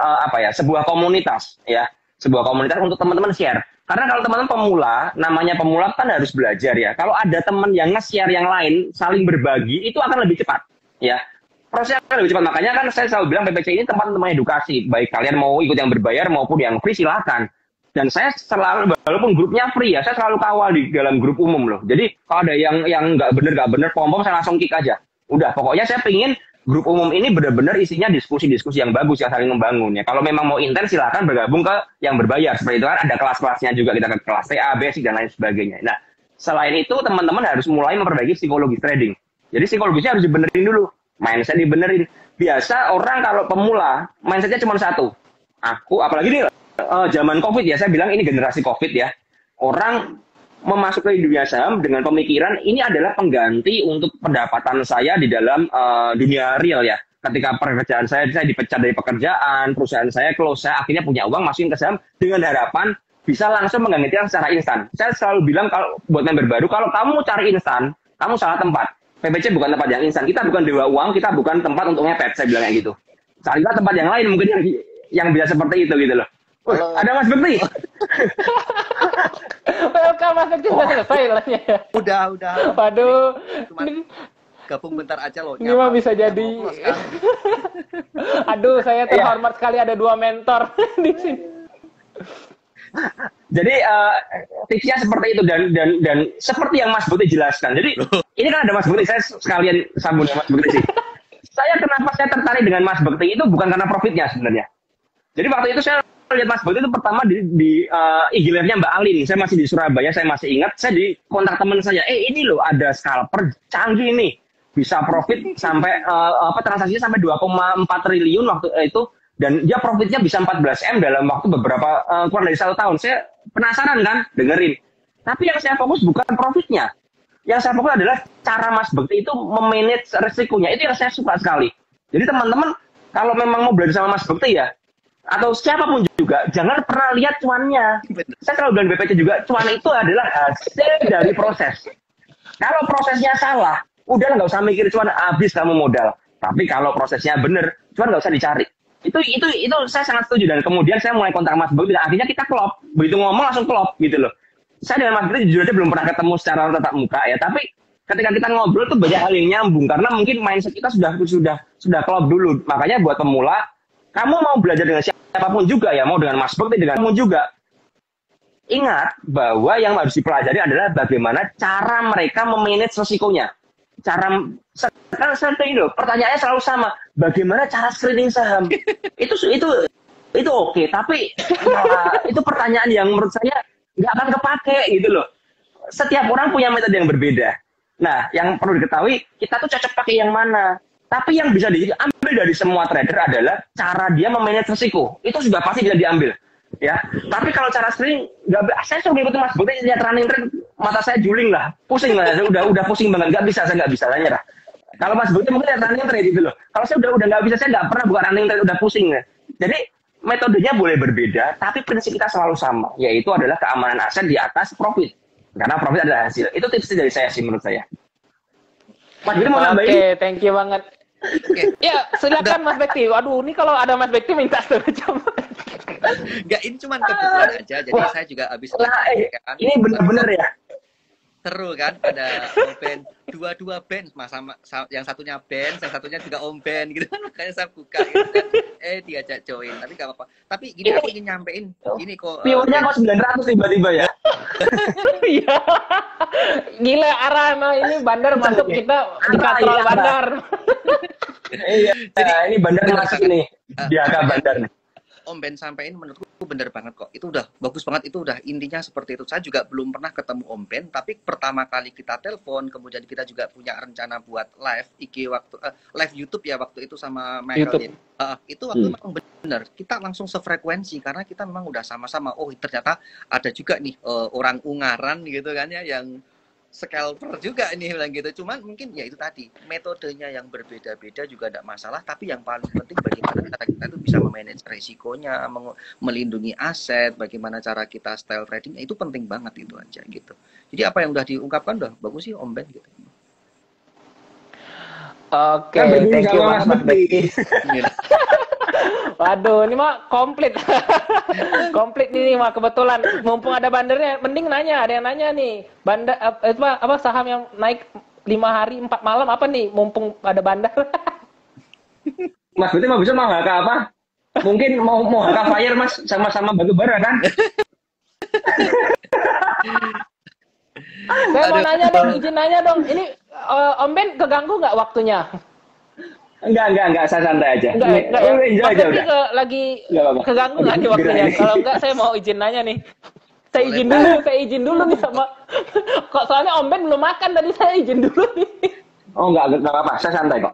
sebuah komunitas ya, sebuah komunitas untuk teman-teman share. Karena kalau teman-teman pemula, namanya pemula kan harus belajar ya. Kalau ada teman yang nge-share yang lain, saling berbagi, itu akan lebih cepat ya. Prosesnya lebih cepat. Makanya kan saya selalu bilang PPC ini tempat untuk mengedukasi. Baik kalian mau ikut yang berbayar maupun yang free, silakan. Dan saya selalu, walaupun grupnya free ya, saya selalu kawal di dalam grup umum loh. Jadi kalau ada yang nggak bener, pom-pom saya langsung kick aja. Udah, pokoknya saya pingin grup umum ini benar-benar isinya diskusi-diskusi yang bagus, yang saling membangun ya. Kalau memang mau intens, silakan bergabung ke yang berbayar. Seperti itu kan ada kelas-kelasnya juga, kita ke kelas TA, basic, dan lain sebagainya. Nah, selain itu teman-teman harus mulai memperbaiki psikologi trading. Jadi psikologisnya harus dibenerin dulu. Mindset dibenerin. Biasa orang kalau pemula, mindsetnya cuma satu. Aku, apalagi nih zaman COVID ya, saya bilang ini generasi COVID ya. Orang memasuki dunia saham dengan pemikiran ini adalah pengganti untuk pendapatan saya di dalam dunia real ya. Ketika pekerjaan saya dipecat dari pekerjaan, perusahaan saya close, saya akhirnya punya uang masukin ke saham dengan harapan bisa langsung menggantikan secara instan. Saya selalu bilang kalau buat member baru, kalau kamu cari instan, kamu salah tempat. PPC bukan tempat yang instan. Kita bukan dewa uang, kita bukan tempat untuk ngepet, saya bilang kayak gitu. Carilah tempat yang lain mungkin yang bisa seperti itu gitu loh. Ada Mas Bekti.
Welcome Mas Bekti, sudah selesai lah.
Udah.
Waduh.
Gabung bentar aja loh.
Ini mah bisa jadi. Aduh, saya terhormat sekali ada 2 mentor di sini.
Jadi tipsnya seperti itu dan seperti yang Mas Bukti jelaskan. Jadi ini kan ada Mas Bukti, saya sekalian sambung dengan Mas Bukti sih. Kenapa saya tertarik dengan Mas Bukti itu bukan karena profitnya sebenarnya. Jadi waktu itu saya lihat Mas Bukti itu pertama di IG Live-nya Mbak Alin. Saya masih di Surabaya, saya masih ingat. Saya di kontak teman saya. Ini loh ada scalper canggih nih, bisa profit sampai transaksinya sampai 2,4 triliun waktu itu. Dan dia profitnya bisa 14M dalam waktu beberapa kurang dari 1 tahun. Saya penasaran kan, dengerin. Tapi yang saya fokus bukan profitnya. Yang saya fokus adalah cara Mas Bukti itu memanage resikonya. Itu yang saya suka sekali. Jadi teman-teman, kalau memang mau belajar sama Mas Bukti ya, atau siapapun juga, jangan pernah lihat cuannya. Saya selalu bilang BPC juga, cuan itu adalah hasil dari proses. Kalau prosesnya salah, udah nggak usah mikir cuan, habis kamu modal. Tapi kalau prosesnya bener, cuan nggak usah dicari. Itu saya sangat setuju, dan kemudian saya mulai kontak Mas Bukti dan akhirnya kita klop. Begitu ngomong langsung klop gitu loh. Saya dengan Mas Bukti jujur aja belum pernah ketemu secara tatap muka ya, tapi ketika kita ngobrol tuh banyak hal yang nyambung karena mungkin mindset kita sudah klop dulu. Makanya buat pemula, kamu mau belajar dengan siapapun juga ya, mau dengan Mas Bukti, dengan kamu juga. Ingat bahwa yang harus dipelajari adalah bagaimana cara mereka memanage resikonya. Sekarang itu pertanyaannya selalu sama, bagaimana cara screening saham? itu oke, tapi itu pertanyaan yang menurut saya nggak akan kepake gitu loh. Setiap orang punya metode yang berbeda. Nah, yang perlu diketahui, kita tuh cocok pakai yang mana. Tapi yang bisa diambil dari semua trader adalah cara dia memanage resiko. Itu sudah pasti bisa diambil. Ya, tapi kalau cara screening, saya suruh ngikutin Mas Bukti lihat running trade, mata saya juling lah, pusing lah, udah pusing banget, saya nggak bisa, saya nyerah. Kalau Mas Bukti mungkin lihat running trade gitu loh. Kalau saya udah nggak bisa, saya nggak pernah buka running trade, udah pusing ya. Jadi metodenya boleh berbeda, tapi prinsip kita selalu sama, yaitu adalah keamanan aset di atas profit. Karena profit adalah hasil. Itu tips dari saya sih menurut saya. Mas Bukti mau nambahin?
Oke, thank you banget. Ya, silakan Mas Bekti. Waduh, ini kalau ada Mas Bekti minta 1 jam.
Enggak, ini cuma kebetulan aja. Jadi saya juga habis
kan. Ini benar-benar ya.
Seru kan, ada band, dua band, yang satunya band, yang satunya juga band gitu. Makanya saya buka gitu kan. Diajak join, tapi nggak apa-apa. Tapi gini aku ingin nyampein, gini kok.
Viewernya kok 900 tiba-tiba ya.
Iya. Gila Arana ini bandar masuk kita dikatrol bandar.
Iya. Jadi ini bandar masuk nih. Diaga bandar nih.
Om Ben sampein menurutku bener banget kok. Itu udah bagus banget, itu udah intinya seperti itu. Saya juga belum pernah ketemu Om Ben, tapi pertama kali kita telepon, kemudian kita juga punya rencana buat live IG live YouTube ya waktu itu sama Michael. Itu waktu memang bener. Kita langsung sefrekuensi karena kita memang udah sama-sama. Oh, ternyata ada juga nih orang Ungaran gitu kan ya yang scalper juga ini bilang gitu. Cuman mungkin ya itu tadi metodenya yang berbeda-beda juga tidak masalah, tapi yang paling penting bagaimana cara kita itu bisa memanage resikonya, melindungi aset, bagaimana cara kita style trading, itu penting banget itu aja gitu. Jadi apa yang udah diungkapkan udah bagus sih Om Ben gitu.
Oke, thank you Mas Bekti. Waduh, ini mah komplit. Komplit ini mah kebetulan. Mumpung ada bandernya, mending nanya, ada yang nanya nih. Bandar apa saham yang naik 5 hari 4 malam apa nih? Mumpung ada bandar.
Mas Bukti mau bisa mau nggak apa? Mungkin mau haka fire Mas, sama-sama batu bara kan?
Saya mau nanya dong, izin nanya dong. Ini Om Ben keganggu nggak waktunya?
Enggak, saya santai aja.
Enggak ya. Mas lagi keganggu nggak nih waktunya? Kalau enggak, saya mau izin nanya nih. Saya izin dulu nih sama. Kok soalnya Om Ben belum makan tadi, saya izin dulu nih.
Oh enggak apa-apa, saya santai kok.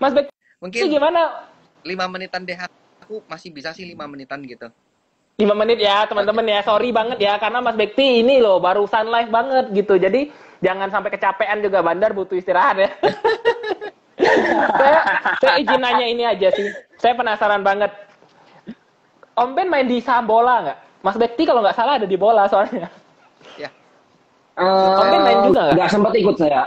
Mas Bek, mungkin gimana?
5 menitan deh, aku masih bisa sih 5 menitan gitu.
5 menit ya teman-teman ya, sorry banget ya karena Mas Bekti ini loh barusan live banget gitu, jadi jangan sampai kecapean juga, bandar butuh istirahat ya. saya izin nanya ini aja sih, saya penasaran banget. Om Ben main di saham bola nggak? Mas Bekti kalau nggak salah ada di bola soalnya. Ya. Om Ben main juga nggak?
Nggak sempat ikut saya.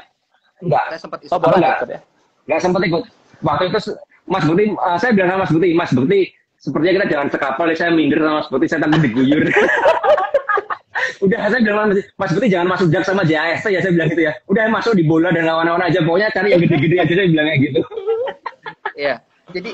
Nggak.
Saya sempat
ikut. Oh bola nggak ya?
Nggak sempat ikut. Waktu itu Mas Bekti, saya bilang sama Mas Bekti, sepertinya kita jangan sekapal, saya minder sama Mas Bekti, saya takut diguyur. Udah saya bilang Mas Budi jangan masuk JAK sama JAST ya, saya bilang gitu ya. Udah masuk di bola dan lawan-lawan aja, pokoknya cari yang gede-gede aja, saya bilangnya gitu.
Ya, jadi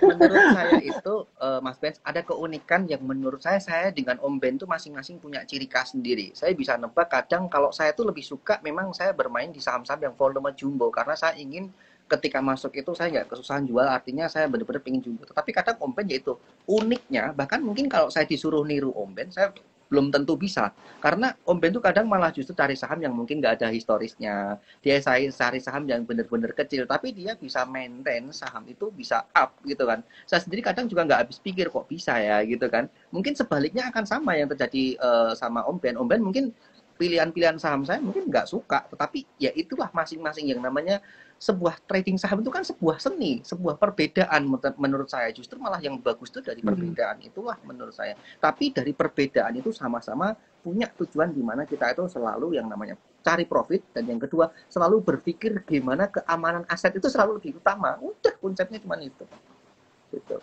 menurut saya itu Mas Benz ada keunikan yang menurut saya dengan Om Ben tuh masing-masing punya ciri khas sendiri. Saya bisa nebak kadang kalau saya tuh lebih suka memang saya bermain di saham-saham yang volume jumbo karena saya ingin ketika masuk itu saya nggak kesusahan jual, artinya saya benar-benar pengen jumbo. Tapi kadang Om Ben yaitu uniknya, bahkan mungkin kalau saya disuruh niru Om Ben, saya belum tentu bisa. Karena Om Ben tuh kadang malah justru cari saham yang mungkin nggak ada historisnya. Dia cari saham yang benar-benar kecil, tapi dia bisa maintain saham itu bisa up gitu kan. Saya sendiri kadang juga nggak habis pikir kok bisa ya gitu kan. Mungkin sebaliknya akan sama yang terjadi sama Om Ben. Om Ben mungkin pilihan-pilihan saham saya mungkin nggak suka, tetapi ya itulah masing-masing yang namanya sebuah trading saham itu kan sebuah seni, sebuah perbedaan menurut saya. Justru malah yang bagus itu dari perbedaan itulah menurut saya. Tapi dari perbedaan itu sama-sama punya tujuan di mana kita itu selalu yang namanya cari profit, dan yang kedua selalu berpikir gimana keamanan aset itu selalu lebih utama. Udah konsepnya cuma itu. Gitu.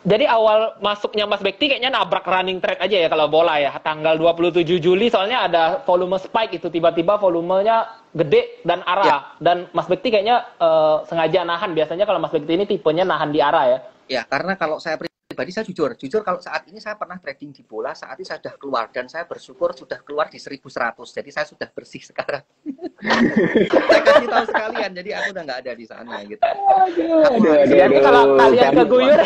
Jadi awal masuknya Mas Bekti kayaknya nabrak running trade aja ya kalau bola ya. Tanggal 27 Juli soalnya ada volume spike itu, tiba-tiba volumenya gede dan arah. Ya. Dan Mas Bekti kayaknya sengaja nahan. Biasanya kalau Mas Bekti ini tipenya nahan di arah ya.
Ya, karena kalau saya pribadi saya jujur kalau saat ini saya pernah trading di bola, saat ini saya sudah keluar dan saya bersyukur sudah keluar di 1100. Jadi saya sudah bersih sekarang. Saya kasih tahu sekalian, jadi aku udah nggak ada di sana gitu.
Jadi kalau kalian keguyur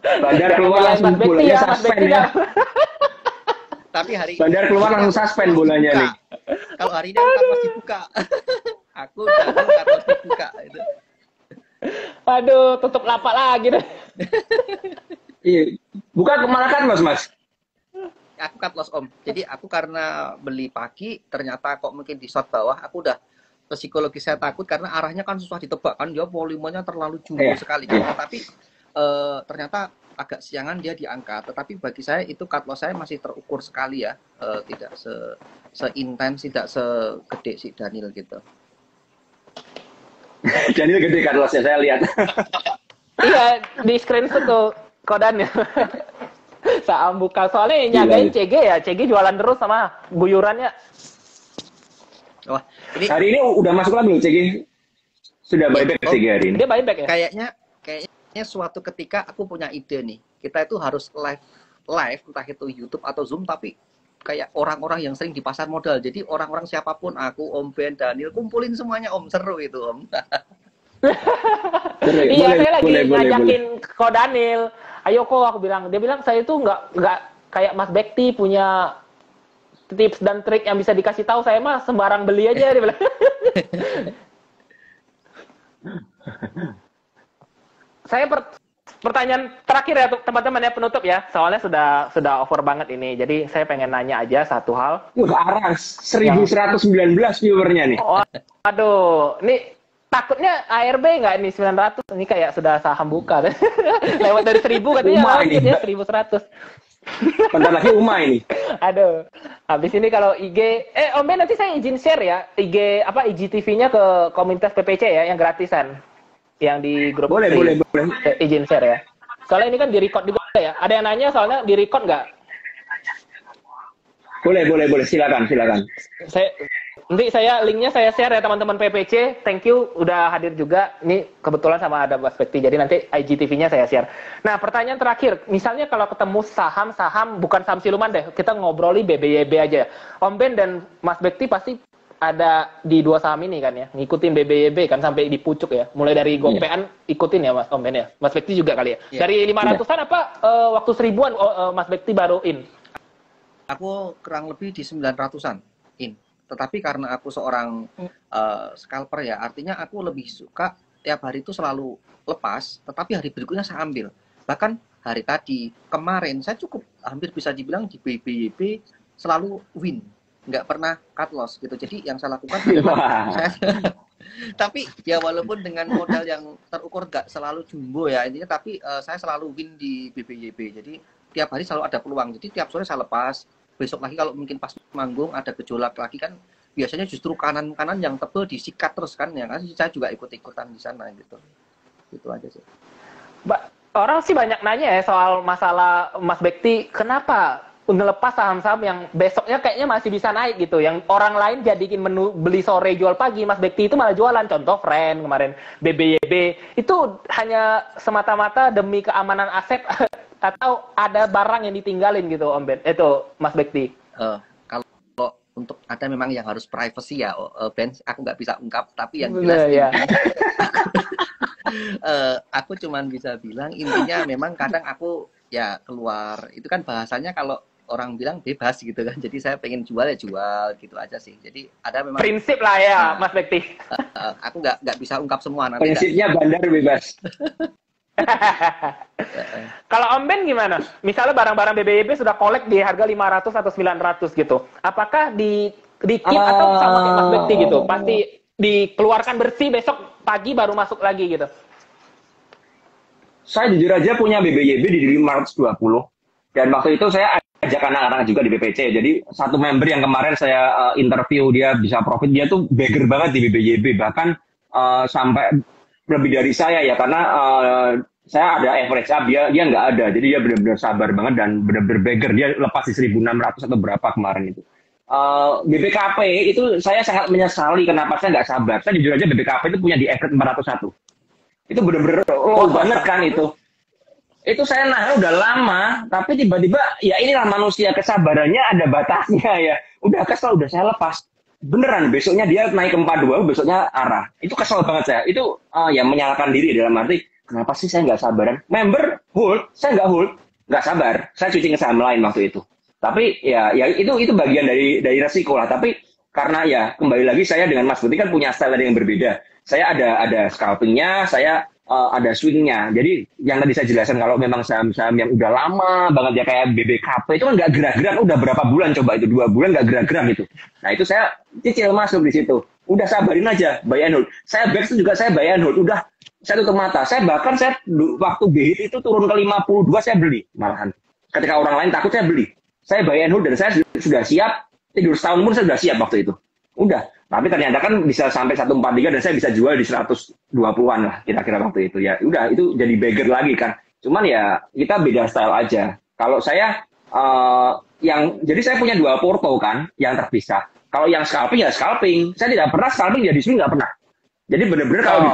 Bandar keluar langsung bolanya suspend ya.
Tapi hari
Bandar keluar langsung suspend bolanya nih.
Kalau hari ini aku masih buka. Aku udah masih buka itu.
Aduh, tutup lapak lagi deh.
Iya, buka kemana kan Mas?
Aku cut loss Om. Jadi aku karena beli pagi, ternyata kok mungkin di short bawah, aku udah psikologi saya takut karena arahnya kan susah ditebak kan, dia volumenya terlalu jumbo sekali. Tapi ternyata agak siangan dia diangkat. Tetapi bagi saya itu cut loss saya masih terukur sekali ya, tidak seintens, tidak segede si Daniel gitu.
Daniel gede cut loss ya, saya lihat.
Iya, di screenshot tuh kodannya. Saham buka, soalnya nyagain CG ya, CG jualan terus sama guyurannya.
Wah, ini
hari ini udah masuk lagi loh CG. Sudah buyback CG hari ini.
Dia buyback ya?
Kayaknya suatu ketika aku punya ide nih. Kita itu harus live entah itu YouTube atau Zoom, tapi kayak orang-orang yang sering di pasar modal. Jadi orang-orang siapapun, aku, Om Ben, Daniel, kumpulin semuanya Om, seru itu Om.
Iya, saya lagi ngajakin Ko Daniel. Ayo kok, aku bilang. Dia bilang saya itu nggak kayak Mas Bekti punya tips dan trik yang bisa dikasih tahu. Saya mah sembarang beli aja, dia bilang. Saya pertanyaan terakhir ya teman-teman ya, penutup ya. Soalnya sudah over banget ini. Jadi saya pengen nanya aja satu hal.
Aras 1119 viewernya nih.
Oh, aduh, ini takutnya ARB nggak nih 900? Ini kayak sudah saham buka. Lewat dari 1000 katanya ya 1100.
Bentar lagi Uma ini.
Aduh, habis ini kalau IG, Om Ben nanti saya izin share ya IG IGTV-nya ke komunitas PPC ya, yang gratisan, yang di grup.
Boleh.
Izin share ya. Soalnya ini kan di-record juga ya. Ada yang nanya soalnya di-record nggak?
Boleh. Silakan.
Nanti linknya saya share ya teman-teman PPC. Thank you udah hadir juga. Ini kebetulan sama ada Mas Bekti. Jadi nanti IGTV-nya saya share. Nah, pertanyaan terakhir. Misalnya kalau ketemu saham bukan saham siluman deh. Kita ngobroli BBYB aja. Om Ben dan Mas Bekti pasti ada di dua saham ini kan ya. Ngikutin BBYB kan sampai di pucuk ya. Mulai dari gopean ikutin ya Mas Om Ben ya. Mas Bekti juga kali ya. Dari 500-an apa waktu 1000-an Mas Bekti baru in?
Aku kurang lebih di 900-an in. Tetapi karena aku seorang scalper ya, artinya aku lebih suka tiap hari itu selalu lepas, tetapi hari berikutnya saya ambil. Bahkan hari tadi, kemarin, saya cukup hampir bisa dibilang di BBYB selalu win. Nggak pernah cut loss gitu. Jadi yang saya lakukan adalah tapi ya walaupun dengan modal yang terukur nggak selalu jumbo ya intinya, tapi saya selalu win di BBYB. Jadi tiap hari selalu ada peluang. Jadi tiap sore saya lepas. Besok lagi kalau mungkin pas manggung ada gejolak lagi kan, biasanya justru kanan yang tebel disikat terus kan ya kan. Saya juga ikut-ikutan di sana gitu. Gitu aja sih.
Orang sih banyak nanya ya soal masalah Mas Bekti, kenapa ngelepas saham-saham yang besoknya kayaknya masih bisa naik gitu, yang orang lain jadiin menu beli sore jual pagi, Mas Bekti itu malah jualan. Contoh Friend kemarin, BBYB itu hanya semata-mata demi keamanan aset atau ada barang yang ditinggalin gitu, Om Ben. Itu Mas Bekti.
Kalau untuk ada memang yang harus privacy ya, Ben, aku nggak bisa ungkap, tapi yang
Bener,
jelas
ya.
aku cuman bisa bilang intinya memang kadang aku ya keluar itu kan bahasanya kalau orang bilang bebas gitu kan, jadi saya pengen jual ya jual gitu aja sih. Jadi ada memang
Prinsip lah ya, Mas Bekti.
aku nggak bisa ungkap semua nanti.
Prinsipnya bandar bebas.
Kalau Om Ben gimana? Misalnya barang-barang BBYB sudah kolek di harga 500 atau 900 gitu. Apakah di keep atau sama kayak Mas Bekti gitu? Pasti dikeluarkan bersih, besok pagi baru masuk lagi gitu.
Saya jujur aja punya BBYB di 520. Dan waktu itu saya ajak anak-anak juga di BPC. Jadi satu member yang kemarin saya interview, dia bisa profit, dia tuh beggar banget di BBYB. Bahkan sampai lebih dari saya ya, karena saya ada average up, dia nggak ada. Jadi dia benar-benar sabar banget dan benar-benar beggar. Dia lepas di 1.600 atau berapa kemarin itu. BPKP itu saya sangat menyesali kenapa saya nggak sabar. Saya jujur aja BPKP itu punya di average 401. Itu bener-bener low banget kan itu. Itu saya nahan udah lama, tapi tiba-tiba ya inilah manusia, kesabarannya ada batasnya ya. Udah kesel, udah saya lepas. Beneran, besoknya dia naik ke 42, besoknya arah. Itu kesel banget saya. Itu ya menyalahkan diri dalam arti, kenapa sih saya nggak sabaran? Member hold, saya nggak hold, nggak sabar. Saya switching ke saham lain waktu itu. Tapi ya itu bagian dari resiko lah. Tapi karena ya kembali lagi saya dengan Mas Budi kan punya style yang berbeda. Saya ada scalpingnya, saya ada swingnya. Jadi yang tadi saya jelaskan, kalau memang saham-saham yang udah lama banget ya kayak BBKP itu kan nggak gerak-gerak, udah berapa bulan coba itu 2 bulan nggak gerak-gerak gitu. Nah itu saya cicil masuk di situ. Udah sabarin aja, buy and hold. Saya back itu juga saya buy and hold. Udah saya tutup mata. Saya bahkan waktu BHIT itu turun ke 52 saya beli malahan. Ketika orang lain takut saya beli. Saya buy and hold dan saya sudah siap. Tidur setahun pun saya sudah siap waktu itu. Udah. Tapi ternyata kan bisa sampai 143 dan saya bisa jual di 120-an lah kira-kira waktu itu. Ya udah, itu jadi beggar lagi kan. Cuman ya kita beda style aja. Kalau saya jadi saya punya 2 porto kan yang terpisah. Kalau yang scalping ya scalping. Saya tidak pernah scalping, jadi swing nggak pernah. Jadi benar-benar kalau di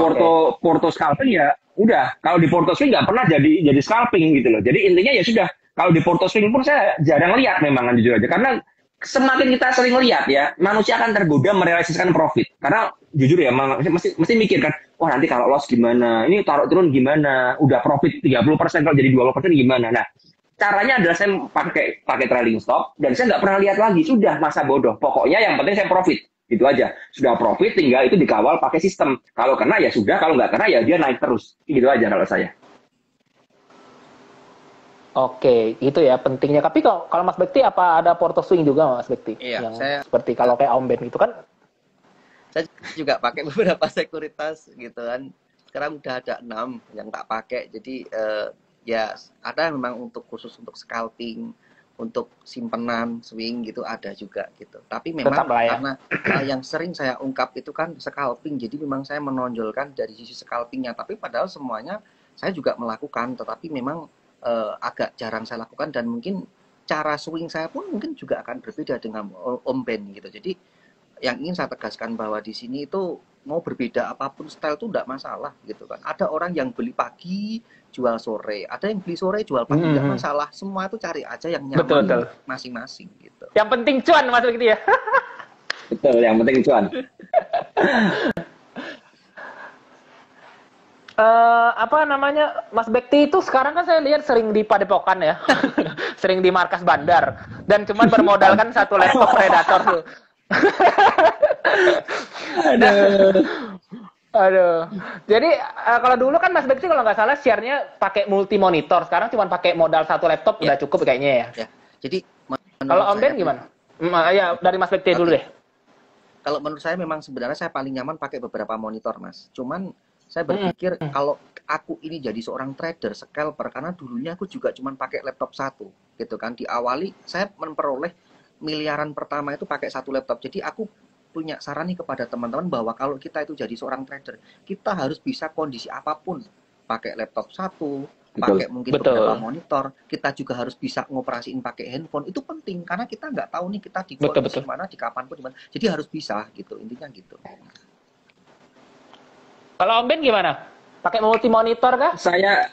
porto scalping ya udah. Kalau di porto swing nggak pernah jadi scalping gitu loh. Jadi intinya ya sudah. Kalau di porto swing pun saya jarang lihat memang jujur aja. Karena semakin kita sering lihat ya, manusia akan tergoda merealisasikan profit. Karena jujur ya, mesti mikir kan, wah nanti kalau loss gimana, ini taruh turun gimana, udah profit 30%, kalau jadi 20% gimana. Nah, caranya adalah saya pakai trailing stop, dan saya nggak pernah lihat lagi, sudah masa bodoh. Pokoknya yang penting saya profit, gitu aja. Sudah profit, tinggal itu dikawal pakai sistem. Kalau kena ya sudah, kalau nggak kena ya dia naik terus. Gitu aja kalau saya.
Oke, itu ya pentingnya. Tapi kalau Mas Bekti apa ada porto swing juga Mas Bekti?
Iya,
yang
saya
seperti kalau kayak Om Ben itu kan.
Saya juga pakai beberapa sekuritas gitu kan. Sekarang udah ada 6 yang tak pakai. Jadi ya ada memang khusus untuk scalping, untuk simpenan, swing gitu ada juga gitu. Tapi memang
Ya.
karena yang sering saya ungkap itu kan scalping. Jadi memang saya menonjolkan dari sisi scalpingnya. Tapi padahal semuanya saya juga melakukan. Tetapi memang agak jarang saya lakukan, dan mungkin cara swing saya pun mungkin juga akan berbeda dengan Om Ben gitu. Jadi yang ingin saya tegaskan bahwa di sini itu mau berbeda apapun style itu tidak masalah gitu kan. Ada orang yang beli pagi jual sore, ada yang beli sore jual pagi, tidak masalah. Semua itu cari aja yang nyaman masing-masing gitu.
Yang penting cuan Mas Bekti ya.
Betul, yang penting cuan.
Apa namanya, Mas Bekti itu sekarang kan saya lihat sering di Padepokan ya. Sering di markas bandar, dan cuman bermodalkan 1 laptop Predator tuh. Aduh. Jadi kalau dulu kan Mas Bekti kalau nggak salah share-nya pakai multi monitor, sekarang cuma pakai modal 1 laptop udah cukup kayaknya ya.
Jadi
kalau Om Ben gimana? Ya dari Mas Bekti dulu deh.
Kalau menurut saya memang sebenarnya saya paling nyaman pakai beberapa monitor, Mas. Cuman saya berpikir kalau aku ini jadi seorang trader scalper, karena dulunya aku juga cuma pakai laptop 1 gitu kan. Diawali saya memperoleh miliaran pertama itu pakai 1 laptop. Jadi aku punya saran nih kepada teman-teman bahwa kalau kita itu jadi seorang trader, kita harus bisa kondisi apapun pakai laptop 1, pakai mungkin
Betul.
beberapa monitor, kita juga harus bisa ngoperasiin pakai handphone. Itu penting karena kita nggak tahu nih kita di
Betul,
kondisi
betul.
mana, di kapanpun di mana. Jadi harus bisa gitu, intinya gitu.
Kalau Om Ben gimana? Pakai multi monitor kah?
Saya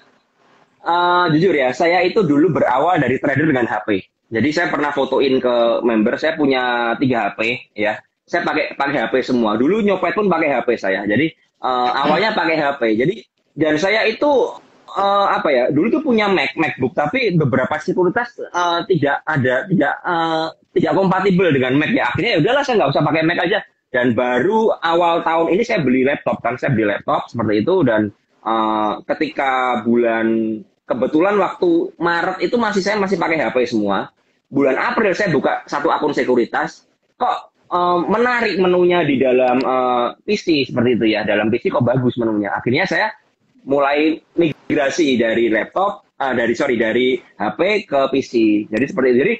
jujur ya, saya itu dulu berawal dari trader dengan HP. Jadi saya pernah fotoin ke member, saya punya 3 HP ya. Saya pakai HP semua. Dulu nyopet pun pakai HP saya. Jadi awalnya pakai HP. Jadi dan saya itu apa ya? Dulu tuh punya MacBook, tapi beberapa sekuritas tidak kompatibel dengan Mac ya. Akhirnya ya udahlah saya nggak usah pakai Mac aja. Dan baru awal tahun ini saya beli laptop kan, saya beli laptop seperti itu dan ketika kebetulan waktu Maret itu saya masih pakai HP semua. Bulan April saya buka satu akun sekuritas, kok menarik menunya di dalam PC seperti itu ya. Dalam PC kok bagus menunya. Akhirnya saya mulai migrasi dari dari HP ke PC. Jadi seperti itu. Jadi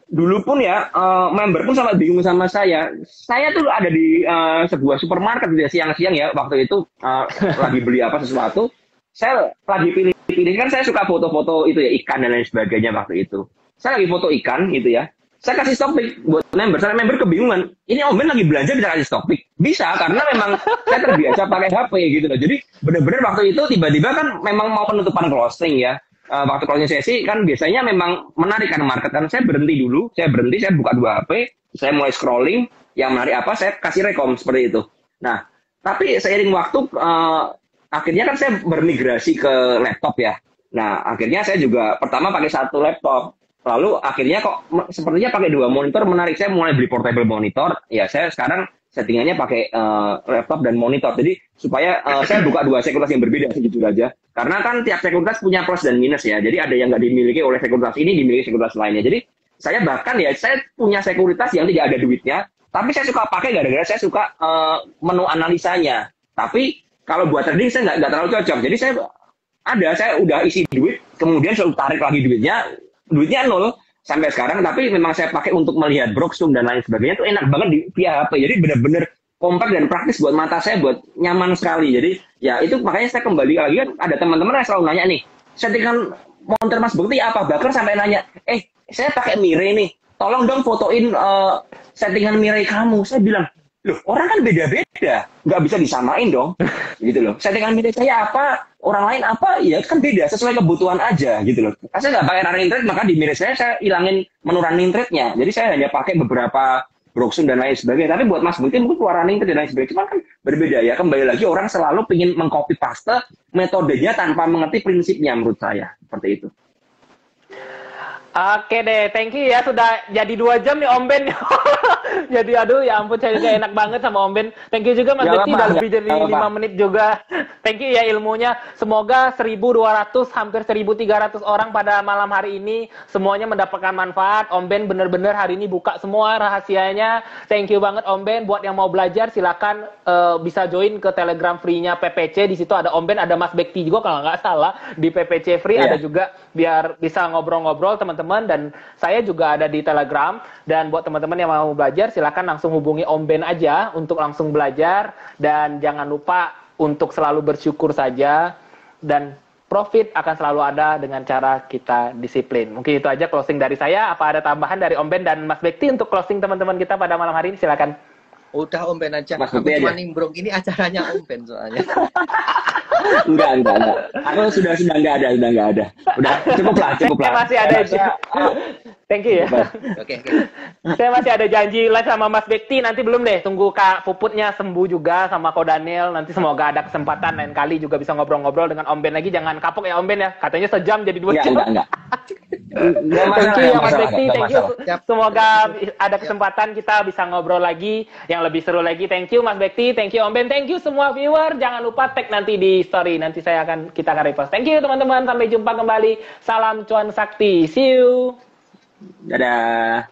dulu pun ya member pun sangat bingung sama saya. Saya tuh ada di sebuah supermarket gitu ya, siang-siang ya waktu itu lagi beli apa sesuatu. Saya lagi pilih kan saya suka foto-foto itu ya ikan dan lain sebagainya waktu itu. Saya lagi foto ikan gitu ya. Saya kasih stock pic buat member. Saya member kebingungan. Ini Om Ben lagi belanja bisa kasih stock pic? Bisa karena memang saya terbiasa pakai HP gitu loh. Jadi benar-benar waktu itu tiba-tiba kan memang mau penutupan closing ya. Waktu closing sesi kan biasanya memang menarik kan market kan. Saya berhenti dulu, saya buka 2 HP, saya mulai scrolling, yang menarik apa saya kasih rekom seperti itu. Nah, tapi seiring waktu akhirnya kan saya bermigrasi ke laptop ya. Nah, akhirnya saya juga pertama pakai 1 laptop. Lalu akhirnya kok sepertinya pakai 2 monitor menarik. Saya mulai beli portable monitor. Ya, saya sekarang settingannya pakai laptop dan monitor. Jadi supaya saya buka 2 sekuritas yang berbeda segitu aja. Karena kan tiap sekuritas punya plus dan minus ya. Jadi ada yang nggak dimiliki oleh sekuritas ini, dimiliki sekuritas lainnya. Jadi saya bahkan ya, saya punya sekuritas yang tidak ada duitnya. Tapi saya suka pakai gara-gara saya suka menu analisanya. Tapi kalau buat trading saya nggak terlalu cocok. Jadi saya udah isi duit, kemudian saya tarik lagi duitnya 0 sampai sekarang. Tapi memang saya pakai untuk melihat Broksum dan lain sebagainya itu enak banget via HP. Jadi benar-benar kompak dan praktis buat mata saya, buat nyaman sekali. Jadi ya itu makanya saya kembali lagi kan ada teman-teman yang selalu nanya nih, settingan monitor Mas Bekti apa? Bahkan sampai nanya, saya pakai Mirai nih, tolong dong fotoin settingan Mirai kamu. Saya bilang, loh orang kan beda-beda, nggak bisa disamain dong, gitu loh. Settingan Mirai saya apa, orang lain apa, ya kan beda, sesuai kebutuhan aja, gitu loh. Karena saya nggak pakai running trade, maka di Mirai saya hilangin menu running trade-nya. Jadi saya hanya pakai beberapa Broksum dan lain sebagainya. Tapi buat Mas Bekti mungkin keluar running trade dan lain sebagainya. Cuma kan berbeda ya, kembali lagi orang selalu ingin mengcopy paste metodenya tanpa mengerti prinsipnya menurut saya, seperti itu.
Oke deh, thank you ya. Sudah jadi 2 jam nih Om Ben. Jadi aduh ya ampun, saya juga enak banget sama Om Ben. Thank you juga Mas Bekti, udah lebih dari 5 menit juga. Thank you ya ilmunya. Semoga 1.200 hampir 1.300 orang pada malam hari ini semuanya mendapatkan manfaat. Om Ben bener-bener hari ini buka semua rahasianya. Thank you banget Om Ben. Buat yang mau belajar silakan bisa join ke Telegram free-nya PPC. Di situ ada Om Ben, ada Mas Bekti juga kalau nggak salah di PPC free. Ada juga biar bisa ngobrol-ngobrol teman-teman. Dan saya juga ada di Telegram. Dan buat teman-teman yang mau belajar silakan langsung hubungi Om Ben aja untuk langsung belajar. Dan jangan lupa untuk selalu bersyukur saja, dan profit akan selalu ada dengan cara kita disiplin. Mungkin itu aja closing dari saya. Apa ada tambahan dari Om Ben dan Mas Bekti untuk closing teman-teman kita pada malam hari ini? Silakan.
Udah Om Ben aja.
Mas
Aku
Bekti
cuma
aja.
nimbrung, ini acaranya Om Ben soalnya.
Enggak. Aku sudah nggak ada. Udah cukup lah.
Saya masih ada thank you ya.
Oke.
Saya masih ada janji live sama Mas Bekti, nanti belum deh, tunggu Kak Puputnya sembuh juga sama Ko Daniel, nanti semoga ada kesempatan lain kali juga bisa ngobrol-ngobrol dengan Om Ben lagi. Jangan kapok ya Om Ben ya, katanya sejam jadi 2 jam.
Enggak.
Thank you ya Mas Bekti, thank you.
Siap.
Semoga ada kesempatan kita bisa ngobrol lagi yang lebih seru lagi. Thank you Mas Bekti, thank you Om Ben, thank you semua viewer. Jangan lupa tag nanti di story, nanti kita akan repost. Thank you teman-teman, sampai jumpa kembali. Salam cuan sakti, see you.
Dadah.